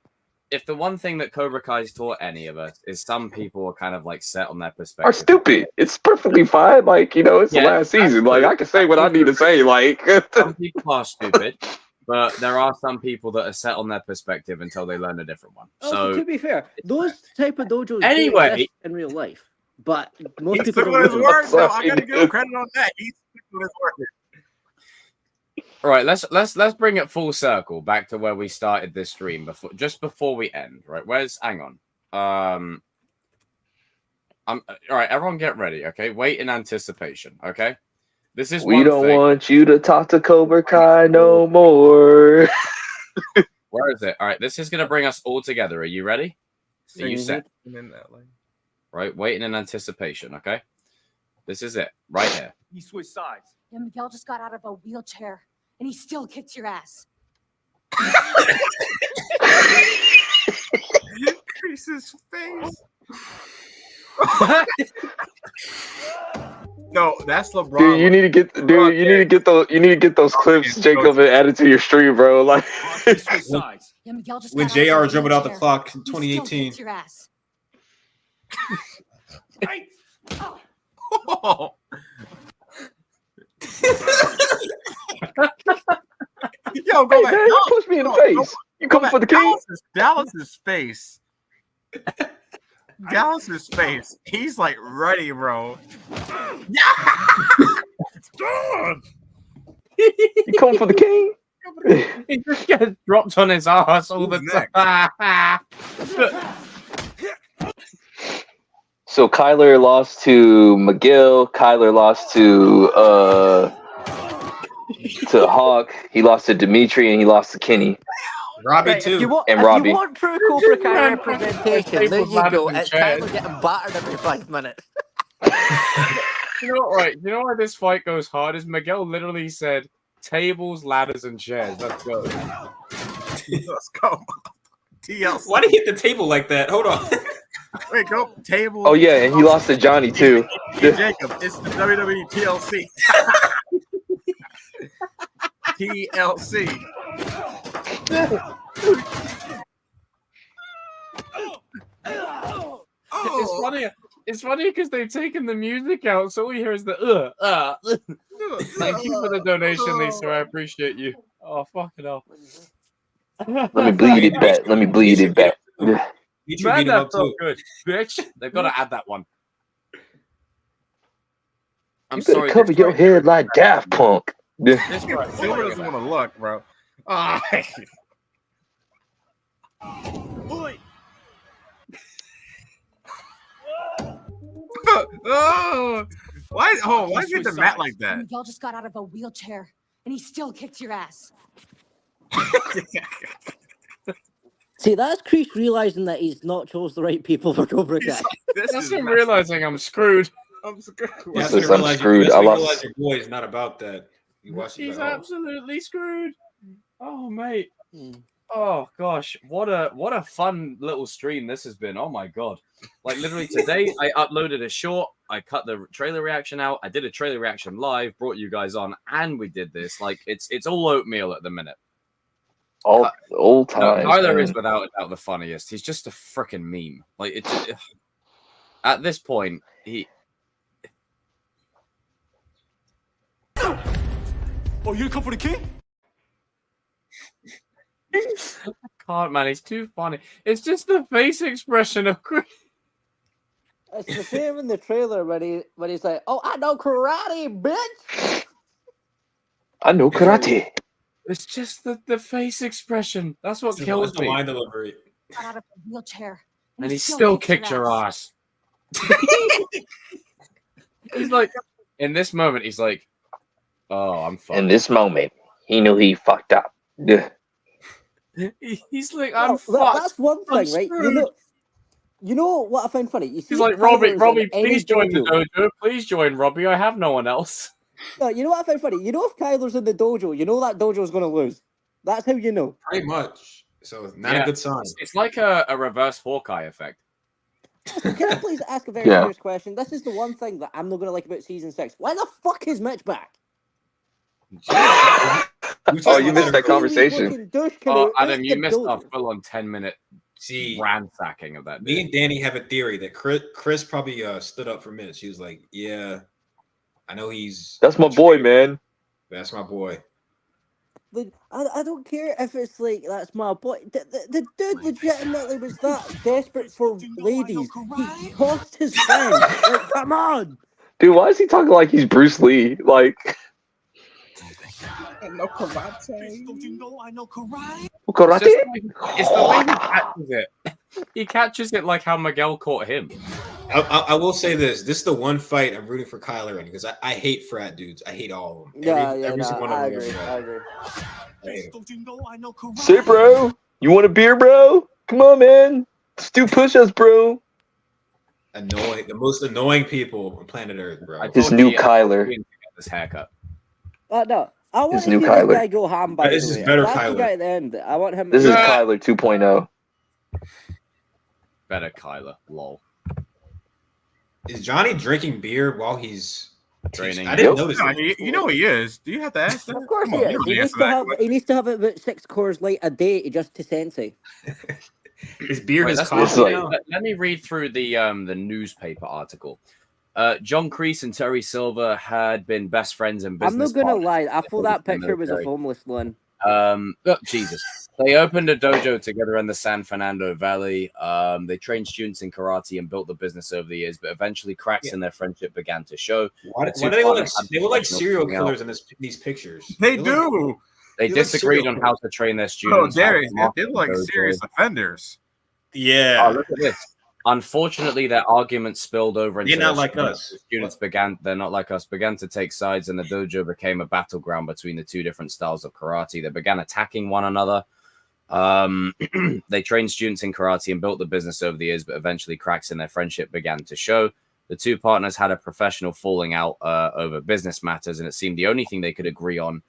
If the one thing that Cobra Kai's taught any of us is some people are kind of like set on their perspective. Are stupid. It's perfectly fine. Like, you know, it's the last season. Like, I can say what I need to say. Like, Some people are stupid, but there are some people that are set on their perspective until they learn a different one. Also, So to be fair, those type of dojos Anyway. do exist in real life, but most He's people took don't his know. word, though. I gotta give him credit on that. He's took his word. all right, let's bring it full circle back to where we started this stream before we end. Right, hang on. All right, everyone get ready, okay? Wait in anticipation, okay? This is we one don't thing. want you to talk to Cobra Kai no more. Where is it? All right, this is gonna bring us all together. Are you ready? Are you set? Right, waiting in anticipation, okay? This is it, right here. He switched sides. Yeah, Miguel just got out of a wheelchair, and he still kicks your ass. Kreese's face. No, that's LeBron. Dude, you need to get those clips, Jacob, and add it to your stream, bro. Like, He switched sides. Yeah, Miguel just when got out of JR a dribbled out the wheelchair, clock in he still 2018. kicks your ass. Oh. Yo, go back. man, you push me in the face. You coming for the king? Dallas's face. Dallas's face. He's like ready, bro. You coming for the king? He just gets dropped on his ass all the time. So Kyler lost to Miguel. Kyler lost to Hawk. He lost to Demitri, and he lost to Kenny. Robbie Right, too. if you want, And if Robbie. you want true Cobra Kai representation, there you Tables, go. ladders, It's and Kyler chairs. getting battered every 5 minutes. You know what, right? You know why this fight goes hard? Is Miguel literally said tables, ladders, and chairs. Let's go. Let's go. TLC. Why did he hit the table like that? Hold on. Wait, go table. Oh yeah, and he lost to Johnny too. Hey, Jacob, it's the WWE TLC. TLC. It's funny because they've taken the music out, so all you hear is the Thank you for the donation, Lisa. I appreciate you. Oh, fucking hell. Let me bleed it back. Let me bleed it back. Man, that felt good, bitch. They've got to add that one. I'm You better sorry. cover your head like Daft Punk. This right. Silver doesn't want to look, bro. Oh. Oh. Why is it the mat like that? Miguel just got out of a wheelchair, and he still kicked your ass. See, that's Kreese realizing that he's not chose the right people for Cobra Kai. That's him realizing I'm screwed. I'm screwed. You have This to is- I'm realize, screwed. you have I to lost- realize your boy is not about that. You watch it, He's like, oh. absolutely screwed. Oh, mate. Hmm. Oh gosh, what a fun little stream this has been. Oh my god. Like literally today I uploaded a short, I cut the trailer reaction out, I did a trailer reaction live, brought you guys on, and we did this. Like it's all oatmeal at the minute. All old No, times. Tyler man. is without a doubt the funniest. He's just a freaking meme. Like at this point, he Oh, you come for the king? can't, man. He's too funny. It's just the face expression of Chris. It's the same in the trailer when he's like, "Oh, I know karate, bitch." I know karate. It's just the face expression. That's what It's kills the me. line delivery. Got out of a wheelchair, And he still kicked your ass. He's like, in this moment, he's like, "Oh, I'm fucked." In this moment, he knew he fucked up. Ugh. He's like, Well, "I'm fucked." that's one I'm thing, right? screwed. You know what I find funny? You see, He's like, Tyler's Robbie, in any please join the dojo. dojo. Please join Robbie. I have no one else. No, you know what I find funny? You know if Kyler's in the dojo, you know that dojo's going to lose. That's how you know. Pretty much. So it's not Yeah. a good sign. It's like a reverse Hawkeye effect. Can I please ask a very Yeah. serious question? This is the one thing that I'm not going to like about season 6. Why the fuck is Mitch back? Oh, you missed that conversation. Oh, Adam, you missed a full-on 10-minute See, ransacking of that. me dude. and Danny have a theory that Chris probably stood up for Mitch. He was like, "Yeah, I know he's That's my boy, man. That's my boy." I don't care if it's like, that's my boy. The dude legitimately was that desperate for ladies. He lost his friend. Like, come on. Dude, why is he talking like he's Bruce Lee? Like, No karate. I know karate. karate? It's the way he catches it. He catches it like how Miguel caught him. I will say this: this is the one fight I'm rooting for Kyler in because I hate frat dudes. I hate all of them. Every single one of I them. agree. I agree. I hate 'em. I know karate. Say, bro, you want a beer, bro? Come on, man. Let's do push-ups, bro. Annoying, the most annoying people on planet Earth, bro. His new Kyler. This haircut. No. I want His to new see Kyler. this guy go ham, by This the is way. better That's the Kyler. guy at the end. I want him. This is Kyler 2.0. Better Kyler. Lol. Is Johnny drinking beer while he's Training. I didn't Yep. notice. No, that you know he is. Do you have to ask that? Of course Come he on, you is. don't He answer needs, to that have, question. he needs to have about 6 Coors Light a day just to Sensei. Is beer Wait, his that's coffee like- now? Let me read through the newspaper article. John Kreese and Terry Silver had been best friends and business I'm not going to partners. lie. I thought that picture was a Military. homeless one. Jesus. They opened a dojo together in the San Fernando Valley. They trained students in karate and built the business over the years, but eventually cracks in their friendship began to show. Why The do two they look like partners had they look like professional serial coming out. killers in these pictures? They look- do. They They look disagreed serial on how to train their Oh, students. how to Darius, market they look like the dojo. serious offenders. Yeah. Oh, look at this. Unfortunately, their arguments spilled over into They're not their like students. us. The students they're not like us, began to take sides, and the dojo became a battleground between the two different styles of karate. They began attacking one another. They trained students in karate and built the business over the years, but eventually cracks in their friendship began to show. The two partners had a professional falling out over business matters, and it seemed the only thing they could agree on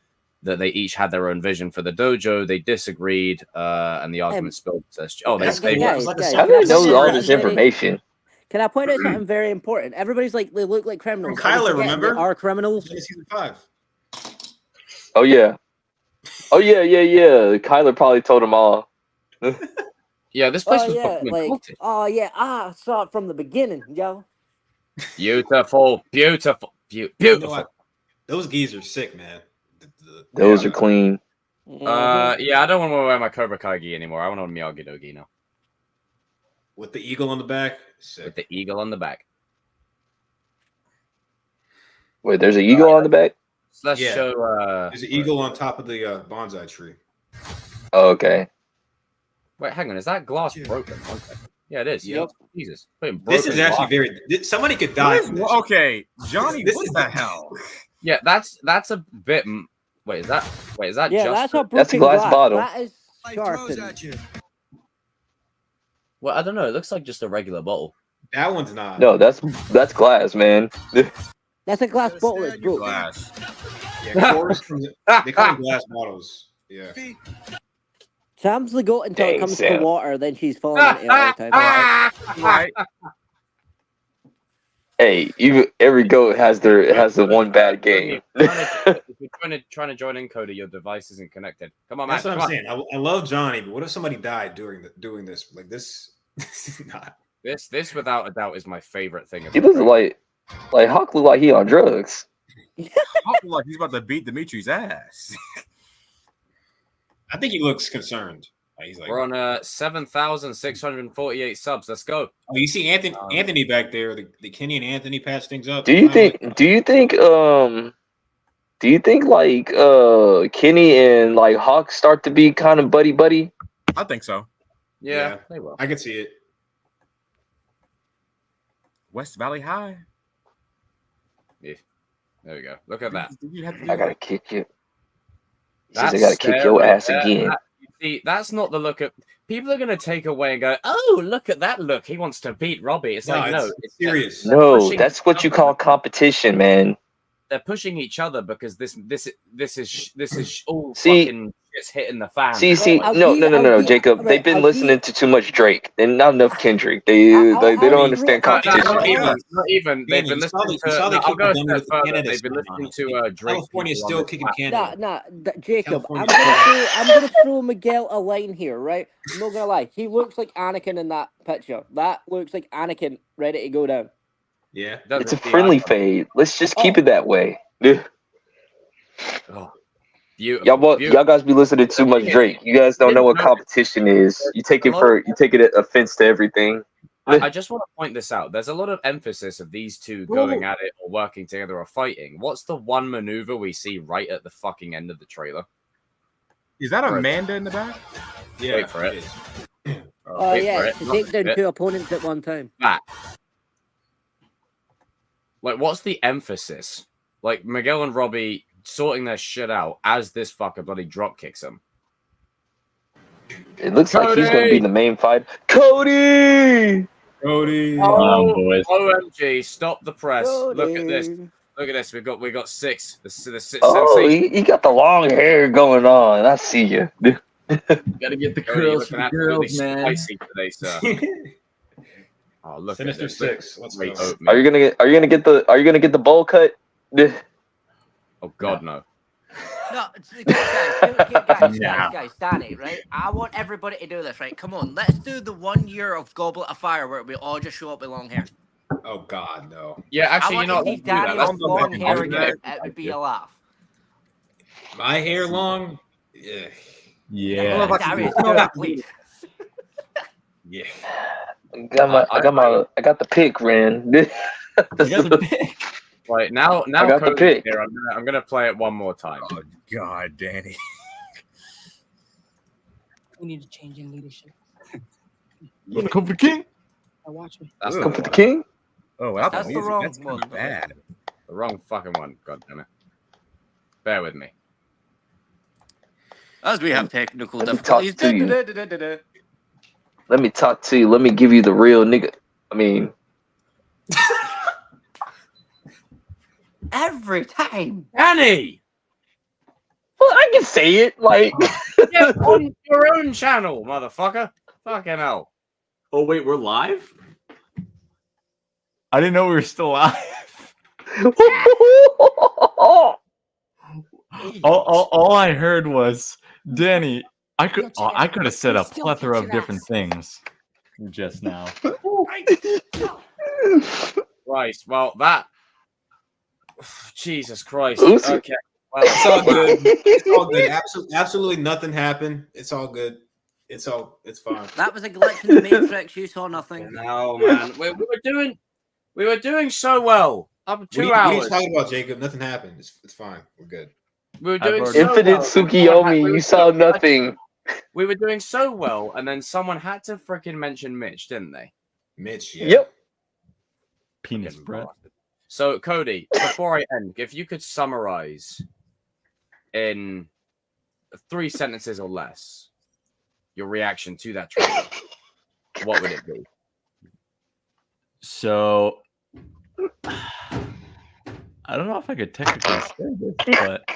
that they each had their own vision for the dojo. They disagreed, and the argument spilled. They Guys, How do you know all this information? Can I point out something very important? Everybody's like, they look like criminals. From Kyler, Are they forgetting remember? they are criminals. Season 5. Oh, yeah. Kyler probably told them all. Yeah, this place Oh was yeah, fucking like, culty. oh yeah, I saw it from the beginning, yo. Beautiful. You know Beautiful. what? Those geese are sick, man. Those are clean. Yeah, I don't want to wear my Cobra Kai gi anymore. I want a Miyagi Do gi now With the eagle on the back. Sick. with the eagle on the back. Wait, there's an eagle on the back? So let's Yeah. show. There's an eagle on top of the bonsai tree. Oh, okay. Wait, hang on. Is that glass Yeah. broken? Okay. Yeah, it is. Yep. Jesus. This is actually very. Somebody could die. From this. Okay, Johnny. This What is the hell? Yeah, that's a bit. Wait, is that? Yeah, just that's a broken That's a glass bottle. That is sharpened. Well, I don't know. It looks like just a regular bottle. That one's not. No, that's glass, man. That's a glass bottle. It's broken. Glass. Yeah, they come in glass bottles. Yeah. Sam's the goat until it Dang, comes Sam. to water, then she's falling into it all the time. Right. Hey, every goat has the one bad game. If you're trying to join in, Cody, your device isn't connected. Come on, man. That's what I'm saying. I love Johnny, but what if somebody died doing this? Like this. This is not. This without a doubt is my favorite thing. He looks like Hawk look like he on drugs. Hawk look like he's about to beat Dimitri's ass. I think he looks concerned. He's like, we're on 7,648 subs. Let's go. Oh, you see Anthony back there. The Kenny and Anthony patch things up. Do you think like Kenny and like Hawk start to be kind of buddy? I think so. Yeah, they will. I can see it. West Valley High. Yeah. There we go. Look at that. I gotta kick you. That's I gotta kick your ass again. See, that's not the look at. People are going to take away and go, "Oh, look at that look! He wants to beat Robbie." It's like, no, it's serious. No, that's what you call competition, man. They're pushing each other because this is all See, fucking just hitting the fan. See, no, Jacob. They've been listening to too much Drake and not enough Kendrick. They don't understand competition. Not even. They've been listening to. I'll go a step further. They've been listening to Drake. California still kicking Canada. Nah, Jacob. I'm gonna throw Miguel a line here, right? I'm not gonna lie. He looks like Anakin in that picture. That looks like Anakin ready to go down. Yeah, it's a friendly fade. Let's just keep it that way. Oh, y'all guys be listening to too much Drake. You guys don't know what competition is. You take it offense to everything. I just want to point this out. There's a lot of emphasis of these two going at it or working together or fighting. What's the one maneuver we see right at the fucking end of the trailer? Is that Amanda in the back? Yeah, wait for it. Oh yeah, to take down two opponents at one time. That. Like, what's the emphasis? Like, Miguel and Robby sorting their shit out as this fucker bloody drop kicks him. It looks like he's going to be the main fight. Cody! Oh, boys. OMG, stop the press. Look at this. Look at this. We got six. Oh, he got the long hair going on. I see you. Gotta get the curls for girls, man. Spicy today, sir. Oh, look Sinister at this. Six. Let's go. Are you gonna get the bowl cut? Oh God, no. No, guys, Danny, right? I want everybody to do this, right? Come on, let's do the 1 year of Goblet of Fire where we all just show up with long hair. Oh God, no. Yeah, actually, you know, if let's do Danny that. with long hair again, it would be a laugh. My hair long? Yeah. Yeah. Darius, do it, please. Yeah. I got the pick, Ren. You got the pick. Right now, I got the pick. Here, I'm gonna play it one more time. Oh God, Danny. We need to change in leadership. You come for King? Now watch me. That's Come for the king. Oh, That's the wrong That's one. bad. the wrong fucking one. God damn it. Bear with me. As we have technical Let me difficulties. talk to you. Let me talk to you. Let me give you the real nigga. I mean, Every time. Annie! well, I can say it. Like, Get on your own channel, motherfucker. Fucking hell. Oh wait, we're live? I didn't know we were still live. all I heard was, Danny, I could have said a plethora of different things just now. Christ. Well, that. Jesus Christ. Oops. Okay. Well, It's all good. It's all good. Absolutely nothing happened. It's all good. It's fine. That was a glitch in the Matrix. You saw nothing. no, man. We were doing so well. Up to 2 hours. What are you talking about, Jacob? Nothing happened. It's fine. We're good. We were doing so Infinite well. Tsukiyomi. You saw nothing. We were doing so well, and then someone had to freaking mention Mitch, didn't they? Mitch, yeah. Yep. Penis breath. So, Cody, before I end, if you could summarize in 3 sentences or less your reaction to that trailer, what would it be? So, I don't know if I could technically say this, but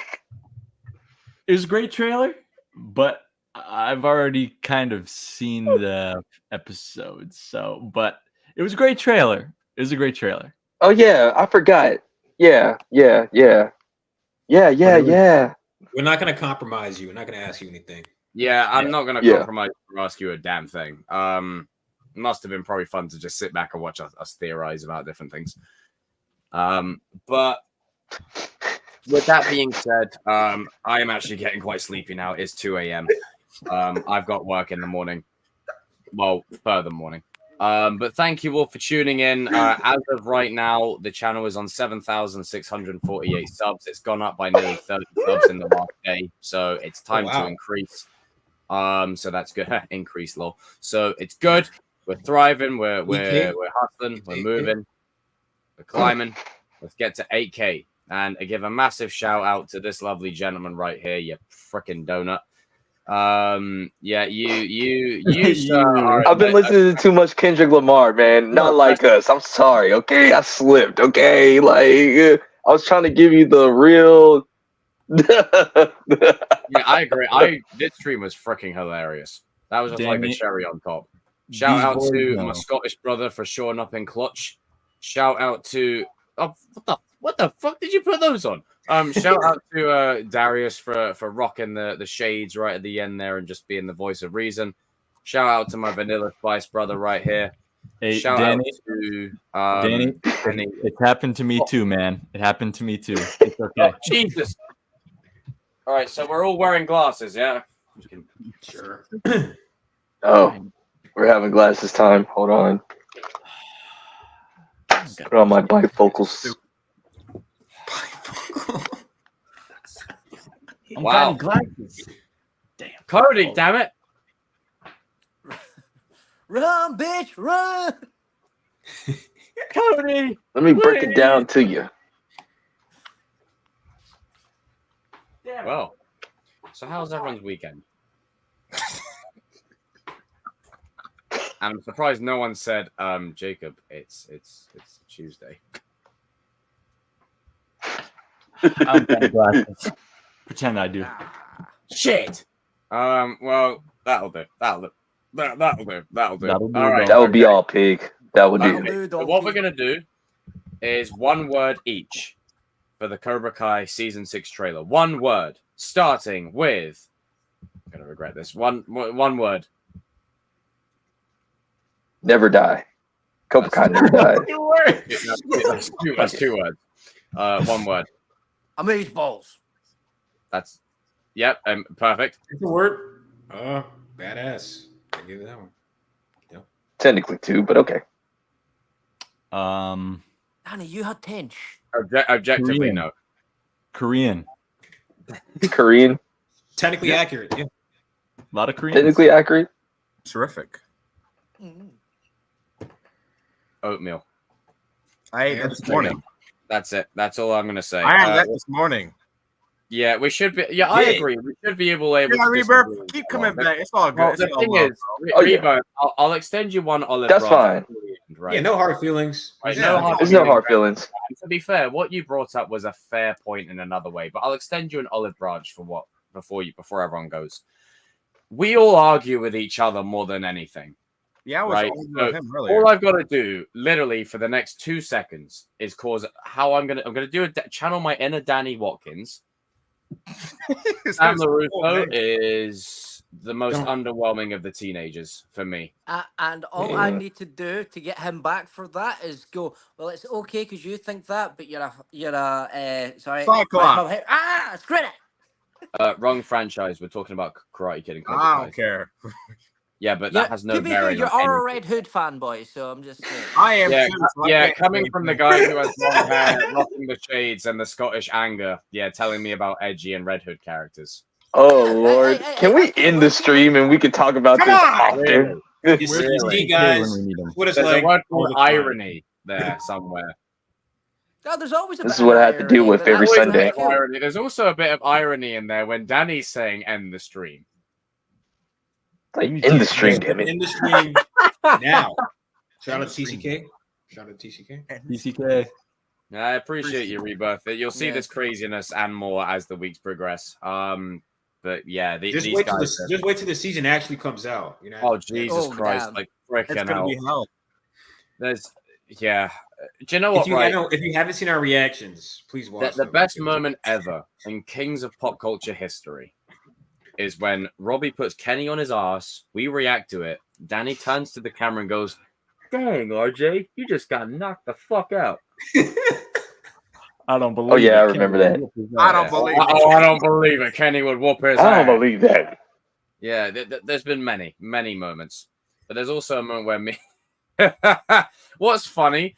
it was a great trailer, but I've already kind of seen the episodes. So, but it was a great trailer. It was a great trailer. Oh yeah, I forgot. Yeah. We're not going to compromise you. We're not going to ask you anything. Yeah, I'm not going to compromise or ask you a damn thing. Must have been probably fun to just sit back and watch us theorize about different things. But with that being said, I am actually getting quite sleepy now. It's 2 a.m. I've got work in the morning. Well, further morning. But thank you all for tuning in. As of right now, the channel is on 7,648 subs. It's gone up by nearly 30 subs in the last day. So it's time to increase. So that's good. Increase, lol. So it's good. We're thriving. We're hustling. We're moving. We're climbing. Let's get to 8K. And I give a massive shout out to this lovely gentleman right here, you freaking donut. You sir, I've been listening to too much Kendrick Lamar, man. Not like us. I'm sorry, okay? I slipped, okay? Like, I was trying to give you the real... Yeah, I agree. This stream was freaking hilarious. That was just like the cherry on top. Shout out to my Scottish brother for showing up in clutch. Shout out to what the fuck did you put those on? Shout out to Darius for rocking the shades right at the end there and just being the voice of reason. Shout out to my Vanilla Spice brother right here. Hey, Shout Danny, out to Danny. It happened to me too, man. It happened to me too. It's okay. Oh, Jesus. All right, so we're all wearing glasses, yeah? Sure. Oh, we're having glasses time. Hold on. Put on my bifocals. Wow. Glasses. Damn. Cody, damn it. Run, bitch, run. Cody. Let me break it down to you. Well, so how's everyone's weekend? I'm surprised no one said, Jacob, it's Tuesday. I'm wearing glasses. Pretend I do. Shit. Well, that'll do. That'll do. All right. That would be all, pig. That would do. So what we're gonna do is one word each for the Cobra Kai season 6 trailer. One word, starting with. I'm gonna regret this. One word. Never die. Cobra Kai never died. That's 2 words. One word. Amaze balls. That's perfect. It's a word. Badass. I give it that one. Yep. Technically 2, but okay. Danny, you had 10. Objectively, Korean. no. Korean. Korean. Technically accurate. Yeah. A lot of Korean. Technically accurate. Terrific. Oatmeal. I ate that this morning. That's it. That's all I'm gonna say. I had that this morning. Yeah, we should be. Yeah, I agree. We should be able to. Rebirth, keep coming back. It's all good. Well, the thing is, Rebirth, I'll extend you one olive. That's fine. Right? Yeah, no hard feelings. Right, There's no hard feelings. To be fair, what you brought up was a fair point in another way, but I'll extend you an olive branch for what before everyone goes. We all argue with each other more than anything. Yeah, I was right. arguing with him earlier. All I've got to do, literally, for the next 2 seconds, is cause how I'm gonna do channel my inner Danny Watkins. Sam LaRusso is the most underwhelming of the teenagers for me. And all I need to do to get him back for that is go, well, it's okay because you think that, but you're a sorry. Screw it. Wrong franchise. We're talking about Karate Kid and Cobra I Kai. don't care. Yeah, but that has no to be fair, bearing. you're on a anything. Red Hood fanboy, so I'm just saying. I am. Yeah, coming from the guy who has long hair, rocking the shades, and the Scottish anger. Yeah, telling me about edgy and Red Hood characters. Oh Lord, can we end the stream and we can talk about this after? You see, guys, what it's There's like. a word called irony there somewhere. God, there's always a This bit is what of I have to deal irony, with but every that's Sunday. cool. Irony. There's also a bit of irony in there when Danny's saying end the stream. Like in the stream, damn it. In the stream now. Shout out to TCK. Shout out to TCK. TCK. I appreciate you, Rebirth. You'll see this craziness and more as the weeks progress. But yeah, Just these wait guys. just wait till the season actually comes out. You know. Oh Jesus Christ! damn. Like It's freaking gonna hell. be hell. There's Do you know what? If you haven't seen our reactions, please watch. The best moment ever in Kings of pop culture history is when Robbie puts Kenny on his ass. We react to it. Danny turns to the camera and goes, "Dang, RJ, you just got knocked the fuck out." I don't believe. Oh yeah, I it. remember that. I don't believe it. Oh, I don't believe it. Kenny would whoop his I don't ass. believe that. Yeah, there's been many moments, but there's also a moment where me. What's funny?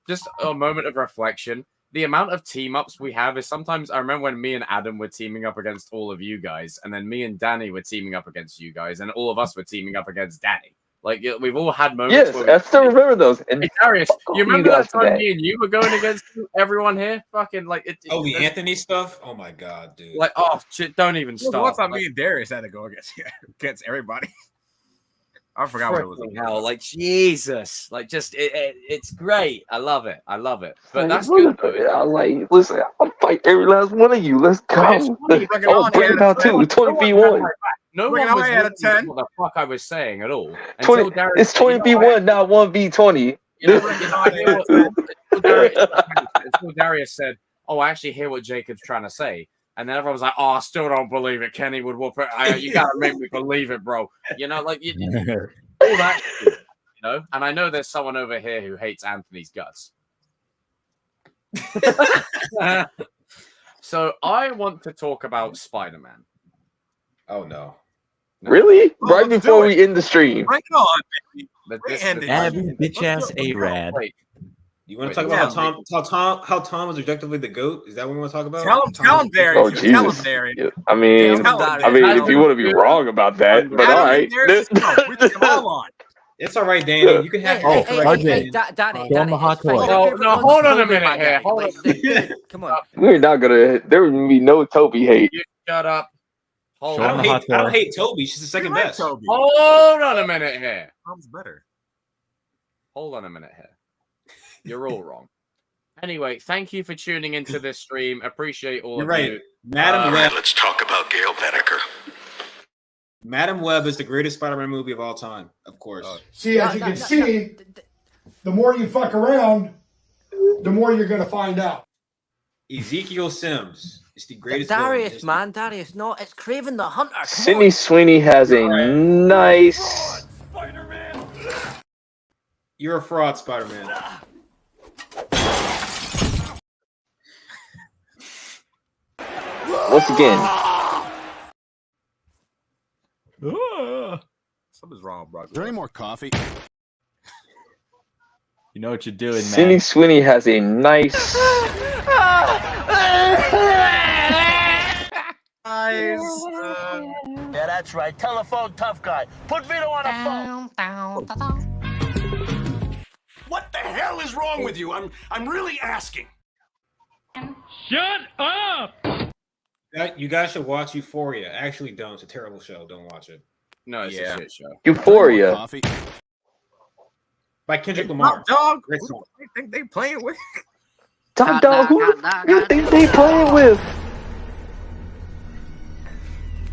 Just a moment of reflection. The amount of team ups we have is sometimes. I remember when me and Adam were teaming up against all of you guys, and then me and Danny were teaming up against you guys, and all of us were teaming up against Danny. Like we've all had moments. Yes, I still remember those. And hey, Darius, you remember guys that time today. me and you were going against everyone here? Fucking like it. Oh, the Anthony stuff. Oh my god, dude. Like shit, don't even start. Once Like, me and Darius had to go against everybody. I forgot what it was. hell, like Jesus, like just it's great. I love it. But Like, that's look good. at it. I'm like, listen, I'll fight every last one of you. Let's go. Oh, bring it out too. 20v1. No Look one at was how I had a listening 10. to what the fuck I was saying at all. 20, it's 20v1, not 1v20. Until Darius said, "Oh, I actually hear what Jacob's trying to say," and then everyone was like, "Oh, I still don't believe it. Kenny would whoop it. You gotta make me believe it, bro." You know, like all that shit, you know. And I know there's someone over here who hates Anthony's guts. So I want to talk about Spider-Man. Oh no. Really? Oh, Right let's before do we end the stream. Bring it on, baby. Bitch ass A-Rad. You want to talk about how Tom was objectively the GOAT? Is that what we want to talk about? Tell him, Darius. Oh Tell him, Jesus! Darius. Yeah, I mean, if you want to be wrong about that, but all right. We took them all on. It's all right, Danny. You can have. Danny. No, hold on a minute here. Hold on. Come on. We're not gonna. There would be no Toby hate. You shut up. Hold I on. don't hate Toby. She's the second best. Toby. Hold on a minute here. Tom's better. Hold on a minute here. You're all wrong. Anyway, thank you for tuning into this stream. Appreciate all of you. Madam Web. Let's talk about Gail Benecker. Madam Web is the greatest Spider-Man movie of all time, of course. See, as you can see, the more you fuck around, the more you're going to find out. Ezekiel Sims is the greatest. Darius, man, Darius. No, it's Craven the Hunter. Come Sydney on. Sweeney has a nice. You're a fraud, Spider-Man. Once again, Something's wrong, bro. Is there any more coffee? You know what you're doing, man. Sydney Sweeney has a nice. Yeah, that's right. Telephone tough guy. Put Vito on the phone. What the hell is wrong with you? I'm really asking. Shut up! You guys should watch Euphoria. Actually, don't. It's a terrible show. Don't watch it. No, it's a shit show. Euphoria. By Kendrick Lamar. Dog. Great Who song. do you think they playing with? Top dog. Who you think they playing with?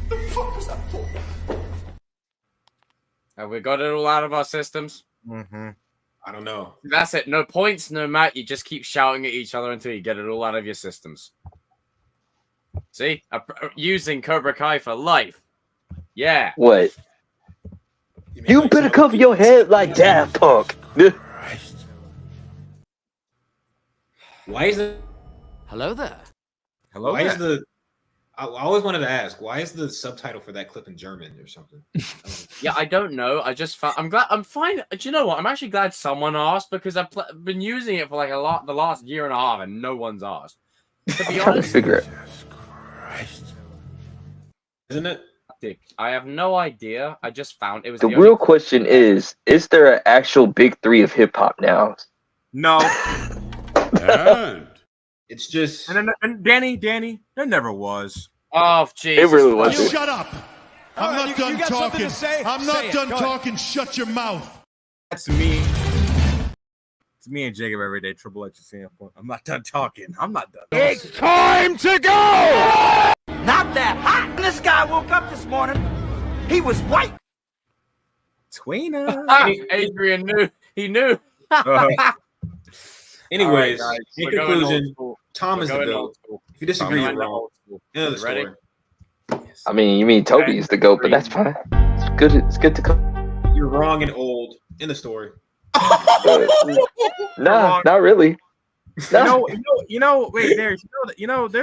The fuck was that for? Have we got it all out of our systems? Mm-hmm. I don't know. That's it. No points, no Matt. You just keep shouting at each other until you get it all out of your systems. See? Using Cobra Kai for life. Yeah. What? You better cover your head like Daft Punk. Why is it? Hello there. Hello. Why is the? I always wanted to ask. Why is the subtitle for that clip in German or something? Yeah, I don't know. I just found. I'm glad. I'm fine. Do you know what? I'm actually glad someone asked because I've been using it for like the last year and a half, and no one's asked. To be I'm trying to honest, figure it. isn't it? I have no idea. I just found it was The real question is there an actual big three of hip hop now? No. It's just and Danny, there never was. Oh, Jesus. It really wasn't. Shut up. I'm not done talking. I'm not done talking. Shut your mouth. That's me. It's me and Jacob every day. Triple H standpoint. I'm not done talking. I'm not done. It's time to go. Not that hot. This guy woke up this morning. He was white. Tweener. Adrian knew. He knew. Anyways, right, in conclusion, Tom is the GOAT. If you disagree, you're wrong. End of the Ready? story. I mean, you mean Toby is the GOAT, but that's fine. It's good. It's good to come. You're wrong and old. In the story. Nah, not really. No. Wait, there's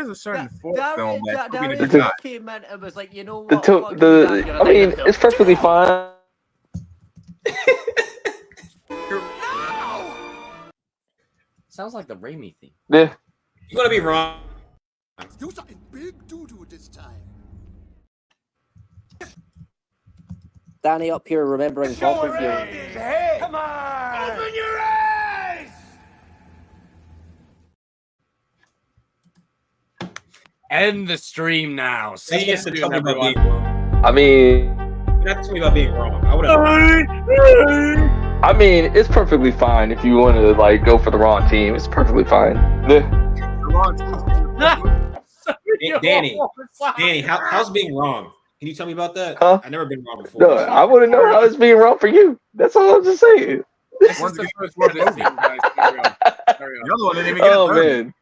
a certain fourth film that Darren came in and was like, you know what? I mean, it's perfectly fine. Sounds like the Raimi theme. Yeah. You're gonna be wrong. Do something big doo-doo this time. Danny up here remembering Copperfield. Hey, come on. Open your eyes. End the stream now. See you soon, everyone. I mean, You're not telling me about being wrong. I would have. I mean, it's perfectly fine if you want to like go for the wrong team. It's perfectly fine. Danny, how's being wrong? Can you tell me about that? Huh? I've never been wrong before. No, I want to know how it's being wrong for you. That's all I'm just saying. This is the first word it seems, guys. Carry on. Carry on. The other one didn't even get Oh it man.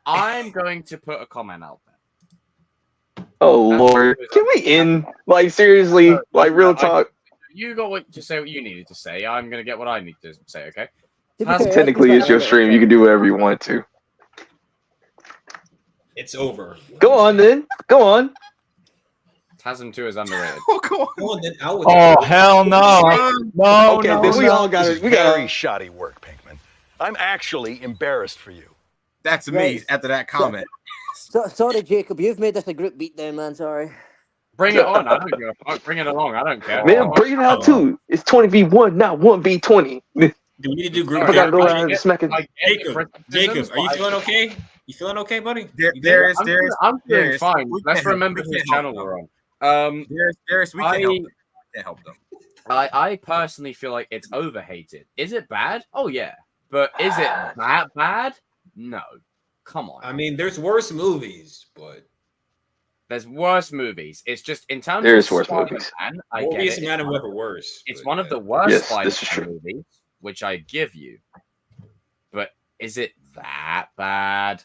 I'm going to put a comment out there. Oh Lord. Can we end? Like seriously? Like real talk? You got what to say what you needed to say. I'm going to get what I need to say, okay? Technically, it's your stream. You can do whatever you want to. It's over. Go on then. Go on. TASM 2 is underrated. Go on then. Oh hell no! No, Okay, no, then we no. all got it. We got Very shoddy work, Pinkman. I'm actually embarrassed for you. That's me after that comment. Sorry, Jacob. You've made this a group beatdown, man. Sorry. Bring it on. I don't give a fuck. Bring it along. I don't care. Man, bring it out too. It's 20v1, not 1v20. Do we need to do group? I gotta go around and smack it. Jacob, are you feeling okay? You feeling okay, buddy? I'm feeling fine. Let's remember whose channel we're on. Darius, we can't help them. I personally feel like it's overhated. Is it bad? Oh yeah. But is it that bad? No. Come on. I mean, there's worse movies, but there's worse movies. It's just in terms There's of worse movies. I get it. Man, whoever worse. It's one of the worst Yes, Spider-Man this is true. movies, which I give you. But is it that bad?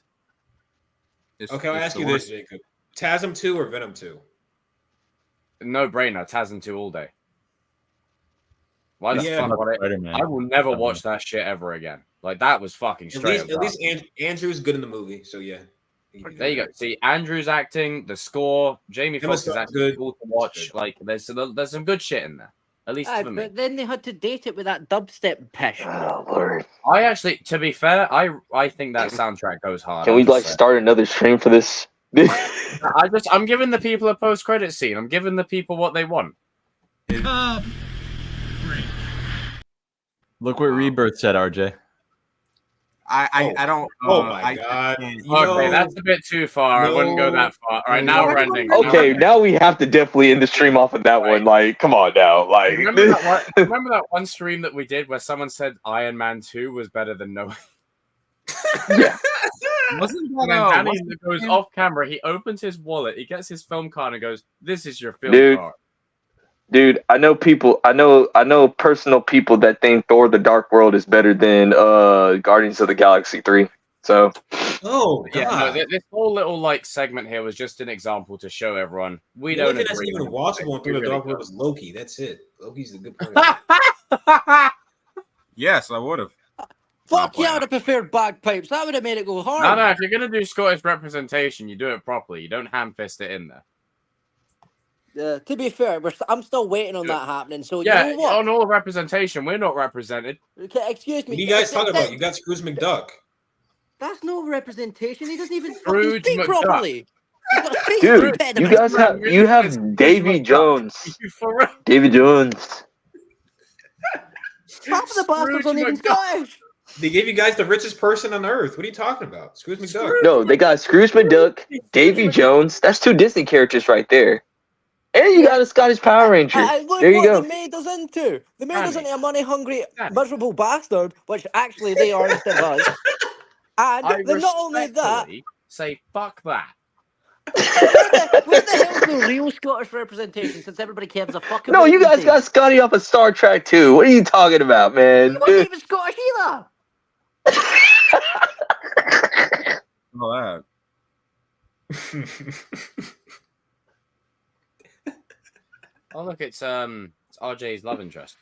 Okay, I'll ask you this, Jacob. TASM 2 or Venom 2? No brainer. TASM 2 all day. Why the Yeah, fuck would I will never watch that shit ever again. Like, that was fucking straight At least Andrew's good in the movie, so yeah. There you go. See, Andrew's acting, the score, Jamie Foxx is actually good. cool to watch. Like, there's some good shit in there. At least for me. But then they had to date it with that dubstep pish. Oh Lord. I actually, to be fair, I think that soundtrack goes hard. Can we like start another stream for this? I'm giving the people a post-credit scene. I'm giving the people what they want. Look what Rebirth said, RJ. I don't. Oh my god. Okay, that's a bit too far. I wouldn't go that far. All right, now we're ending. Okay, now we have to definitely end the stream off of that one. Like, come on now. Like, remember that one stream that we did where someone said Iron Man 2 was better than no? Yeah. Wasn't that Danny goes off camera? He opens his wallet, he gets his film card, and goes, "This is your film card." Dude, I know people. I know personal people that think Thor: The Dark World is better than Guardians of the Galaxy 3. So, yeah, this whole little like segment here was just an example to show everyone we the don't. only thing that's even watchable through the Dark World is Loki. That's it. Loki's the good part. Yes, I would have. Fuck yeah, I would have preferred bagpipes. That would have made it go hard. No, if you're gonna do Scottish representation, you do it properly. You don't ham fist it in there. To be fair, I'm still waiting on that happening. So yeah, you know what? on all representation, we're not represented. Okay, excuse me. What are you guys talking about? You got Scrooge McDuck. That's no representation. He doesn't even Scrooge fucking speak McDuck. properly. Dude, you have Davy Jones. Davy Jones. Half of the bastards aren't even Scottish. They gave you guys the richest person on earth. What are you talking about? Scrooge McDuck. No, they got Scrooge McDuck, Davy Jones. That's 2 Disney characters right there. And you got a Scottish Power Ranger. Look There you what go. they made us into. They made us into a money-hungry, miserable bastard, which actually they are instead of us. And they not only that... Say, fuck that. Where the hell's the real Scottish representation since everybody cares a fuck about No, you guys got Scotty off of Star Trek too. What are you talking about, man? He wasn't even Scottish either. Oh, Oh look, it's RJ's love interest.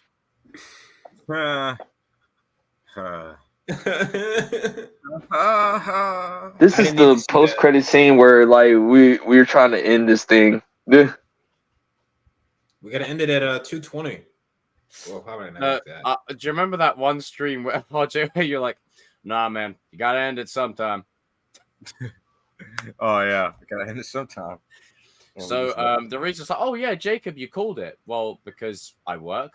This is the post-credit scene where like we're trying to end this thing. We gotta end it at 2:20. Well, probably not like that. Do you remember that one stream where RJ, where you're like, "Nah, man, you gotta end it sometime." Oh yeah, we gotta end it sometime. So the reason's like, "Oh yeah, Jacob, you called it." Well, because I work.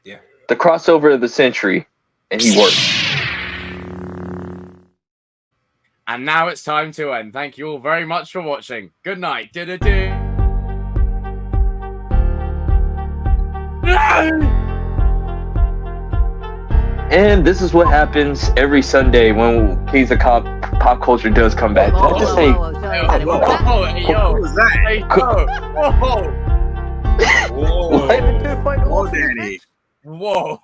Yeah. The crossover of the century, and he worked. And now it's time to end. Thank you all very much for watching. Good night. Do-do-do. And this is what happens every Sunday when KINGZ Pop Culture does come back. Whoa, Just whoa, say, whoa, whoa, hey, yo. What was that? Hey, yo. Whoa. Whoa, Danny. Whoa.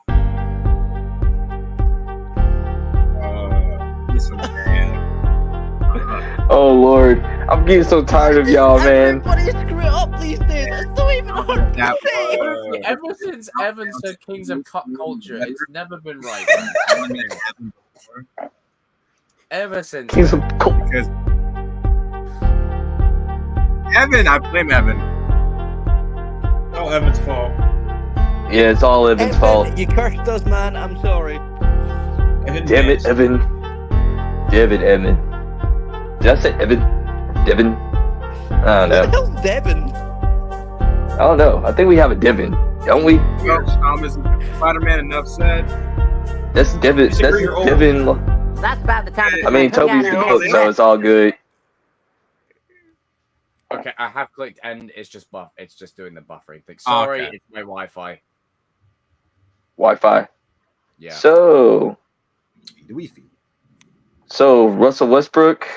oh Lord, I'm getting so tired of y'all, man. Everybody screw it up these days. It's not even hard to say. Ever since Evan said Kings of Cup Culture, it's never been right. Ever since. Kings of Because Evan, I blame Evan. All Evan's fault. Yeah, it's all Evan's fault. You cursed us, man. I'm sorry. Damn it, Evan. Damn it, Evan. Did I say Evan? Devin? I don't know. What the hell's Devin? I don't know. I think we have a Devin, don't we? Is Spider-Man enough said? That's Devin. That's Devin. That's about the time. I mean, Toby's the cook, so it's all good. Okay, I have clicked end. It's just buff. It's just doing the buffering thing. Sorry, okay. It's my Wi-Fi. Wi-Fi. Yeah. So Russell Westbrook.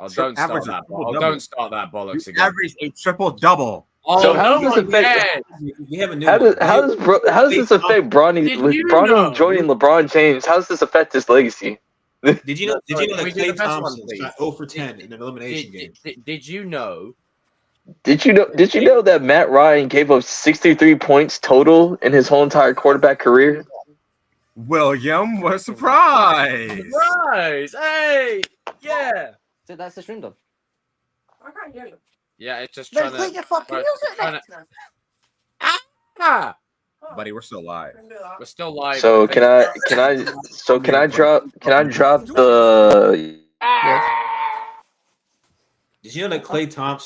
Oh, don't start that. Don't start that bollocks again. Average a triple-double. Oh, so how does this affect? How does this affect Bronny joining LeBron James? How does this affect his legacy? Did you know that Klay Thompson got 0 for 10 in an elimination game? Did you know? Did you know that Matt Ryan gave up 63 points total in his whole entire quarterback career? William, what a surprise! Surprise! Hey, yeah. So that's the stream done. I can't hear you. Yeah, it's just trying to. Your fucking music next. Ah! Buddy, we're still live. We're still live. So can I drop the? Did you know that Klay Thompson